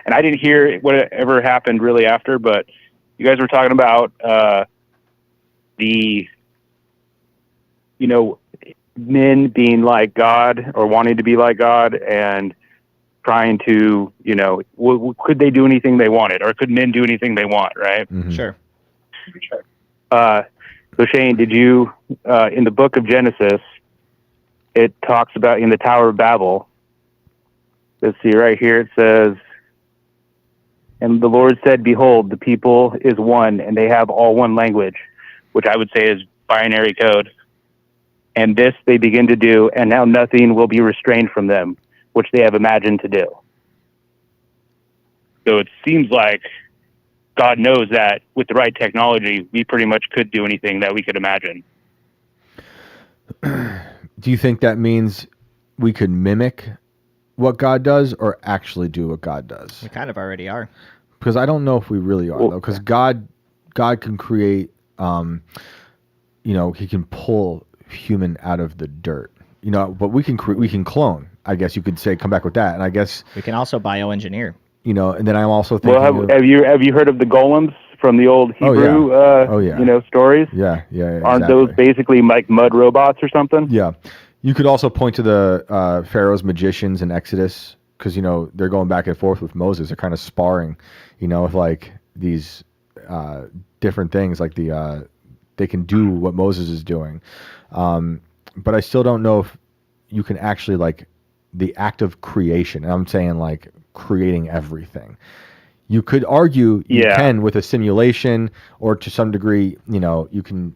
Speaker 7: and I didn't hear whatever happened really after, but you guys were talking about the, men being like God or wanting to be like God and trying to, could they do anything they wanted, or could men do anything they want, right?
Speaker 1: Mhm.
Speaker 2: Sure.
Speaker 7: So Shane, did you, in the book of Genesis, it talks about in the Tower of Babel, let's see right here, it says, and the Lord said, behold, the people is one, and they have all one language, which I would say is binary code. And this they begin to do, and now nothing will be restrained from them, which they have imagined to do. So it seems like God knows that with the right technology, we pretty much could do anything that we could imagine.
Speaker 1: Do you think that means we could mimic what God does or actually do what God does?
Speaker 2: We kind of already are.
Speaker 1: Because I don't know if we really are, though. Because God can create, he can pull human out of the dirt, but we can clone. I guess you could say, come back with that, and I guess
Speaker 2: We can also bioengineer.
Speaker 1: and then I'm also thinking,
Speaker 7: Well, have you heard of the golems from the old Hebrew, stories?
Speaker 1: yeah,
Speaker 7: Aren't
Speaker 1: exactly.
Speaker 7: those basically like mud robots or something?
Speaker 1: Yeah, you could also point to the Pharaoh's magicians in Exodus, because they're going back and forth with Moses. They're kind of sparring, with like these different things, like they can do what Moses is doing, but I still don't know if you can actually like the act of creation. And I'm saying like creating everything. You could argue you can with a simulation, or to some degree, you can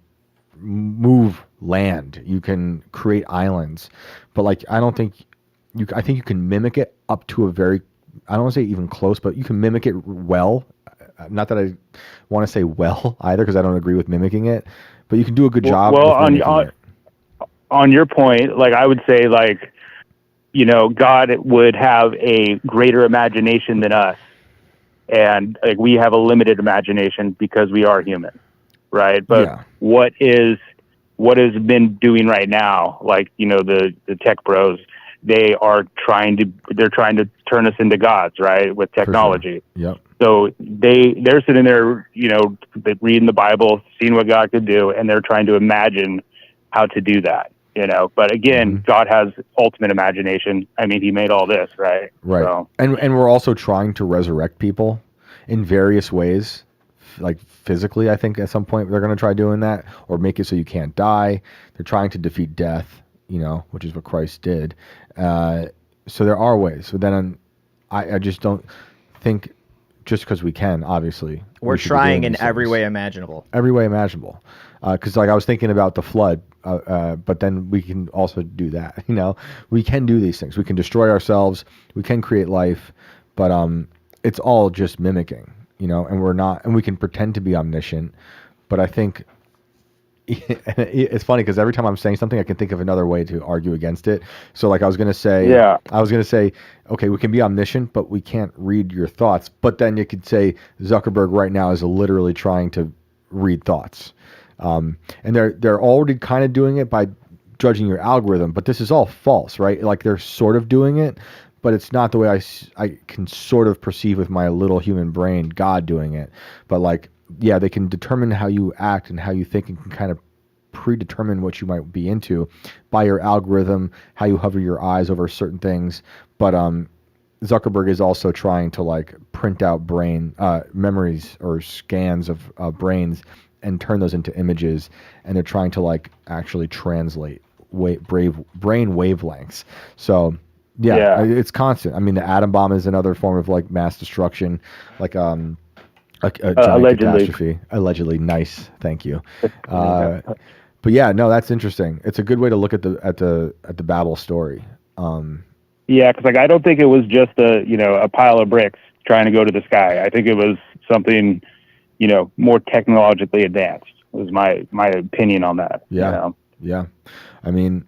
Speaker 1: move land, you can create islands, but like I don't think I think you can mimic it up to a very, I don't want to say even close, but you can mimic it well. Not that I want to say well either, because I don't agree with mimicking it, but you can do a good job.
Speaker 7: Well,
Speaker 1: with mimicking it.
Speaker 7: on your point, like I would say, like, God would have a greater imagination than us, and like we have a limited imagination because we are human, right? But what is been doing right now, like the tech bros, they're trying to turn us into gods, right, with technology.
Speaker 1: Sure. Yep.
Speaker 7: So they're sitting there, reading the Bible, seeing what God could do, and they're trying to imagine how to do that. But again, God has ultimate imagination. I mean, he made all this, right?
Speaker 1: Right.
Speaker 7: So,
Speaker 1: And we're also trying to resurrect people in various ways, like physically. I think at some point they're going to try doing that, or make it so you can't die. They're trying to defeat death, which is what Christ did. So there are ways. But then I just don't think just because we can, obviously.
Speaker 2: We're trying in every way imaginable.
Speaker 1: Every way imaginable. Because like I was thinking about the flood, but then we can also do that. We can do these things. We can destroy ourselves. We can create life, but it's all just mimicking. And we're not. And we can pretend to be omniscient, but I think it's funny because every time I'm saying something, I can think of another way to argue against it. So like I was gonna say, okay, we can be omniscient, but we can't read your thoughts. But then you could say Zuckerberg right now is literally trying to read thoughts. And they're already kind of doing it by judging your algorithm, but this is all false, right? Like they're sort of doing it, but it's not the way I can sort of perceive with my little human brain God doing it. But like, yeah, they can determine how you act and how you think, and can kind of predetermine what you might be into by your algorithm, how you hover your eyes over certain things. But Zuckerberg is also trying to like print out brain memories or scans of brains and turn those into images, and they're trying to like actually translate brain wavelengths. So yeah, it's constant. I mean, the atom bomb is another form of like mass destruction, like a giant catastrophe. Allegedly, nice. Thank you. But yeah, no, that's interesting. It's a good way to look at the Babel story.
Speaker 7: Yeah, because like I don't think it was just a pile of bricks trying to go to the sky. I think it was something more technologically advanced. Was my opinion on that.
Speaker 1: Yeah, yeah. I mean,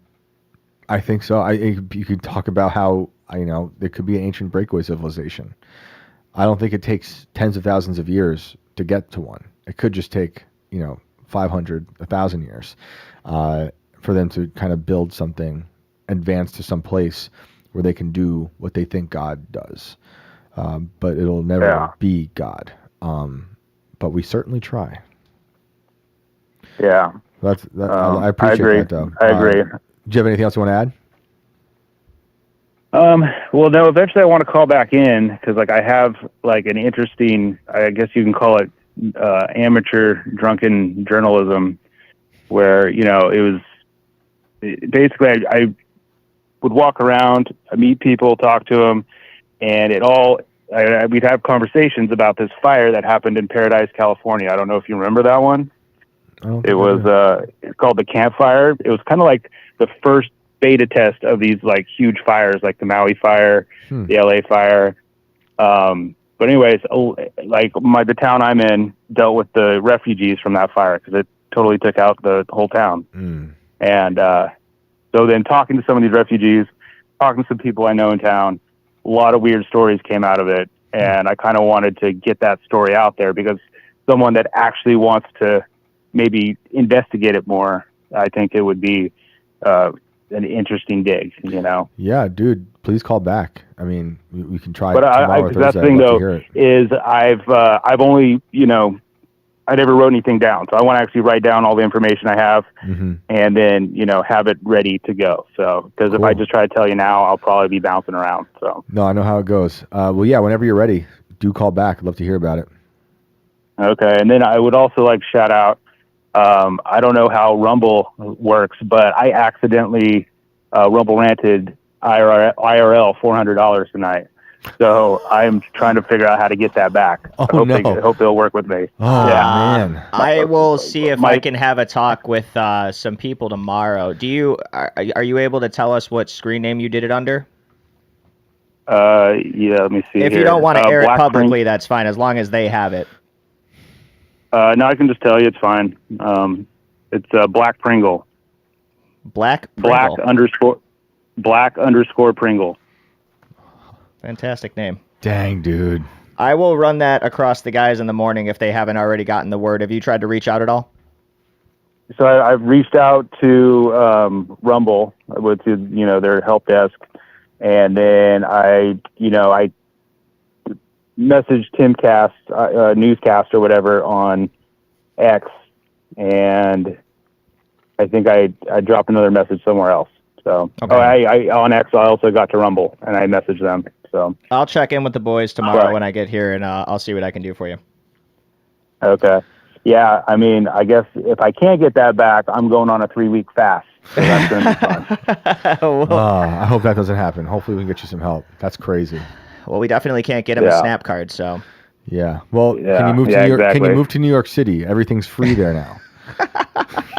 Speaker 1: I think so. You could talk about how there could be an ancient breakaway civilization. I don't think it takes tens of thousands of years to get to one. It could just take 500, 1,000 years for them to kind of build something, advance to some place where they can do what they think God does. But it'll never be God. But we certainly try.
Speaker 7: Yeah.
Speaker 1: I appreciate that, though.
Speaker 7: I agree.
Speaker 1: Do you have anything else you want to add?
Speaker 7: Well, no, eventually I want to call back in because like I have like an interesting, I guess you can call it amateur drunken journalism where, it was basically I would walk around, meet people, talk to them, and we'd have conversations about this fire that happened in Paradise, California. I don't know if you remember that one. It was it's called the campfire. It was kind of like the first beta test of these like huge fires, like the Maui fire, the LA fire. But anyways, like the town I'm in dealt with the refugees from that fire because it totally took out the whole town. And so then talking to some of these refugees, talking to some people I know in town, a lot of weird stories came out of it. And I kind of wanted to get that story out there because someone that actually wants to maybe investigate it more, I think it would be an interesting dig,
Speaker 1: Yeah, dude, please call back. I mean, we can try.
Speaker 7: But that's the thing though is I've only I never wrote anything down, so I want to actually write down all the information I have, and then have it ready to go. So because if I just try to tell you now, I'll probably be bouncing around. So
Speaker 1: no, I know how it goes. Well, yeah, whenever you're ready, do call back. I'd love to hear about it.
Speaker 7: Okay, and then I would also like shout out. I don't know how Rumble works, but I accidentally Rumble ranted IRL $400 tonight. So I'm trying to figure out how to get that back.
Speaker 1: Oh,
Speaker 7: I hope they'll work with me.
Speaker 1: Oh, man.
Speaker 2: I will see if I can have a talk with some people tomorrow. Are you able to tell us what screen name you did it under?
Speaker 7: Yeah, let me see.
Speaker 2: If you don't want to air it publicly, that's fine, as long as they have it.
Speaker 7: No, I can just tell you it's fine. It's Black Pringle.
Speaker 2: Black Pringle.
Speaker 7: Black _ Pringle.
Speaker 2: Fantastic name.
Speaker 1: Dang, dude.
Speaker 2: I will run that across the guys in the morning if they haven't already gotten the word. Have you tried to reach out at all?
Speaker 7: So I've reached out to Rumble, which is their help desk, and then I messaged Timcast, newscast or whatever on X, and I think I dropped another message somewhere else. So I on X I also got to Rumble and I messaged them. So
Speaker 2: I'll check in with the boys tomorrow when I get here, and I'll see what I can do for you.
Speaker 7: Okay. Yeah, I mean, I guess if I can't get that back, I'm going on a 3-week fast. So that's going to be fun.
Speaker 1: I hope that doesn't happen. Hopefully we can get you some help. That's crazy.
Speaker 2: Well, we definitely can't get him a snap card, so.
Speaker 1: Yeah. Well, can you move to New York? Exactly. Can you move to New York City? Everything's free there now.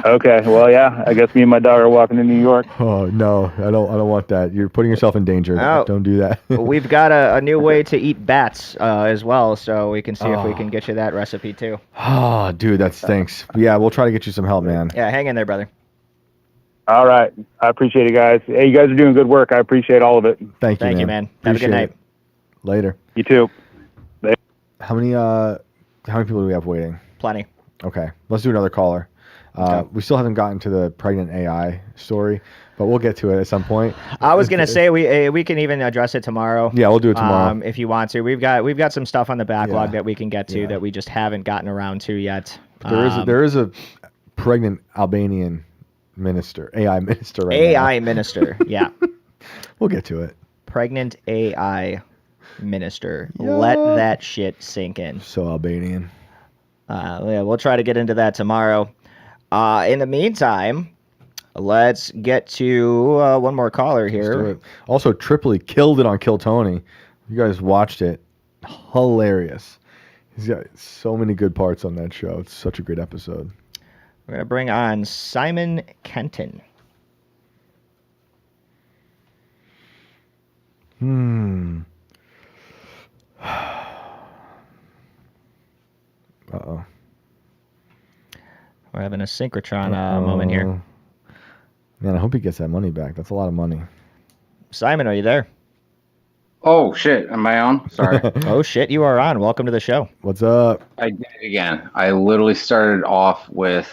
Speaker 7: Okay. Well, yeah. I guess me and my daughter are walking to New York.
Speaker 1: Oh no, I don't want that. You're putting yourself in danger. Oh. Don't do that.
Speaker 2: We've got a new way to eat bats as well, so we can see if we can get you that recipe too.
Speaker 1: Oh, dude, that stinks. Yeah, we'll try to get you some help, man.
Speaker 2: Yeah, hang in there, brother.
Speaker 7: All right. I appreciate it, guys. Hey, you guys are doing good work. I appreciate all of it.
Speaker 1: Thank you, man.
Speaker 2: Have a good night.
Speaker 1: Later.
Speaker 7: You too. Later.
Speaker 1: How many people do we have waiting?
Speaker 2: Plenty.
Speaker 1: Okay, let's do another caller. We still haven't gotten to the pregnant AI story, but we'll get to it at some point.
Speaker 2: I was gonna say we can even address it tomorrow.
Speaker 1: Yeah, we'll do it tomorrow
Speaker 2: if you want to. We've got some stuff on the backlog that we can get to that we just haven't gotten around to yet.
Speaker 1: There is a pregnant Albanian minister, AI minister right now.
Speaker 2: AI minister, yeah.
Speaker 1: We'll get to it.
Speaker 2: Pregnant AI. minister.
Speaker 1: Yeah.
Speaker 2: Let that shit sink in.
Speaker 1: So Albanian.
Speaker 2: Yeah, we'll try to get into that tomorrow. In the meantime, let's get to one more caller
Speaker 1: Let's do
Speaker 2: here.
Speaker 1: it. Also, Tripoli killed it on Kill Tony. You guys watched it. Hilarious. He's got so many good parts on that show. It's such a great episode.
Speaker 2: We're going to bring on Simon Kenton.
Speaker 1: Uh-oh.
Speaker 2: We're having a synchrotron moment here.
Speaker 1: Man, I hope he gets that money back. That's a lot of money.
Speaker 2: Simon, are you there?
Speaker 8: Oh shit, am I on? Sorry.
Speaker 2: Oh shit, you are on. Welcome to the show.
Speaker 1: What's up?
Speaker 8: I did it again. I literally started off with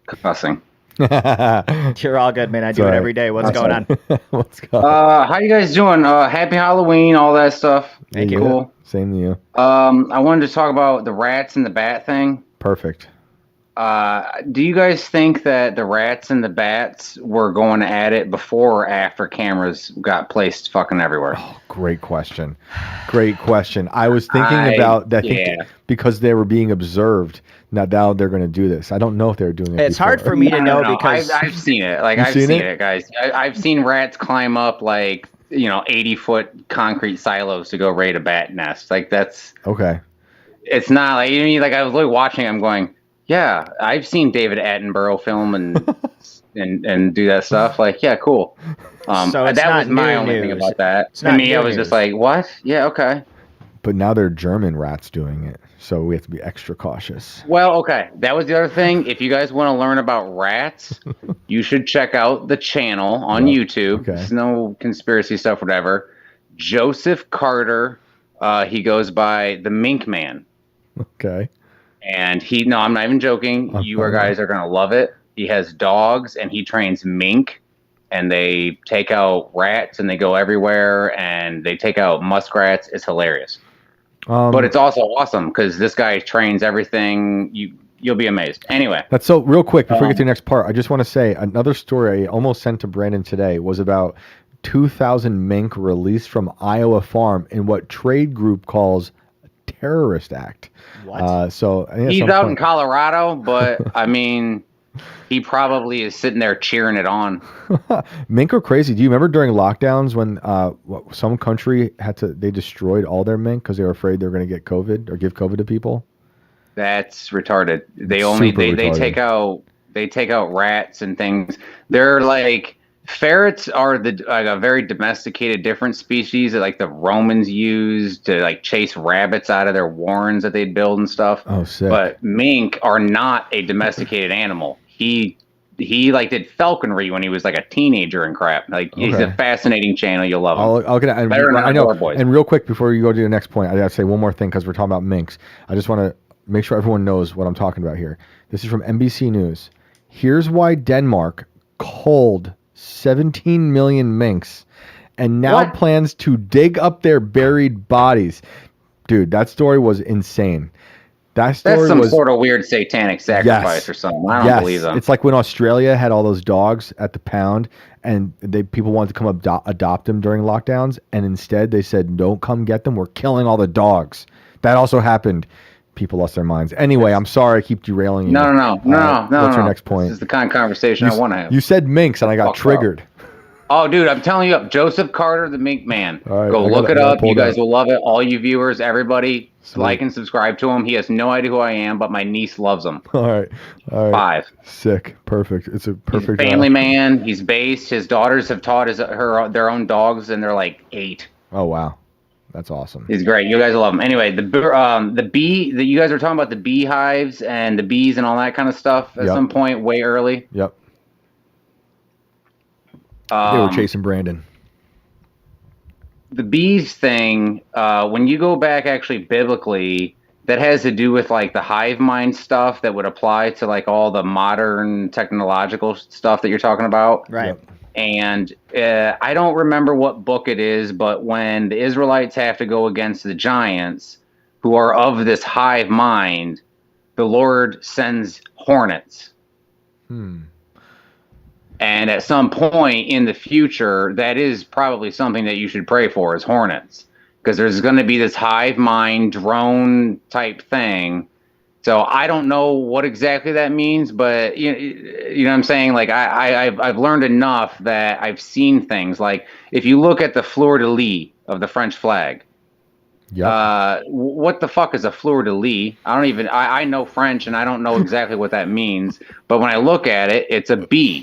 Speaker 8: cussing.
Speaker 2: You're all good, man. I do it every day. What's going on?
Speaker 1: What's going
Speaker 8: How you guys doing? Happy Halloween, all that stuff.
Speaker 2: Thank you.
Speaker 8: Cool.
Speaker 1: Same to you.
Speaker 8: I wanted to talk about the rats and the bat thing.
Speaker 1: Perfect.
Speaker 8: Do you guys think that the rats and the bats were going at it before or after cameras got placed fucking everywhere?
Speaker 1: Oh, great question. Great question. I was thinking about that because they were being observed. Now they're going to do this. I don't know if they're doing it.
Speaker 2: It's hard for me to know because
Speaker 8: I've seen it. Like I've seen it, guys. I've seen rats climb up 80-foot concrete silos to go raid a bat nest. Like that's
Speaker 1: okay.
Speaker 8: It's not like I was really watching. I'm going. Yeah, I've seen David Attenborough film and do that stuff. Like, yeah, cool.
Speaker 2: So it's
Speaker 8: that
Speaker 2: not
Speaker 8: was my
Speaker 2: new
Speaker 8: only
Speaker 2: news.
Speaker 8: thing about that.
Speaker 2: It's
Speaker 8: To
Speaker 2: not
Speaker 8: me,
Speaker 2: new
Speaker 8: I was
Speaker 2: news.
Speaker 8: just like, what? Yeah, okay.
Speaker 1: But now they're German rats doing it, so we have to be extra cautious.
Speaker 8: Well, okay. That was the other thing. If you guys want to learn about rats, you should check out the channel on YouTube.
Speaker 1: Okay.
Speaker 8: There's no conspiracy stuff, whatever. Joseph Carter. He goes by the Mink Man.
Speaker 1: Okay.
Speaker 8: And I'm not even joking. You guys are going to love it. He has dogs and he trains mink, and they take out rats and they go everywhere and they take out muskrats. It's hilarious. But it's also awesome because this guy trains everything. You'll be amazed. Anyway.
Speaker 1: That's so real quick before we get to the next part. I just want to say another story I almost sent to Brandon today was about 2,000 mink released from Iowa farm in what trade group calls terrorist act.
Speaker 2: What?
Speaker 1: So
Speaker 8: he's out in Colorado, but I mean, he probably is sitting there cheering it on.
Speaker 1: Mink are crazy. Do you remember during lockdowns when some country they destroyed all their mink because they were afraid they were going to get COVID or give COVID to people?
Speaker 8: That's retarded. They
Speaker 1: retarded.
Speaker 8: they take out rats and things. They're like ferrets are a very domesticated different species that like the Romans used to like chase rabbits out of their warrens that they'd build and stuff.
Speaker 1: Oh, sick.
Speaker 8: But mink are not a domesticated animal. He like did falconry when he was like a teenager and crap. Like he's a fascinating channel. You'll love him.
Speaker 1: I know. And real quick before you go to the next point, I got to say one more thing because we're talking about minks. I just want to make sure everyone knows what I'm talking about here. This is from NBC News. Here's why Denmark culled 17 million minks and now plans to dig up their buried bodies. Dude, that story was insane. That's some
Speaker 8: sort of weird satanic sacrifice or something. I don't believe them.
Speaker 1: It's like when Australia had all those dogs at the pound and people wanted to come adopt them during lockdowns, and instead they said, don't come get them. We're killing all the dogs. That also happened. People lost their minds. Anyway, I'm sorry I keep derailing you.
Speaker 8: No.
Speaker 1: What's your next point?
Speaker 8: This is the kind of conversation I want to have.
Speaker 1: You said minks and I got triggered.
Speaker 8: Oh, dude, I'm telling you, Joseph Carter, the Mink Man.
Speaker 1: Right,
Speaker 8: go look it up. You guys will love it. All you viewers, everybody, like and subscribe to him. He has no idea who I am, but my niece loves him.
Speaker 1: All right.
Speaker 8: 5.
Speaker 1: Sick. Perfect. It's a perfect.
Speaker 8: He's a family man. He's based. His daughters have taught their own dogs, and they're like 8.
Speaker 1: Oh, wow. That's awesome.
Speaker 8: He's great. You guys will love him. Anyway, the bee that you guys were talking about, the beehives and the bees and all that kind of stuff at some point way early.
Speaker 1: Yep. They were chasing Brandon.
Speaker 8: The bees thing, when you go back actually biblically, that has to do with like the hive mind stuff that would apply to like all the modern technological stuff that you're talking about.
Speaker 2: Right.
Speaker 1: Yep.
Speaker 8: And I don't remember what book it is, but when the Israelites have to go against the giants who are of this hive mind, the Lord sends hornets. And at some point in the future, that is probably something that you should pray for is hornets. because there's going to be this hive mind drone type thing. So I don't know what exactly that means, but you know what I'm saying? Like I've learned enough that I've seen things. Like if you look at the fleur-de-lis of the French flag, what the fuck is a fleur-de-lis? I know French and I don't know exactly what that means, but when I look at it, it's a bee.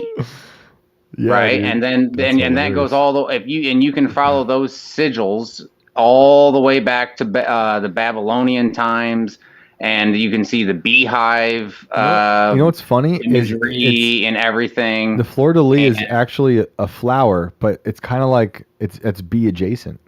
Speaker 8: Right,
Speaker 1: dude.
Speaker 8: and then that goes all the you can follow those sigils all the way back to the Babylonian times, and you can see the beehive.
Speaker 1: You know what's funny
Speaker 8: imagery and everything.
Speaker 1: The fleur-de-lis is actually a flower, but it's kind of like it's bee adjacent.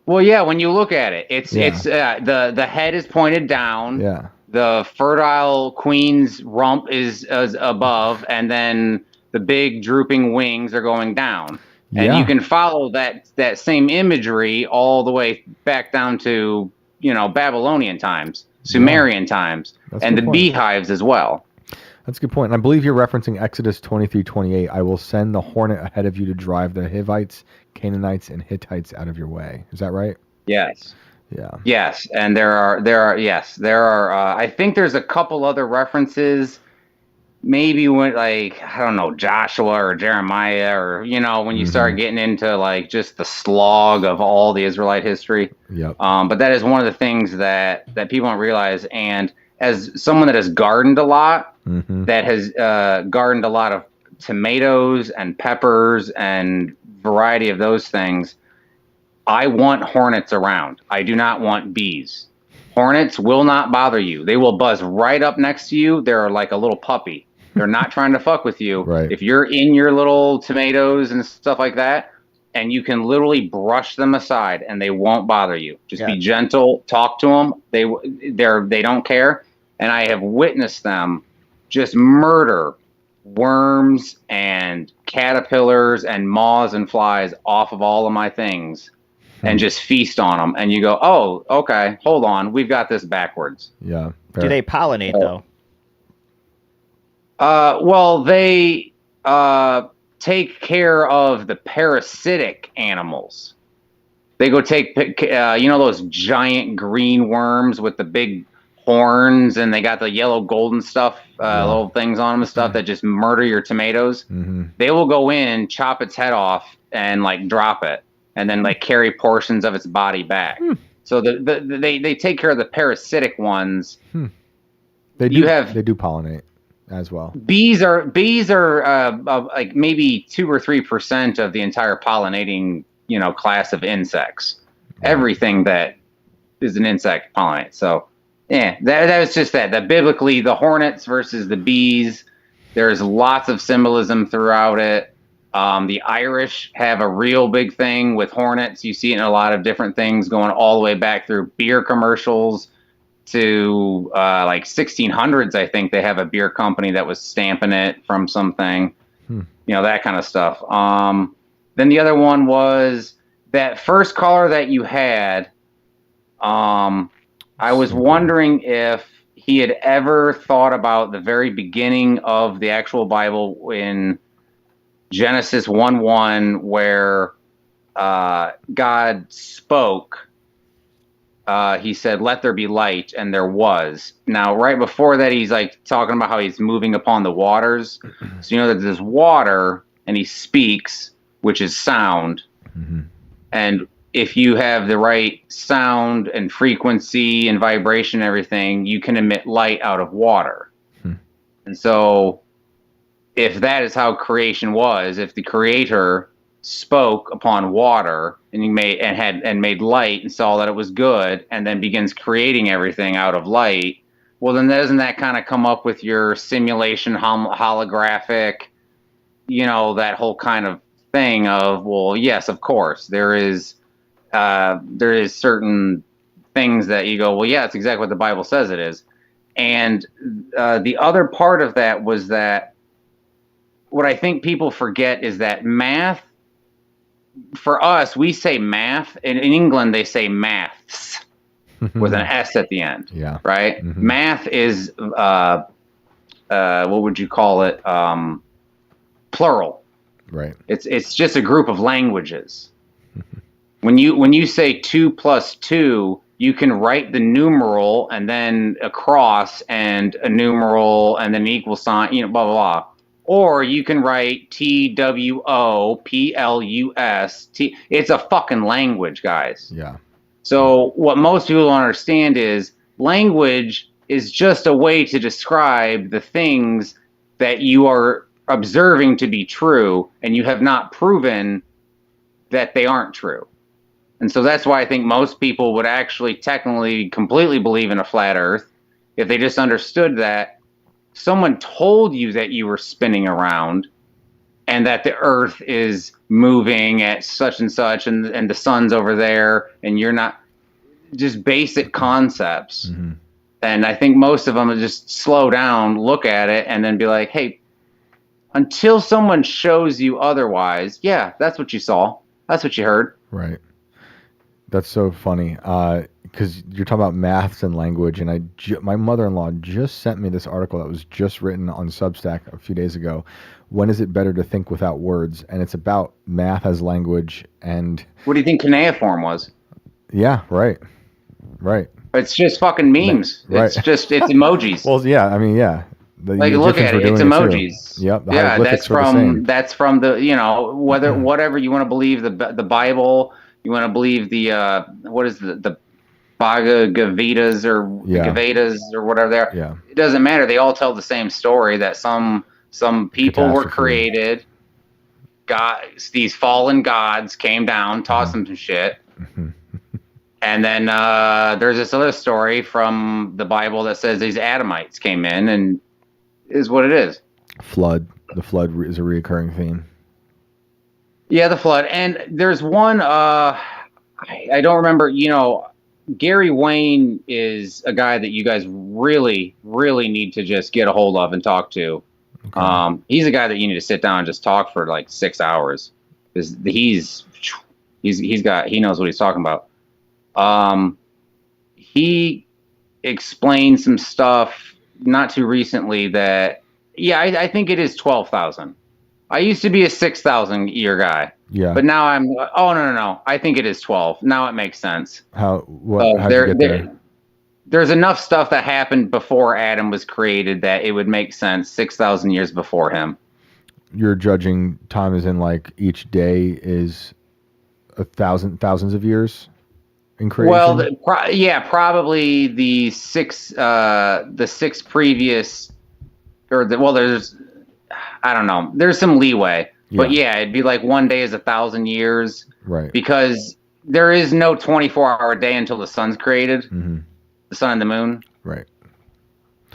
Speaker 8: Well, yeah, when you look at it, it's the head is pointed down.
Speaker 1: Yeah.
Speaker 8: The fertile queen's rump is above, and then the big drooping wings are going down. And you can follow that same imagery all the way back down to, Babylonian times, Sumerian times, and the beehives as well.
Speaker 1: That's a good point. And I believe you're referencing Exodus 23:28. I will send the hornet ahead of you to drive the Hivites, Canaanites, and Hittites out of your way. Is that right?
Speaker 8: Yes.
Speaker 1: Yeah.
Speaker 8: Yes, and there are. I think there's a couple other references. Maybe when I don't know, Joshua or Jeremiah, or when you start getting into just the slog of all the Israelite history.
Speaker 1: Yep.
Speaker 8: But that is one of the things that people don't realize. And as someone that has gardened a lot, that has gardened a lot of tomatoes and peppers and variety of those things, I want hornets around. I do not want bees. Hornets will not bother you. They will buzz right up next to you. They're like a little puppy. They're not trying to fuck with you.
Speaker 1: Right.
Speaker 8: If you're in your little tomatoes and stuff like that, and you can literally brush them aside and they won't bother you. Just be gentle, talk to them. They don't care. And I have witnessed them just murder worms and caterpillars and moths and flies off of all of my things and just feast on them. And you go, oh, okay, hold on. We've got this backwards.
Speaker 1: Yeah.
Speaker 2: Do they pollinate, though?
Speaker 8: Well, they take care of the parasitic animals. They go take, those giant green worms with the big horns, and they got the yellow golden stuff, little things on them and stuff that just murder your tomatoes. They will go in, chop its head off, and drop it, and then carry portions of its body back. So they take care of the parasitic ones.
Speaker 1: They do pollinate as well.
Speaker 8: Bees are like maybe 2 or 3% of the entire pollinating class of insects. Everything that is an insect pollinates. So yeah, that was just that biblically the hornets versus the bees. There's lots of symbolism throughout it. The Irish have a real big thing with hornets. You see it in a lot of different things, going all the way back through beer commercials to 1600s. I think they have a beer company that was stamping it from something, that kind of stuff. Then the other one was that first caller that you had. I was wondering if he had ever thought about the very beginning of the actual Bible in Genesis 1:1, where God spoke. He said, "Let there be light," and there was. Now, right before that, he's talking about how he's moving upon the waters. So that there's water, and he speaks, which is sound. And if you have the right sound and frequency and vibration and everything, you can emit light out of water. And so if that is how creation was, if the creator spoke upon water and made light and saw that it was good and then begins creating everything out of light, well, then doesn't that kind of come up with your simulation holographic, that whole kind of thing of, well, yes, of course, there is certain things that you go, well, yeah, it's exactly what the Bible says it is. And the other part of that was that what I think people forget is that math, for us, we say math. In England, they say maths with an S at the end.
Speaker 1: Yeah.
Speaker 8: Right? Math is, what would you call it? Plural.
Speaker 1: Right.
Speaker 8: It's just a group of languages. When you say 2 plus 2, you can write the numeral and then a cross and a numeral and then an equal sign, blah, blah, blah. Or you can write TWOPLUS. It's a fucking language, guys.
Speaker 1: Yeah.
Speaker 8: So what most people don't understand is language is just a way to describe the things that you are observing to be true, and you have not proven that they aren't true. And so that's why I think most people would actually technically completely believe in a flat earth if they just understood that someone told you that you were spinning around and that the earth is moving at such and such and the sun's over there and you're not, just basic concepts.
Speaker 1: Mm-hmm.
Speaker 8: And I think most of them will just slow down, look at it, and then be like, hey, until someone shows you otherwise, yeah, that's what you saw. That's what you heard.
Speaker 1: Right. That's so funny because you're talking about maths and language, and my mother-in-law just sent me this article that was just written on Substack a few days ago. When is it better to think without words? And it's about math as language. And
Speaker 8: what do you think cuneiform was?
Speaker 1: Yeah, right.
Speaker 8: It's just fucking memes.
Speaker 1: Right.
Speaker 8: It's emojis.
Speaker 1: Well, yeah, I mean, yeah.
Speaker 8: Like, look at it. It's emojis.
Speaker 1: Yep.
Speaker 8: Yeah, that's from the whatever you want to believe, the Bible. You want to believe the what is the Bhagavad Gita's or Vedas or whatever they are.
Speaker 1: Yeah.
Speaker 8: It doesn't matter. They all tell the same story that some people were created. These fallen gods came down, taught them some shit. And then there's this other story from the Bible that says these Adamites came in and is what it is.
Speaker 1: Flood. The flood is a recurring theme.
Speaker 8: Yeah, the flood. And there's one, I don't remember, Gary Wayne is a guy that you guys really, really need to just get a hold of and talk to. Okay. He's a guy that you need to sit down and just talk for like 6 hours. Because he knows what he's talking about. He explained some stuff not too recently that, I think it is 12,000. I used to be a 6,000 year guy.
Speaker 1: Yeah.
Speaker 8: But now I'm, no. I think it is 12. Now it makes sense.
Speaker 1: How'd you get there?
Speaker 8: There's enough stuff that happened before Adam was created that it would make sense 6,000 years before him.
Speaker 1: You're judging time as in like each day is thousands of years in creation?
Speaker 8: Well, probably the six previous, there's, I don't know. There's some leeway, but it'd be like one day is 1,000 years,
Speaker 1: right?
Speaker 8: Because there is no 24-hour day until the sun's created, the sun and the moon,
Speaker 1: right?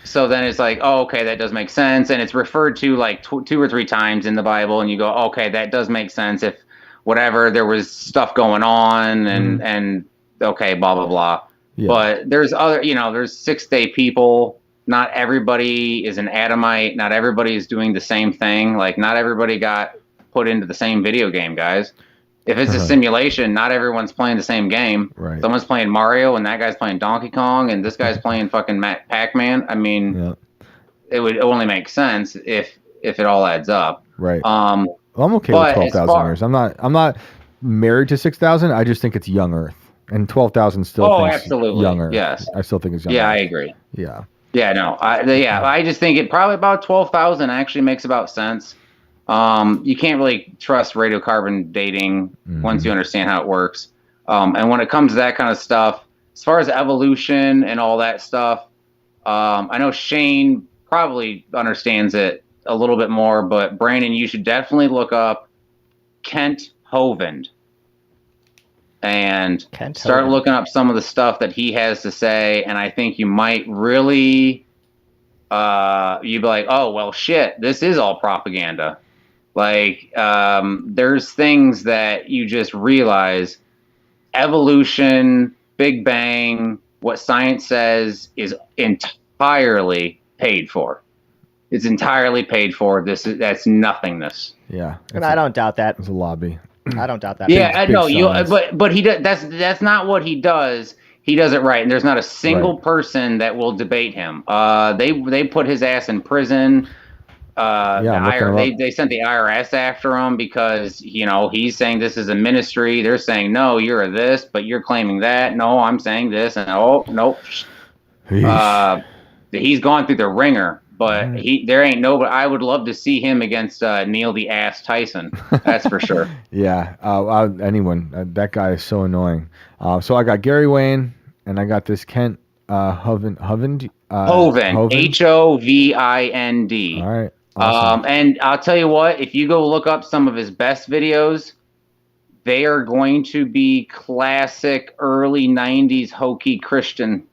Speaker 8: So then it's like, oh, okay, that does make sense, and it's referred to like 2 or 3 times in the Bible, and you go, okay, that does make sense if whatever there was stuff going on, and okay, blah blah blah. Yeah. But there's other, there's 6-day people. Not everybody is an Adamite. Not everybody is doing the same thing. Like, not everybody got put into the same video game, guys. If it's a simulation, not everyone's playing the same game.
Speaker 1: Right.
Speaker 8: Someone's playing Mario, and that guy's playing Donkey Kong, and this guy's playing fucking Pac-Man. I mean, it would only make sense if it all adds up.
Speaker 1: Right. I'm okay with 12,000 years. I'm not married to 6,000. I just think it's young Earth, and 12,000 still thinks
Speaker 8: absolutely.
Speaker 1: Young Earth.
Speaker 8: Yes.
Speaker 1: I still think it's young
Speaker 8: Earth.
Speaker 1: I
Speaker 8: agree.
Speaker 1: Yeah.
Speaker 8: Yeah, no, I just think it probably about 12,000 actually makes about sense. You can't really trust radiocarbon dating once you understand how it works. And when it comes to that kind of stuff, as far as evolution and all that stuff, I know Shane probably understands it a little bit more, but Brandon, you should definitely look up Kent Hovind and start looking up some of the stuff that he has to say, and I think you might really, you'd be like, oh, well, shit, this is all propaganda. Like, there's things that you just realize, evolution, Big Bang, what science says is entirely paid for. It's entirely paid for. That's nothingness.
Speaker 1: Yeah.
Speaker 2: And I don't doubt that.
Speaker 1: It's a lobby.
Speaker 2: I don't doubt that.
Speaker 8: Yeah, I know but he does. That's not what he does. He does it right, and there's not a single person that will debate him. They put his ass in prison.
Speaker 1: I'm looking him up.
Speaker 8: They sent the IRS after him because he's saying this is a ministry. They're saying no, you're this, but you're claiming that. No, I'm saying this, and oh nope. He's gone through the ringer, but there ain't nobody. I would love to see him against Neil the Ass Tyson. That's for sure.
Speaker 1: Yeah, anyone. That guy is so annoying. So I got Gary Wayne, and I got this Kent Hovind.
Speaker 8: Hovind,
Speaker 1: Hovind?
Speaker 8: Hovind.
Speaker 1: All right. Awesome.
Speaker 8: And I'll tell you what, if you go look up some of his best videos, they are going to be classic early 90s hokey Christian.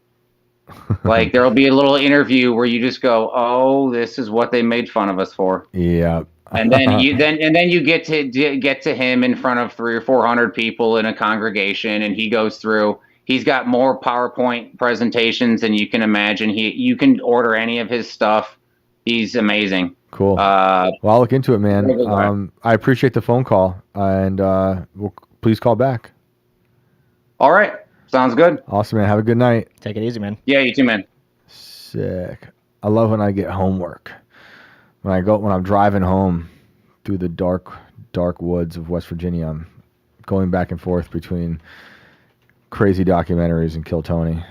Speaker 8: Like there'll be a little interview where you just go, "Oh, this is what they made fun of us for."
Speaker 1: Yeah.
Speaker 8: And then you get to him in front of 300 or 400 people in a congregation, and he goes through. He's got more PowerPoint presentations than you can imagine. You can order any of his stuff. He's amazing.
Speaker 1: Cool. Well, I'll look into it, man. I appreciate the phone call, and please call back.
Speaker 8: All right. Sounds good.
Speaker 1: Awesome, man. Have a good night.
Speaker 2: Take it easy, man.
Speaker 8: Yeah, you too, man.
Speaker 1: Sick. I love when I get homework. When I'm driving home through the dark woods of West Virginia, I'm going back and forth between crazy documentaries and Kill Tony.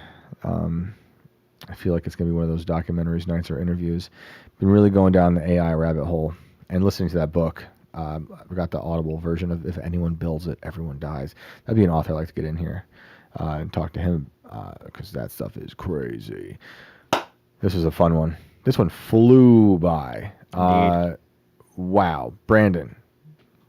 Speaker 1: I feel like it's going to be one of those documentaries nights or interviews. Been really going down the AI rabbit hole and listening to that book. I got the Audible version of If Anyone Builds It, Everyone Dies. That'd be an author I'd like to get in here and talk to him because that stuff is crazy. This was a fun one. This one flew by. Wow. Brandon,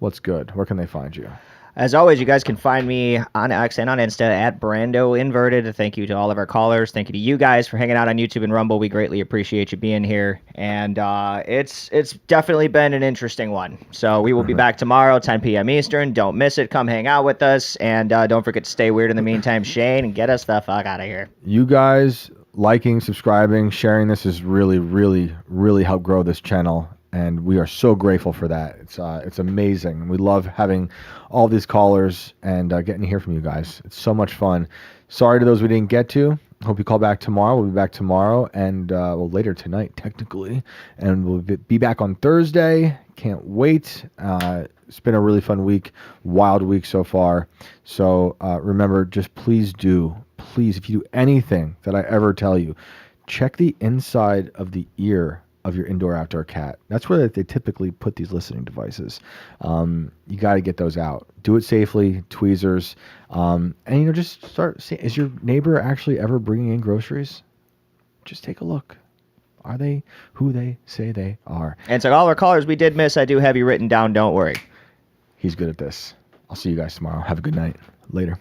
Speaker 1: what's good? Where can they find you?
Speaker 2: As always, you guys can find me on X and on Insta at Brando Inverted. Thank you to all of our callers. Thank you to you guys for hanging out on YouTube and Rumble. We greatly appreciate you being here. And it's definitely been an interesting one. So we will be back tomorrow, 10 p.m. Eastern. Don't miss it. Come hang out with us. And don't forget to stay weird in the meantime, Shane, and get us the fuck out of here.
Speaker 1: You guys liking, subscribing, sharing this has really, really, really helped grow this channel. And we are so grateful for that. It's amazing. We love having all these callers and getting to hear from you guys. It's so much fun. Sorry to those we didn't get to. Hope you call back tomorrow. We'll be back tomorrow and later tonight, technically. And we'll be back on Thursday. Can't wait. It's been a really fun week, wild week so far. So remember, just please, if you do anything that I ever tell you, check the inside of the ear of your indoor-outdoor cat. That's where they typically put these listening devices. You got to get those out. Do it safely, tweezers, and just start seeing, is your neighbor actually ever bringing in groceries? Just take a look. Are they who they say they are?
Speaker 2: And so all our callers we did miss, I do have you written down. Don't worry.
Speaker 1: He's good at this. I'll see you guys tomorrow. Have a good night. Later.